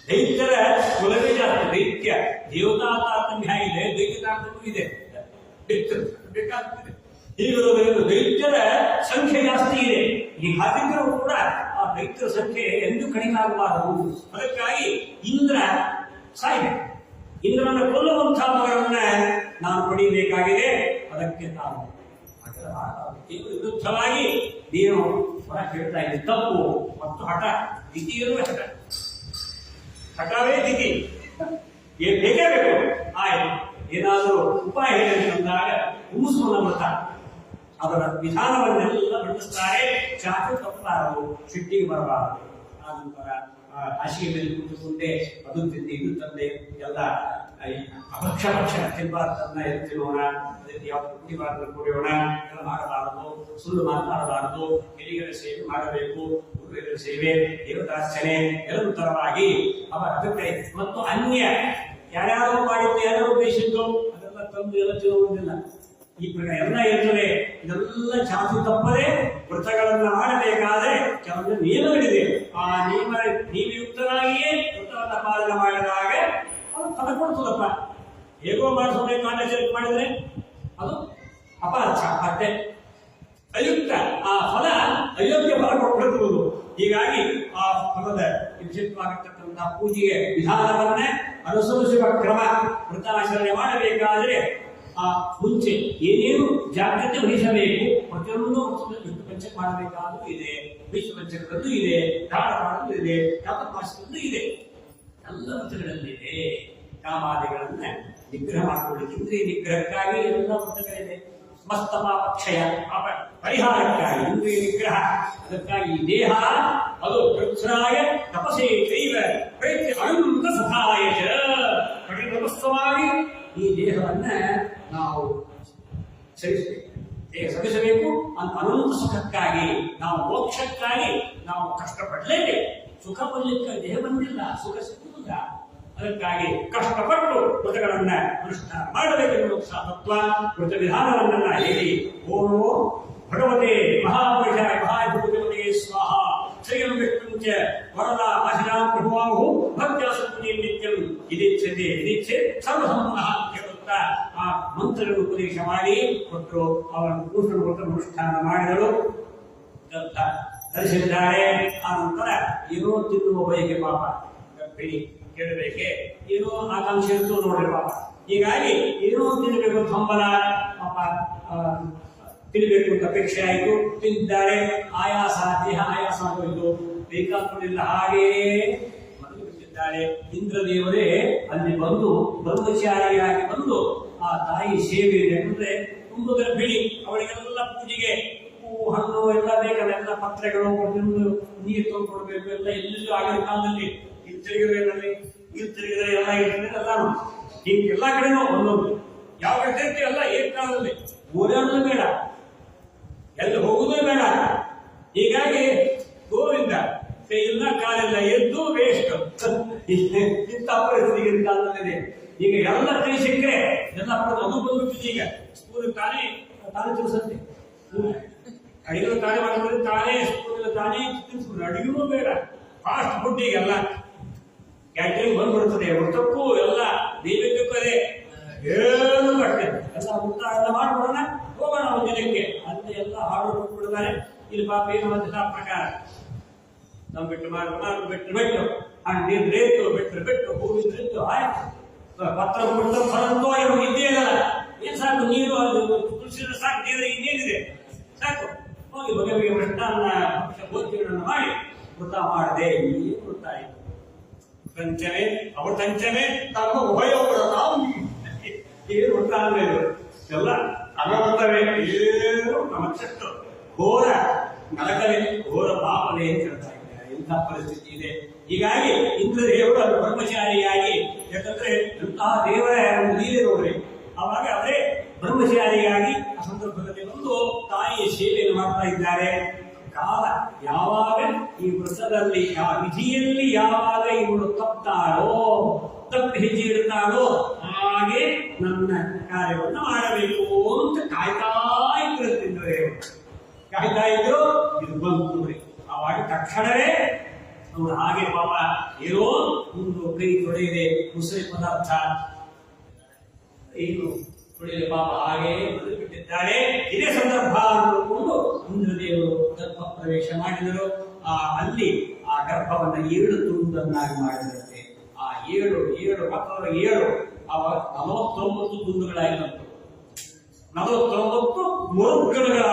ದೈತ್ಯರ ಕುಲವೇ ಜಾಸ್ತಿ. ದೈತ್ಯ ದೇವತಾ ತಾರತಮ್ಯ ಇದೆ, ದೈತ್ಯ ತಾರತಮ್ಯ ಇದೆ, ಬೇಕಾಗ್ತದೆ. ಹೀಗಿರೋದ್ರಿಂದ ದೈತ್ಯರ ಸಂಖ್ಯೆ ಜಾಸ್ತಿ ಇದೆ. ಈ ಹಾಗಿದ್ದರೂ ಕೂಡ ಆ ದೈತ್ಯರ ಸಂಖ್ಯೆ ಎಂದು ಕಡಿಮೆ ಆಗಬಾರದು. ಅದಕ್ಕಾಗಿ ಇಂದ್ರ ಸಾಯ್ಬೇಕು, ಇಂದ್ರನ ಕೊಲ್ಲುವಂತಹ ಮಗನನ್ನ ನಾನು ಪಡೆಯಬೇಕಾಗಿದೆ. ಅದಕ್ಕೆ ನಾನು ವಿರುದ್ಧವಾಗಿ ನೀನು ಹೊರ ಕೇಳ್ತಾ ಇದ್ದೆ, ತಪ್ಪು ಮತ್ತು ಹಠ. ದಿತಿಯರು ಹಠವೇ ದಿತಿ, ಬೇಕೇ ಬೇಕು. ಆಯ್ತು, ಏನಾದರೂ ಉಪಾಯ ಹೇಳಿ ಅಂದಾಗ ಹುಮ್ಮಸ್ಮನ ವ್ರತ ಅದರ ವಿಧಾನವನ್ನೆಲ್ಲ ಮಂಡಿಸ್ತಾರೆ. ಚಾಕು ತಪ್ಪಬಾರದು, ಸಿಟ್ಟಿಗೆ ಬರಬಾರದು. ಆ ನಂತರ ಹಾಸಿಗೆ ಮೇಲೆ ಕೂತುಕೊಂಡೆ ಅದು ತಿಂದೆ ಇದು ತಂದೆ ಎಲ್ಲ ಅಭಕ್ಷ ತಿನ್ನಬಾರ್ದನ್ನ ಎದ್ದು ತಿನ್ನೋಣ, ಅದಕ್ಕೆ ಯಾವುದು ಕುಡಿಬಾರ್ದು ಕುಡಿಯೋಣ, ಎಲ್ಲ ಮಾಡಬಾರದು. ಸುಳ್ಳು ಮಾತನಾಡಬಾರದು, ಹಿರಿಯರ ಸೇವೆ ಮಾಡಬೇಕು, ಗುರುಗಳ ಸೇವೆ, ದೇವತಾರ್ಚನೆ ನಿರಂತರವಾಗಿ ಅದಕ್ಕೆ. ಮತ್ತು ಅನ್ಯ ಯಾರ್ಯಾರು ಮಾಡಿದ್ದು, ಯಾರ್ಯಾರು ಉದ್ದೇಶಿದ್ದು ಅದೆಲ್ಲ ತಂದು ಎಲ್ಲ ತಿನ್ನುವುದಿಲ್ಲ. ಈ ಪ್ರಕಾರ ಎಲ್ಲ ಇರ್ತದೆ. ಇದೆಲ್ಲ ಚಾಚು ತಪ್ಪದೆ ವ್ರತಗಳನ್ನ ಮಾಡಬೇಕಾದ್ರೆ ಕೆಲವೊಂದು ನಿಯಮಗಳಿದೆ. ಆ ನಿಯಮಯುಕ್ತರಾಗಿಯೇ ವ್ರತವನ್ನ ಪಾಲನೆ ಮಾಡಿದಾಗ ಅದು ಫಲ ಕೊಡ್ತದಪ್ಪ. ಹೇಗೋ ಮಾಡಿಸೋದೇ ಕಾಂಡಾಚಾರ ಮಾಡಿದ್ರೆ ಅದು ಅಪಾರ್ಥ, ಅಷ್ಟೇ ಅಯುಕ್ತ. ಆ ಫಲ ಅಯೋಗ್ಯ ಫಲ ಕೊಟ್ಟಿರುವುದು. ಹೀಗಾಗಿ ಆ ಫಲದ ವಿಶೇಷವಾಗಿರ್ತಕ್ಕಂತಹ ಪೂಜೆಗೆ ವಿಧಾನವನ್ನೇ ಅನುಸರಿಸುವ ಕ್ರಮ. ವೃತ್ತಾಚರಣೆ ಮಾಡಬೇಕಾದ್ರೆ ಆ ಮುಂಚೆ ಏನೇನು ಜಾಗ್ರತೆ ವಹಿಸಬೇಕು, ಪ್ರತಿಯೊಂದು ಎಷ್ಟು ಪಂಚಕ ಮಾಡಬೇಕಾದ್ರೂ ಇದೆ, ವಿಶ್ವ ಪಂಚಕದ್ದು ಇದೆ, ಧಾರ ಮಾಡೋದು ಇದೆ, ಚಾತುರ್ಮಾಸದ್ದು ಇದೆ, ಎಲ್ಲ ವೃತ್ತಗಳಲ್ಲಿದೆ. ಕಾಮಾದಿಗಳನ್ನ ನಿಗ್ರಹ ಮಾಡಿಕೊಳ್ಳಿಕ್ಕೆ ಇಂದ್ರಿಯ ನಿಗ್ರಹಕ್ಕಾಗಿ ಎಲ್ಲ ವೃತ್ತಗಳಿದೆ. ಸಮಸ್ತ ಪಾಪಕ್ಷಯ ಪಾಪ ಪರಿಹಾರಕ್ಕಾಗಿ ಇಂದ್ರಿಯ ನಿಗ್ರಹ. ಅದಕ್ಕಾಗಿ ಈ ದೇಹ ಅದು ವೃಕ್ಷಾಯ ತಪಸೇ ದೈವ ಪ್ರಯತ್ನ ಅನಂತ ಸುಖಾಯ ಕಡಿಮವಾಗಿ ಈ ದೇಹವನ್ನ ನಾವು ಸರಿಸಬೇಕು. ದೇಹ ಸರಿಸಬೇಕು ಅಂತ ಅನಂತ ಸುಖಕ್ಕಾಗಿ, ನಾವು ಮೋಕ್ಷಕ್ಕಾಗಿ ನಾವು ಕಷ್ಟಪಡಲೇಬೇಕು. ಸುಖ ಪಡಲಿಕ್ಕೆ ದೇಹ ಬಂದಿಲ್ಲ, ಸುಖ ಸಿಗುವುದಿಲ್ಲ. ಅದಕ್ಕಾಗಿ ಕಷ್ಟಪಟ್ಟು ವ್ರತಗಳನ್ನ ಅನುಷ್ಠಾನ ಮಾಡಬೇಕೆನ್ನುವ ತತ್ವ ವ್ರತ ವಿಧಾನವನ್ನ ಹೇಳಿ ಓಂ ಭಗವತೆ ಮಹಾಪುರುಷಾಯ ಮಹಾಭೂತವತೆ ಸ್ವಾಹ ಶ್ರೀಯಂ ವಿಷ್ಣುಂಚ ವರದ ಆಶಿರಾಂ ಪ್ರಭುವಾಹು ಭಕ್ತ್ಯಾಸಕ್ತಿ ನಿತ್ಯಂ ಇದಿಚ್ಛತೆ ಇದಿಚ್ಛೆ ಸರ್ವಸಂಪನ್ನಃ ಹೇಳುತ್ತಾ ಆ ಮಂತ್ರಗಳನ್ನು ಉಪದೇಶ ಮಾಡಿ ಕೊಟ್ಟರು. ಅವರನ್ನು ಪೂರ್ಣ ವ್ರತ ಅನುಷ್ಠಾನ ಮಾಡಿದರು ಅಂತ ಧರಿಸಿದ್ದಾರೆ. ಆ ನಂತರ ಏನೋ ತಿನ್ನುವ ಬಯಕೆ ಪಾಪ ಗರ್ಭಿಣಿ ಕೇಳಬೇಕೆ, ಏನೋ ಆಕಾಂಕ್ಷೆ ಇತ್ತು ನೋಡ್ರಿ ಪಾಪ. ಹೀಗಾಗಿ ಏನೋ ತಿನ್ನಬೇಕು ಅಂತ ಹಂಬಲ ಪಾಪ, ತಿನ್ನಬೇಕು ಅಂತ ಅಪೇಕ್ಷೆ ಆಯಿತು, ತಿಂದಿದ್ದಾರೆ. ಆಯಾಸ, ದೇಹ ಆಯಾಸ ಆಗೋಯ್ತು, ಬೇಕಾದ್ಕೊಂಡಿಲ್ಲ, ಹಾಗೆಯೇ ಮನೆಗೆ ಬಿಟ್ಟಿದ್ದಾರೆ. ಇಂದ್ರದೇವರೇ ಅಲ್ಲಿ ಬಂದು ಬ್ರಹ್ಮಚಾರಿಯಾಗಿ ಬಂದು ಆ ತಾಯಿ ಸೇವೆ ಅಂದ್ರೆ ತುಂಬ ಗರ್ಭಿಣಿ, ಅವಳಿಗೆಲ್ಲ ಪೂಜೆಗೆ ಹೂವು ಹಣ್ಣು ಎಲ್ಲ ಬೇಕಲ್ಲ, ಎಲ್ಲ ಪತ್ರೆಗಳು ನೀರು ತೊಗೊಂಡ್ಕೊಡ್ಬೇಕು, ಎಲ್ಲ ಎಲ್ಲೆಲ್ಲೂ ಆಗಿನ ಕಾಲದಲ್ಲಿ ತಿರುಗಿದ್ರೆ ಎಲ್ಲ ಇರ್ತದೆ ಎಲ್ಲ ಹೀಗೆ ಎಲ್ಲ ಕಡೆನೂ ಒಂದೊಂದು ಯಾವ ಕಡೆ ಎಲ್ಲ ಏಕಾಲದಲ್ಲಿ ಓಡಾಡೋದು ಬೇಡ, ಎಲ್ಲಿ ಹೋಗುವುದೇ ಬೇಡ. ಹೀಗಾಗಿ ಗೋವಿಂದ ಇಲ್ಲ ಕಾಲೆಲ್ಲ ಎದ್ದು ವೇಸ್ಟ್ ಇಂಥ ಪರಿಸ್ಥಿತಿ ಕಾಲದಲ್ಲಿದೆ. ಈಗ ಎಲ್ಲ ಕೈ ಸಿಕ್ಕರೆ ಎಲ್ಲ ಅದು ಬಂದ್ಬಿಟ್ಟಿದೆ. ಈಗ ಸ್ಕೂಲ್ ತಾನೇ ತಿಳಿಸಂತೆ, ಅಡಿಗೆ ತಾನೇ ಮಾಡ್ಕೊಂಡು ತಾನೇ ಸ್ಕೂಲ್ ತಾನೇ ತಿನ್ಸ್ಬಿಡ್ರಿ, ಅಡಿಗೆನೂ ಬೇಡ, ಫಾಸ್ಟ್ ಫುಡ್ ಈಗೆಲ್ಲ ಕ್ಯಾಟ್ರಿಂಗ್ ಬಂದ್ಬಿಡ್ತದೆ. ವೃತ್ತಕ್ಕೂ ಎಲ್ಲ ನೈವೇದ್ಯಕ್ಕೇ ಏನು ಕಟ್ಟೆ ಎಲ್ಲ ಊಟ ಎಲ್ಲ ಮಾಡ್ಬಿಡೋಣ, ಹೋಗೋಣ ಒಂದು ದಿನಕ್ಕೆ ಅಂತ ಎಲ್ಲ ಹಾಡು ಬಿಡ್ತಾರೆ. ಇಲ್ಲಿ ಪಾಪ ಏನು ಅಂತ ಪ್ರಕಾರ ನಾವು ಬಿಟ್ಟು ಬಿಟ್ಟು ಹಣ್ಣಿನ ರೇತು ಬಿಟ್ಟು ಹೂವಿನ ರೇತು ಆಯ್ತು, ಪತ್ರ ಬಿಟ್ಟು ಫಲಂತೋ ಏನು ಇದ್ದೇ ಇಲ್ಲ. ಏನ್ ಸಾಕು ನೀರು ಅದು ತುಳಸಿ ಸಾಕು, ದೇವರಿಗೆ ಇನ್ನೇನಿದೆ ಸಾಕು. ಹೋಗಿ ಬಗೆ ಬಗೆ ಮೃಷ್ಟಾನ್ನ ಭೋಜ್ಯಗಳನ್ನು ಮಾಡಿ ವೃತ ಮಾಡದೆ ಈ ವೃತ್ತ ಆಯಿತು. ತಂಚನೆ ಅವ್ರ ತಂಚನೆ ತಮ್ಮ ಉಭಯೋಪರ ಏನು ವೃತ್ತ ಅಂದ್ರೆ ಎಲ್ಲ ಅನವರ್ತವೇ, ಏನು ನಮಕ್ಷಷ್ಟು ಘೋರ ನರಕವೇ, ಘೋರ ಪಾಪನೇ ಅಂತ ಹೇಳ್ತಾ ಇದ್ದಾರೆ. ಇಂಥ ಪರಿಸ್ಥಿತಿ ಇದೆ. ಹೀಗಾಗಿ ಇಂದ್ರದೇವರು ಅದು ಬ್ರಹ್ಮಚಾರಿಯಾಗಿ, ಯಾಕಂದ್ರೆ ಇಂತಹ ದೇವರ ಒಂದು ಲೀಲೆ ನೋಡ್ರಿ, ಅವಾಗ ಅವರೇ ಬ್ರಹ್ಮಚಾರಿಯಾಗಿ ಆ ಸಂದರ್ಭದಲ್ಲಿ ಒಂದು ತಾಯಿಯ ಸೇವೆಯನ್ನು ಮಾಡ್ತಾ ಇದ್ದಾರೆ. ಕಾಲ ಯಾವಾಗ ಈ ವೃತ್ತದಲ್ಲಿ ವಿಧಿಯಲ್ಲಿ ಯಾವಾಗ ಇವಳು ತಪ್ಪಿ ಹೆಜ್ಜೆ ಇಡ್ತಾಳೋ ಹಾಗೆ ನನ್ನ ಕಾರ್ಯವನ್ನು ಮಾಡಬೇಕು ಅಂತ ಕಾಯ್ತಾ ಇದ್ರು. ಇದು ಬಂತು ಆವಾಗ ತಕ್ಷಣವೇ ಅವರು ಹಾಗೆ ಪಾಪ ಏನೋ ಒಂದು ಕೈ ತೊಳೆಯದೆ ಮುಸಳಿ ಪದಾರ್ಥ ಏನು ತೊಳೆಯದೆ ಪಾಪ ಹಾಗೆ ಬಿಟ್ಟಿದ್ದಾರೆ. ಇದೇ ಸಂದರ್ಭ ಅಂದುಕೊಂಡು ಇಂದ್ರದೇವರು ಗರ್ಭ ಪ್ರವೇಶ ಮಾಡಿದರು. ಅಲ್ಲಿ ಆ ಗರ್ಭವನ್ನು 7 ತುಂಡನ್ನಾಗಿ ಮಾಡಿದಂತೆ. ಆ 7 ಮಕ್ಕಳು 7 ಅವಾಗ 49 ತುಂಡುಗಳಾಗಿತ್ತು. 49 ಮರುಗಣಗಳ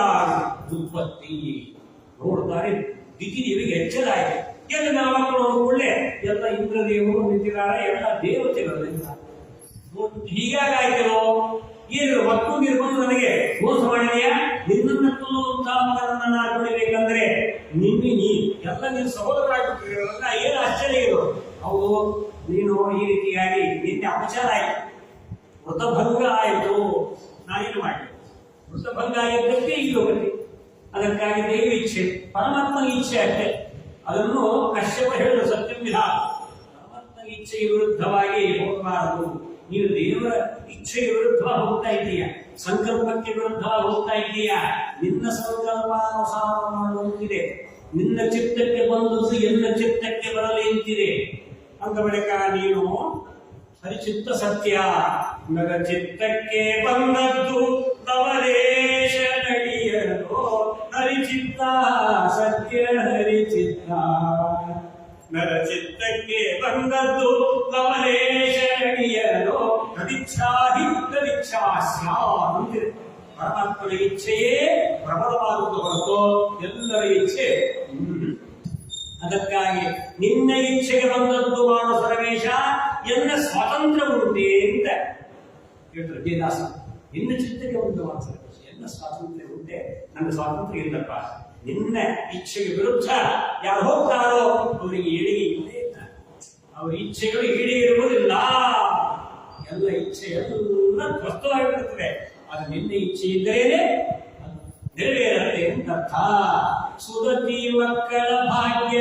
ಉತ್ಪತ್ತಿ ನೋಡ್ತಾರೆ. ದಿತಿದೇವಿಗೆ ಎಚ್ಚರ ಆಗಿದೆ. ಎಲ್ಲ ಮಕ್ಕಳು ಒಳ್ಳೆ ಎಲ್ಲ ಇಂದ್ರದೇವರು ನಿಂತಿದ್ದಾರೆ, ಎಲ್ಲ ದೇವತೆಗಳು ಹೀಗಾಗಾಯ್ತೇನೋ, ಏನು ಮಕ್ಕಳು ನಿರ್ಬಂಧ ನನಗೆ ಮೋಸ ಮಾಡಿದೆಯಾ, ನಿನ್ನನ್ನು ಮಗನನ್ನ ನಾನು ನೋಡಬೇಕಂದ್ರೆ ನೀ ಎಲ್ಲ ನಿನ್ನ ಸಹೋದರರಾಗಿಲ್ಲ, ಏನು ಆಶ್ಚರ್ಯ ಇದು. ಹೌದು, ನೀನು ಈ ರೀತಿಯಾಗಿ ನಿನ್ನೆ ಅಪಚಾರ ಆಯ್ತು, ವೃತಭಂಗ ಆಯಿತು, ನಾನೇನು ಮಾಡಿ ವೃತಭಂಗ ಆಗಿದ್ದಕ್ಕೆ ಈಗ ಹೋಗಲಿ. ಅದಕ್ಕಾಗಿ ದೇವಿ ಇಚ್ಛೆ, ಪರಮಾತ್ಮನ ಇಚ್ಛೆ ಅಷ್ಟೇ. ಅದನ್ನು ಕಶ್ಯಪ ಹೇಳಿದ ಸತ್ಯ ವಿಧಾನ. ಪರಮಾತ್ಮನ ಇಚ್ಛೆಗೆ ವಿರುದ್ಧವಾಗಿ ಹೋಗಬಾರದು. ನೀನು ದೇವರ ಇಚ್ಛೆಗೆ ವಿರುದ್ಧವಾಗಿ ಹೋಗ್ತಾ ಇದ್ದೀಯ, ಸಂಕಲ್ಪಕ್ಕೆ ವಿರುದ್ಧವಾಗಿ ಹೋಗ್ತಾ ಇದ್ದೀಯ. ನಿನ್ನ ಸಂಕಲ್ಪಾನುಸಾರ ಮಾಡುವಂತಿದೆ, ನಿನ್ನ ಚಿತ್ತಕ್ಕೆ ಬಂದದ್ದು ಎಲ್ಲ ಚಿತ್ತಕ್ಕೆ ಬರಲಿ ಅಂತಿದೆ. ಅಂದ ಬಳಿಕ ನೀನು ಹರಿಚಿತ್ತ ಸತ್ಯ, ನಗ ಚಿತ್ತಕ್ಕೆ ಬಂದದ್ದು ತವರೇಶ ನಡೆಯಲು ಹರಿಚಿತ್ತ ಸತ್ಯ ಹರಿಚಿತ್ತ. ನರಚಿತ್ತಕ್ಕೆ ಬಂದದ್ದು ಕಮಲೇಶನಿಯನು ತದಿಚ್ಛಾಹಿ ತದಿಚ್ಛಾಸ್ಯಾನ್. ಪರಮಾತ್ಮನ ಇಚ್ಛೆಯೇ ಪ್ರಬಲವಾದದ್ದು ಹೊರತು ಎಲ್ಲರ ಇಚ್ಛೆ. ಅದಕ್ಕಾಗಿ ನಿನ್ನ ಇಚ್ಛೆಗೆ ಬಂದದ್ದು ಮಾಡು ಸರ್ವೇಶ, ಎನ್ನ ಸ್ವಾತಂತ್ರ್ಯ ಉಂಟೆ ಅಂತ ಹೇಳ್ತಾರೆ ಜಯದಾಸ. ನಿನ್ನ ಚಿತ್ತಕ್ಕೆ ಒಂದು ಮಾತು ಎಲ್ಲ ಸ್ವಾತಂತ್ರ್ಯ ಉಂಟೆ, ನನ್ನ ಸ್ವಾತಂತ್ರ್ಯ ಇಲ್ಲಪ್ಪ. ನಿನ್ನ ಇಚ್ಛೆಗೆ ವಿರುದ್ಧ ಯಾರು ಹೋಗ್ತಾರೋ ಅವರಿಗೆ ಏಳಿಗೆ ಇಲ್ಲೇ ಇಲ್ಲ. ಅವರ ಇಚ್ಛೆಗಳು ಈಡೇರುವುದಿಲ್ಲ. ಎಲ್ಲ ಇಚ್ಛೆ ಎಲ್ಲ ಧ್ವಸ್ತವಾಗಿರುತ್ತದೆ. ಅದು ನಿನ್ನ ಇಚ್ಛೆ ಇದ್ದರೇನೆ ನೆರವೇರತ್ತೆ ಅಂತ ಅರ್ಥ. ಸುದತಿ ಮಕ್ಕಳ ಭಾಗ್ಯ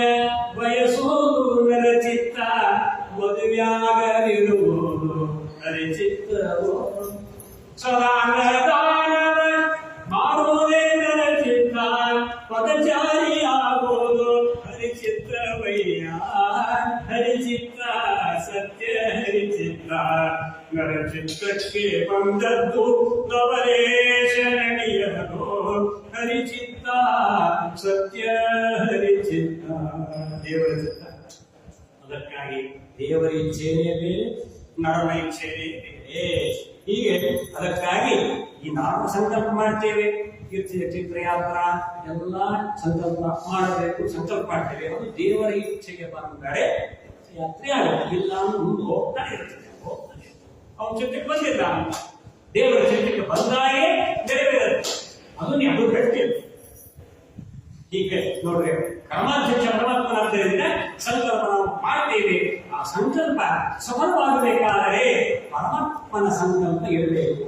ಬಯಸುವುದು ನರಚಿತ್ತ, ಮದುವೆಯಾಗಲಿರುವುದು ನರಚಿತ್ತವು. ಸದಾನದಾನವ ಮಾಡುವುದೇ ನರಚಿತ್ತ, ಪದಚಾರಿಯಾಗುವುದು ಹರಿಚಿತ್ತವಯ್ಯ. ಹರಿಚಿತ್ತ ಸತ್ಯ ಹರಿಚಿತ್ತ, ನರಚಿತ್ತಕ್ಕೆ ಬಂದದ್ದು ನವಲೇಶನಿಯನು. ಹರಿಚಿತ್ತ ಸತ್ಯ ಹರಿಚಿತ್ತ, ದೇವರ ಚಿತ್ತ. ಅದಕ್ಕಾಗಿ ದೇವರ ಇಚ್ಛೆಯೇ ಬೇರೆ, ನರನ ಇಚ್ಛೆಯೇ ಬೇರೆ. ಹೀಗೆ ಅದಕ್ಕಾಗಿ ಈ ನಾವು ಸಂಕಲ್ಪ ಮಾಡ್ತೇವೆ, ತೀರ್ಥಯಾತ್ರ ಎಲ್ಲ ಸಂಕಲ್ಪ ಮಾಡಬೇಕು, ಸಂಕಲ್ಪ ಮಾಡ್ತೇವೆ. ಅದು ದೇವರ ಇಚ್ಛೆಗೆ ಬಂದರೆ ಯಾತ್ರೆ ಆಗುತ್ತೆ. ಇಲ್ಲ ಮುಂದೆ ಹೋಗ್ತಾನೆ ಇರ್ತದೆ, ಹೋಗ್ತಾನೆ. ಅವನ ಚಿತ್ತಕ್ಕೆ ಬಂದಿಲ್ಲ ಅಂತ ದೇವರ ಚಿತ್ತಕ್ಕೆ ಬಂದಾಗೆ ನೆರವೇರುತ್ತೆ. ಅದು ನೀವು ಹೇಳ್ತೇವೆ. ಹೀಗೆ ನೋಡ್ರಿ, ಕರ್ಮಾಧ್ಯಕ್ಷ ಪರಮಾತ್ಮನಾದ್ದರಿಂದ ಸಂಕಲ್ಪ ನಾವು ಮಾಡ್ತೇವೆ. ಆ ಸಂಕಲ್ಪ ಸಫಲವಾಗಬೇಕಾದರೆ ಪರಮಾತ್ಮನ ಸಂಕಲ್ಪ ಇರಬೇಕು.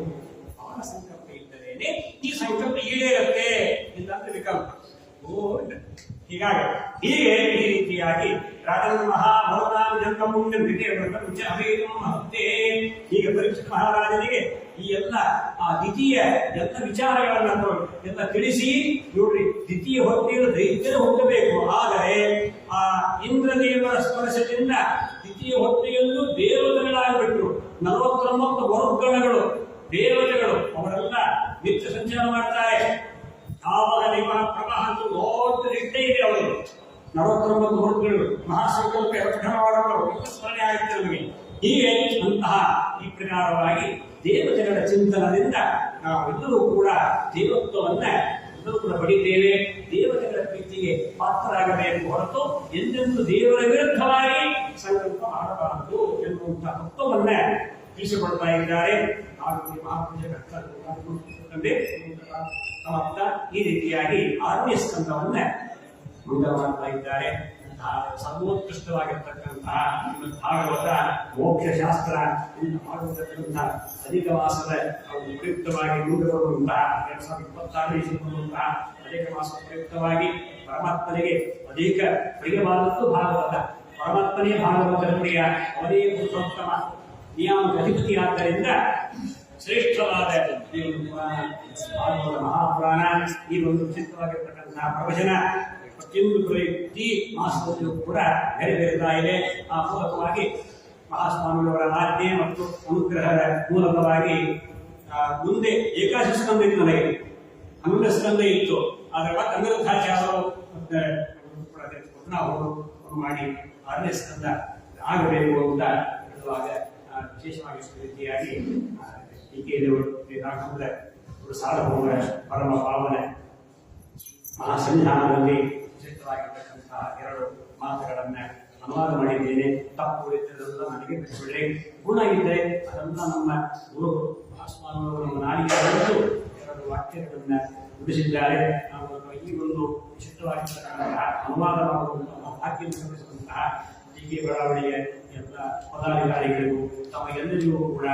ಅವನ ಸಂಕಲ್ಪ ಇದ್ದರೇನೆ ಈ ಸಂಕಲ್ಪ ಈಡೇರುತ್ತೆ, ಇಲ್ಲಾಂದ್ರೆ ವಿಕಲ್ಪ. ಹೀಗೆ ಈ ರೀತಿಯಾಗಿ ರಾಜನ ಮಹಾಭವತಾಂ ಜನ್ಮ ಮುಂದೆ ಹೀಗೆ ಪರೀಕ್ಷಿತ ಮಹಾರಾಜನಿಗೆ ಈ ಎಲ್ಲ ಆ ದ್ವಿತೀಯ ಎಲ್ಲ ವಿಚಾರಗಳನ್ನ ಎಲ್ಲ ತಿಳಿಸಿ ನೋಡ್ರಿ. ದ್ವಿತೀಯ ಹೊಟ್ಟೆಯಲ್ಲಿ ದೈತ್ಯರು ಹುಟ್ಟಬೇಕು. ಆದರೆ ಆ ಇಂದ್ರದೇವರ ಸ್ಪರ್ಶದಿಂದ ದ್ವಿತೀಯ ಹೊಟ್ಟೆಯಲ್ಲೂ ದೇವತೆಗಳಾಗ್ಬಿಟ್ರು. 49 ವರ್ಗಗಳು ದೇವತೆಗಳು ಅವರೆಲ್ಲ ನಿತ್ಯ ಸಂಚಾರ ಮಾಡ್ತಾರೆ. ಆವಾಗ ನಿಮ್ಮ ಪ್ರವಾಹ ದೊಡ್ಡ ಇಟ್ಟೇ ಇದೆ. ಅವರು 49 ವರ್ಗಗಳು ಮಹಾಸಂಕಲ್ಪ ಸ್ಮರಣೆ ಆಗುತ್ತೆ ನಮಗೆ. ಹೀಗೆ ಅಂತಹ ಈ ಪ್ರಕಾರವಾಗಿ ದೇವತೆಗಳ ಚಿಂತನದಿಂದ ನಾವೆಲ್ಲರೂ ಕೂಡ ದೇವತ್ವವನ್ನ ಎಲ್ಲರೂ ಕೂಡ ಪಡಿತೇವೆ. ದೇವತೆಗಳ ಪ್ರೀತಿಗೆ ಪಾತ್ರರಾಗಬೇಕು ಹೊರತು ಎಂದೆಂದು ದೇವರ ವಿರುದ್ಧವಾಗಿ ಸಂಕಲ್ಪ ಮಾಡಬಾರದು ಎನ್ನುವಂತಹ ತತ್ವವನ್ನ ತಿಳಿಸಿಕೊಡ್ತಾ ಇದ್ದಾರೆ. ಸಮಾಪ್ತ. ಈ ರೀತಿಯಾಗಿ 6ನೇ ಸ್ಕಂದವನ್ನ ಮುಂದೆ ಮಾಡ್ತಾ ಇದ್ದಾರೆ. ಸರ್ವೋತ್ಕೃಷ್ಟವಾಗಿರ್ತಕ್ಕಂತಹ ಭಾಗವತ ಮೋಕ್ಷಶಾಸ್ತ್ರ ಮಾಡಿರ್ತಕ್ಕಂತಹ ಅಧಿಕ ಮಾಸದ ಉಪಯುಕ್ತವಾಗಿ ಮುಂದೆ ಬರುವಂತಹ 2026 ಅಧಿಕ ಮಾಸ ಉಪಯುಕ್ತವಾಗಿ ಪರಮಾತ್ಮನಿಗೆ ಅಧಿಕ ಪ್ರಿಯವಾದದ್ದು ಭಾಗವತ. ಪರಮಾತ್ಮನೇ ಭಾಗವತ ಪ್ರಿಯ, ಅವನೇ ಪುರುಷೋತ್ತಮ ನಿಯಾಮಕ ಅಧಿಪತಿಯಾದ್ದರಿಂದ ಶ್ರೇಷ್ಠವಾದ ಭಾಗವತ ಮಹಾಪುರಾಣ ಈ ಒಂದು ವಿಚಿತ್ರವಾಗಿರ್ತಕ್ಕಂತಹ ಪ್ರವಚನ ಪ್ರತಿಯೊಂದು ಪ್ರತಿ ಮಾಸದಲ್ಲಿಯೂ ಕೂಡ ನೆರವೇರುತ್ತಾ ಇದೆ. ಆ ಮೂಲಕವಾಗಿ ಮಹಾಸ್ವಾಮಿಯವರ ಆಜ್ಞೆ ಮತ್ತು ಅನುಗ್ರಹದ ಮೂಲಕವಾಗಿ ಮುಂದೆ ಏಕಾದಶ ಸ್ಕಂದ ಇತ್ತು, ನನಗೆ 11 ಸ್ಕಂದ ಇತ್ತು. ಆದರೆ ಮತ್ತೆ ಅನಿರುದ್ಧಾಚಾರ್ಯರು ನಾವು ಮಾಡಿ 6ನೇ ಸ್ಕಂದ ಆಗಬೇಕು ಅಂತ ಹೇಳುವಾಗ ವಿಶೇಷವಾಗಿ ರೀತಿಯಾಗಿ ಟೀಕೆಯವರು ಸಾರ್ವಭೌಮ ಪರಮ ಪಾವನ ಮಹಾಸಂಧಾನದಲ್ಲಿ ವಿಶೇಷವಾಗಿರ್ತಕ್ಕಂತಹ 2 ಮಾತುಗಳನ್ನ ಅನುವಾದ ಮಾಡಿದ್ದೇನೆ. ತಪ್ಪು ಇದ್ದರೆಲ್ಲ ನನಗೆ ಬಿಟ್ಟುಬಿಡ್ರಿ. ಗುಣ ಇದ್ದರೆ ಅದೆಲ್ಲ ನಮ್ಮ ಗುರು ಮಹಾಸ್ವಾಮಿಯವರು ನಮ್ಮ ನಾಡಿಗೆ 2 ವಾಕ್ಯಗಳನ್ನ ನುಡಿಸಿದ್ದಾರೆ. ಈ ಒಂದು ವಿಶಿಷ್ಟವಾಗಿರ್ತಕ್ಕಂತಹ ಅನುವಾದ ಮಾಡುವಂತಹ ಭಾಗ್ಯ ಸಲ್ಲಿಸುವಂತಹ ಟೀಕೆ ಬಡಾವಣೆಯ ಎಲ್ಲ ಪದಾಧಿಕಾರಿಗಳಿಗೂ ತಮ್ಮ ಎಲ್ಲರಿಗೂ ಕೂಡ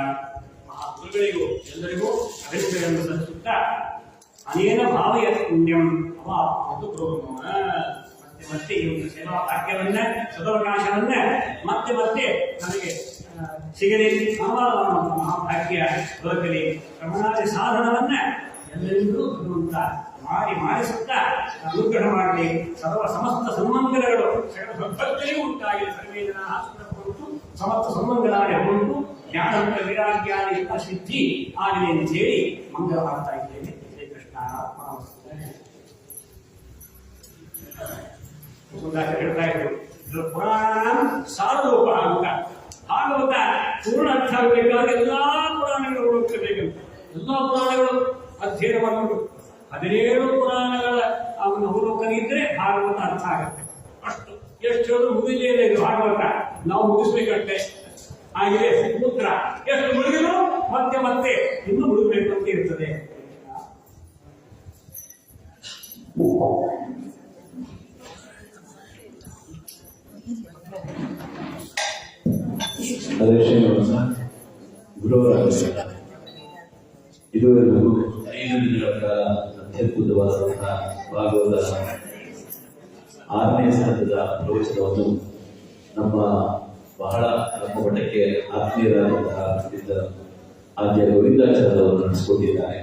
ಮಹಾಗುರುಗಳಿಗೂ ಎಲ್ಲರಿಗೂ ಅಭಿನಂದನೆಗಳನ್ನು ಸಲ್ಲಿಸುತ್ತಾ ಅನೇನ ಭಾವಯ ಪುಣ್ಯಂ ಮತ್ತೆ ಈ ಒಂದು ಸೇವಾ ಭಾಗ್ಯವನ್ನ ಸದವಕಾಶವನ್ನ ಮತ್ತೆ ನನಗೆ ಸಿಗಲಿ, ಮಹಾಭಾಗ್ಯ ದೊರಕಲಿ. ಕ್ರಮಣಾದಿ ಸಾಧನವನ್ನ ಎಲ್ಲರಿಗೂ ಭಗವಂತ ಮಾಡಿಸುತ್ತಾ ಅನುಗ್ರಹ ಮಾಡಲಿ. ಸಮಸ್ತ ಸನ್ಮಂಗಲಗಳು ಭಕ್ತರಿಗೂ ಉಂಟಾಗಿ ಸರ್ವೇ ಜನ ಸಮಸ್ತ ಸನ್ಮಂಗಲಾಗಿ ಹೊಂಟು ಜ್ಞಾನ ವೈರಾಗ್ಯಾದಿ ಸಿದ್ಧಿ ಆಗಲಿ ಅಂತ ಹೇಳಿ ಮಂಗಲ ಮಾಡ್ತಾ ಇದ್ದೇನೆ. ಶ್ರೀಕೃಷ್ಣ ಹೇಳ್ತಾ ಇದ್ರು ಇದು ಪುರಾಣ ಸಾರರೂಪ ಅಂತ. ಭಾಗವತ ಪೂರ್ಣ ಅರ್ಥ ಆಗಬೇಕಾದ್ರೆ ಎಲ್ಲಾ ಪುರಾಣಗಳು ಓದ್ಕೋಬೇಕಂತ. ಎಲ್ಲಾ ಪುರಾಣಗಳು ಅಧ್ಯಯನ ಮಾಡಿಕೊಂಡು 17 ಪುರಾಣಗಳ ಅವನ ಅವಲೋಕನ ಇದ್ರೆ ಭಾಗವತ ಅರ್ಥ ಆಗುತ್ತೆ. ಅಷ್ಟು ಎಷ್ಟು ಹೇಳಿದ್ರು ಮುಗಿದೇ ಇದೆ ಇದು ಭಾಗವತ. ನಾವು ಮುಗಿಸ್ಬೇಕಂತೆ. ಹಾಗೆ ಸಮುದ್ರ ಎಷ್ಟು ಮುಳುಗಿದ್ರು ಮತ್ತೆ ಮತ್ತೆ ಇನ್ನೂ ಮುಳುಗಬೇಕು ಅಂತ ಇರ್ತದೆ. ಇದುವರೆಗೂ 5 ದಿನಗಳ ಕಾಲ ಅತ್ಯದ್ಭುತವಾದಂತಹ ಭಾಗವತ 6ನೇ ಸ್ಕಂದದ ಪ್ರವಚನವನ್ನು ನಮ್ಮ ಬಹಳ ನಮ್ಮ ಮಠಕ್ಕೆ ಆತ್ಮೀಯರಾದಂತಹ ಆದ್ಯ ಗೋವಿಂದಾಚಾರ್ಯವರು ನಡೆಸಿಕೊಟ್ಟಿದ್ದಾರೆ.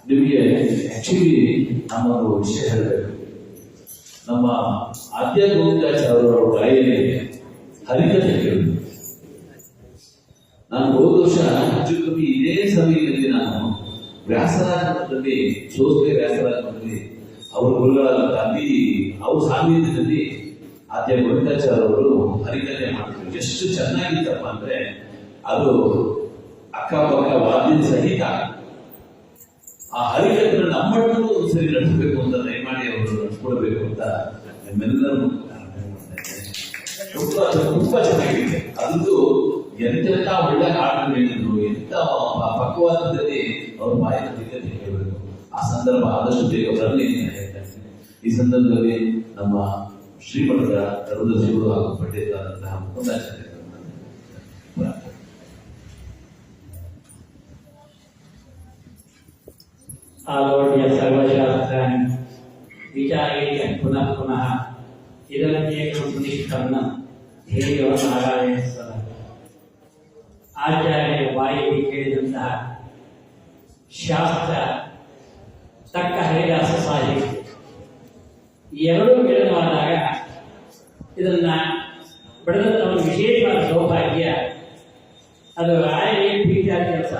ನಿಮಗೆ ಆಕ್ಚುಲಿ ನಮ್ಮೊಂದು ವಿಷಯ ಹೇಳಬೇಕು. ನಮ್ಮ ಆದ್ಯ ಗೋವಿಂದಾಚಾರ್ಯರ ಬಾಯಲ್ಲಿ ಹರಿಕಥೆ ಕೇಳಿದ್ರು. ನಾನು ಹೋದ ವರ್ಷ ಹೆಚ್ಚು ಕಮ್ಮಿ ಇದೇ ಸಮಯದಲ್ಲಿ ನಾನು ವ್ಯಾಸರಾಜಮಠದಲ್ಲಿ ಸೋಸ್ಲೆ ವ್ಯಾಸರಾಜಮಠದಲ್ಲಿ ಅವರ ಗುರುಗಳಾದಂತಹ ಅಲ್ಲಿ ಅವ್ರ ಸಾನ್ನಿಧ್ಯದಲ್ಲಿ ಆದ್ಯ ಗೋವಿಂದಾಚಾರ್ಯ ಅವರು ಹರಿಕಥೆ ಮಾಡಿದ್ರು. ಎಷ್ಟು ಚೆನ್ನಾಗಿತ್ತಪ್ಪ ಅಂದ್ರೆ ಅದು ಅಕ್ಕಪಕ್ಕ ವಾದ್ಯ ಸಹಿತ ಆ ಹರಿಕಥೆನ ನಮ್ಮಟ್ಟು ಸರಿ ನಡೆಸಬೇಕು ಅಂತ ದಯಮಾಡಿ ಅವರು ನಡೆಸ್ಕೊಡ್ಬೇಕು ಅಂತ ನಿಮ್ಮೆಲ್ಲರೂ ತುಂಬಾ ಚೆನ್ನಾಗಿದೆ. ಅದು ಎಂತೆಂತ ಒಳ್ಳೆ ಹಾಡುಗಳು ಹೇಳಿದ್ರು, ಎಂತ ಪಕ್ವಾದದಲ್ಲಿ ಅವ್ರ ಬಾಯಿನ ಹರಿಕಥೆ ಕೇಳಬೇಕು. ಆ ಸಂದರ್ಭ ಆದಷ್ಟು ಬೇಗ ಬರಲಿ ಅಂತ ಹೇಳ್ತಾರೆ. ಈ ಸಂದರ್ಭದಲ್ಲಿ ನಮ್ಮ ಶ್ರೀಮಠದ ಧರ್ಮದರ್ಶಿಗಳು ಹಾಗೂ ಪಂಡಿತರಾದಂತಹ ಮುಕುಂದಾಚಾರ್ಯರು ಆಲೋಡ್ಯ ಸರ್ವಶಾಸ್ತ್ರಾಣಿ ವಿಚಾರ್ಯ ಪುನಃ ಪುನಃ ಇದನ್ನೇಕಂ ಸುನಿಷ್ಠನ್ನ ಧ್ಯೇಯವ ನಾರಾಯಣ ಸದ. ಆಚಾರ್ಯ ಬಾಯಿಗೆ ಕೇಳಿದಂತಹ ಶಾಸ್ತ್ರ ತಕ್ಕ ಹರಿದಾಸ ಸಾಹಿತ್ಯ ಎರಡೂ ಮಿಲನವಾದಾಗ ಇದನ್ನ ಪಡೆದಂತ ಒಂದು ವಿಶೇಷವಾದ ಸೌಭಾಗ್ಯ. ಅದು ರಾಯರಿಗೆ ಪ್ರೀತಿಯಾದ ಕೆಲಸ.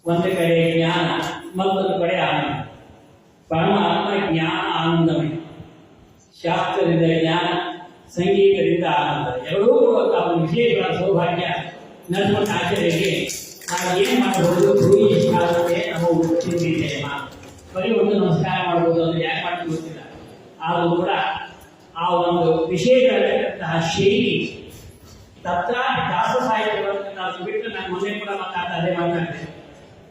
ಒಂದು ಕಡೆ ಜ್ಞಾನ, ಮತ್ತೊಂದು ಕಡೆ ಆನಂದ. ಪರಮಾತ್ಮ ಜ್ಞಾನ ಆನಂದಮಯ. ಶಾಸ್ತ್ರದಿಂದ ಜ್ಞಾನ, ಸಂಗೀತದಿಂದ ಆನಂದ, ಎರಡೂ ಒಂದು ವಿಶೇಷವಾದ ಸೌಭಾಗ್ಯ. ನನ್ನ ಆಚಾರ್ಯರಿಗೆ ನಾವು ಏನು ಮಾಡಬಹುದು, ಭೂಯಿಷ್ಠಾಸತೆ ನಾವು ಚಿಂತಿದ್ದೇಮ, ಬರೀ ಒಂದು ನಮಸ್ಕಾರ ಮಾಡಬಹುದು, ಅದನ್ನು ಯಾಕೆ ಮಾಡ್ತೀವಿ ಗೊತ್ತಿಲ್ಲ. ಆದರೂ ಕೂಡ ಆ ಒಂದು ವಿಶೇಷವಾಗಿರತಕ್ಕಂತಹ ಶೈಲಿ ತತ್ರ ದಾಸ ಸಾಹಿತ್ಯವನ್ನು ನಾವು ಬಿಟ್ಟು ನಾನು ಮೊನ್ನೆ ಕೂಡ ಮಾತಾಡ್ತಾ ಅದೇ ಮಾತಾಡ್ತೇನೆ.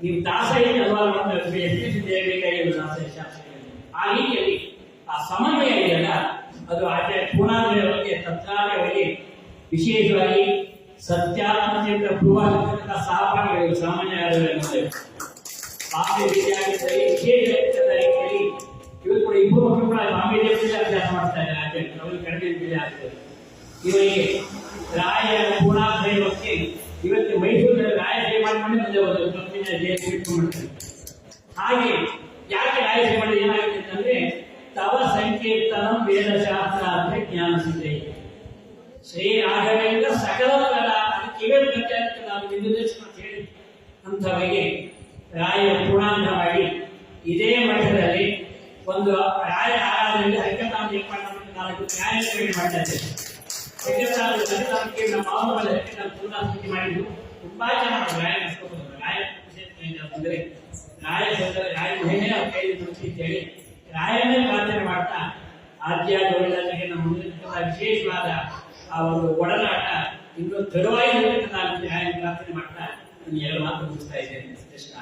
ನೀವು ದಾಸ ಏನು ಹಲವಾರು ಬೇಕಾಗಿಲ್ಲ ದಾಸ ಶಾಸ್ತ್ರಗಳಲ್ಲಿ. ಆ ರೀತಿಯಲ್ಲಿ ಆ ಸಮನ್ವಯ ಇದೆಯಲ್ಲ, ಅದು ಆಚಾರ್ಯ ಪೂರ್ಣಾಂಗವಾಗಿ ತತ್ರಾಲಯವಾಗಿ ವಿಶೇಷವಾಗಿ ಸತ್ಯಾತ್ಮತೆಯಿಂದ ಪ್ರೂವಾಗಿರ್ತಕ್ಕಂಥ ಸಹಪಾಠಿಗಳು ಸಾಮಾನ್ಯ ಬಾಂಬೆ ರೀತಿಯಾಗಿದ್ದಲ್ಲಿ ವಿಶೇಷ ರೀತಿಯಲ್ಲಿ ಇವತ್ತು ಕೂಡ ಇಬ್ಬರು ಮಕ್ಕಳು ಕೂಡ ಬಾಂಬೆ ದೇಶದಲ್ಲಿ ಅಭ್ಯಾಸ ಮಾಡ್ತಾ ಇದ್ದಾರೆ. ಆಚಾರ್ಯ ಅವರಿಗೆ ಕಡಿಮೆ ಬೆಲೆ ಆಗ್ತದೆ. ಇವರಿಗೆ ರಾಯ ಪೂರ್ಣಾಧ್ಯಾಯಕ್ಕೆ ಇವತ್ತು ಮೈಸೂರಿನಲ್ಲಿ ರಾಯ ಸೇವೆ ಮಾಡಿಕೊಂಡು ಮುಂದೆ ಹೋದ ಹಾಗೆ ಯಾಕೆ ರಾಯ ಸೇವೆ ಮಾಡಿ ಏನಾಗಿದೆ ಅಂತಂದ್ರೆ ತವ ಸಂಕೀರ್ತನ ವೇದಶಾಸ್ತ್ರ ಅಂದ್ರೆ ಜ್ಞಾನ ಸಿದ್ಧಿ ಶ್ರೀ ರಾಘವೇಂದ್ರ ಸಕಲ ಹೇಳಿ ಅಂಥವರಿಗೆ ರಾಯ ಪೂರ್ಣಾಂಗವಾಗಿ ಇದೇ ಮಠದಲ್ಲಿ ಒಂದು ರಾಯ ಆರಾಧನೆಯಲ್ಲಿ ಹರಿಕಥಾಂತ ನ್ಯಾಯಾಲಯ ಮಾಡ್ತಾ ಇದ್ದೇವೆ. ನಮ್ಮ ಮಾವನಲ್ಲಿ ಪೂರ್ಣಾಸ್ತಿ ಮಾಡಿದ್ದು ತುಂಬಾ ಚೆನ್ನಾಗಿ ರಾಯ ನಡೆಸ್ಕೋಬಹುದು. ರಾಯ ಅಂದ್ರೆ ರಾಯ ರಾಯ ಮಹಿಳೆ ಅವ್ರ ಕೈಲಿ ಮುಗಿಸಿ ಅಂತ ಹೇಳಿ ರಾಯನೇ ಪ್ರಾರ್ಥನೆ ಮಾಡ್ತಾ ಆಧ್ಯಾತ್ಮಿಕ ನಮ್ಮ ಮುಂದಿನ ವಿಶೇಷವಾದ ಆ ಒಂದು ಒಡನಾಟ ಇನ್ನೂ ದೃಢವಾಗಿ ನಾನು ರಾಯನ ಪ್ರಾರ್ಥನೆ ಮಾಡ್ತಾ ನಾನು ಎರಡು ಮಾತು ಮುಗಿಸ್ತಾ ಇದ್ದೇನೆ. ಕೃಷ್ಣ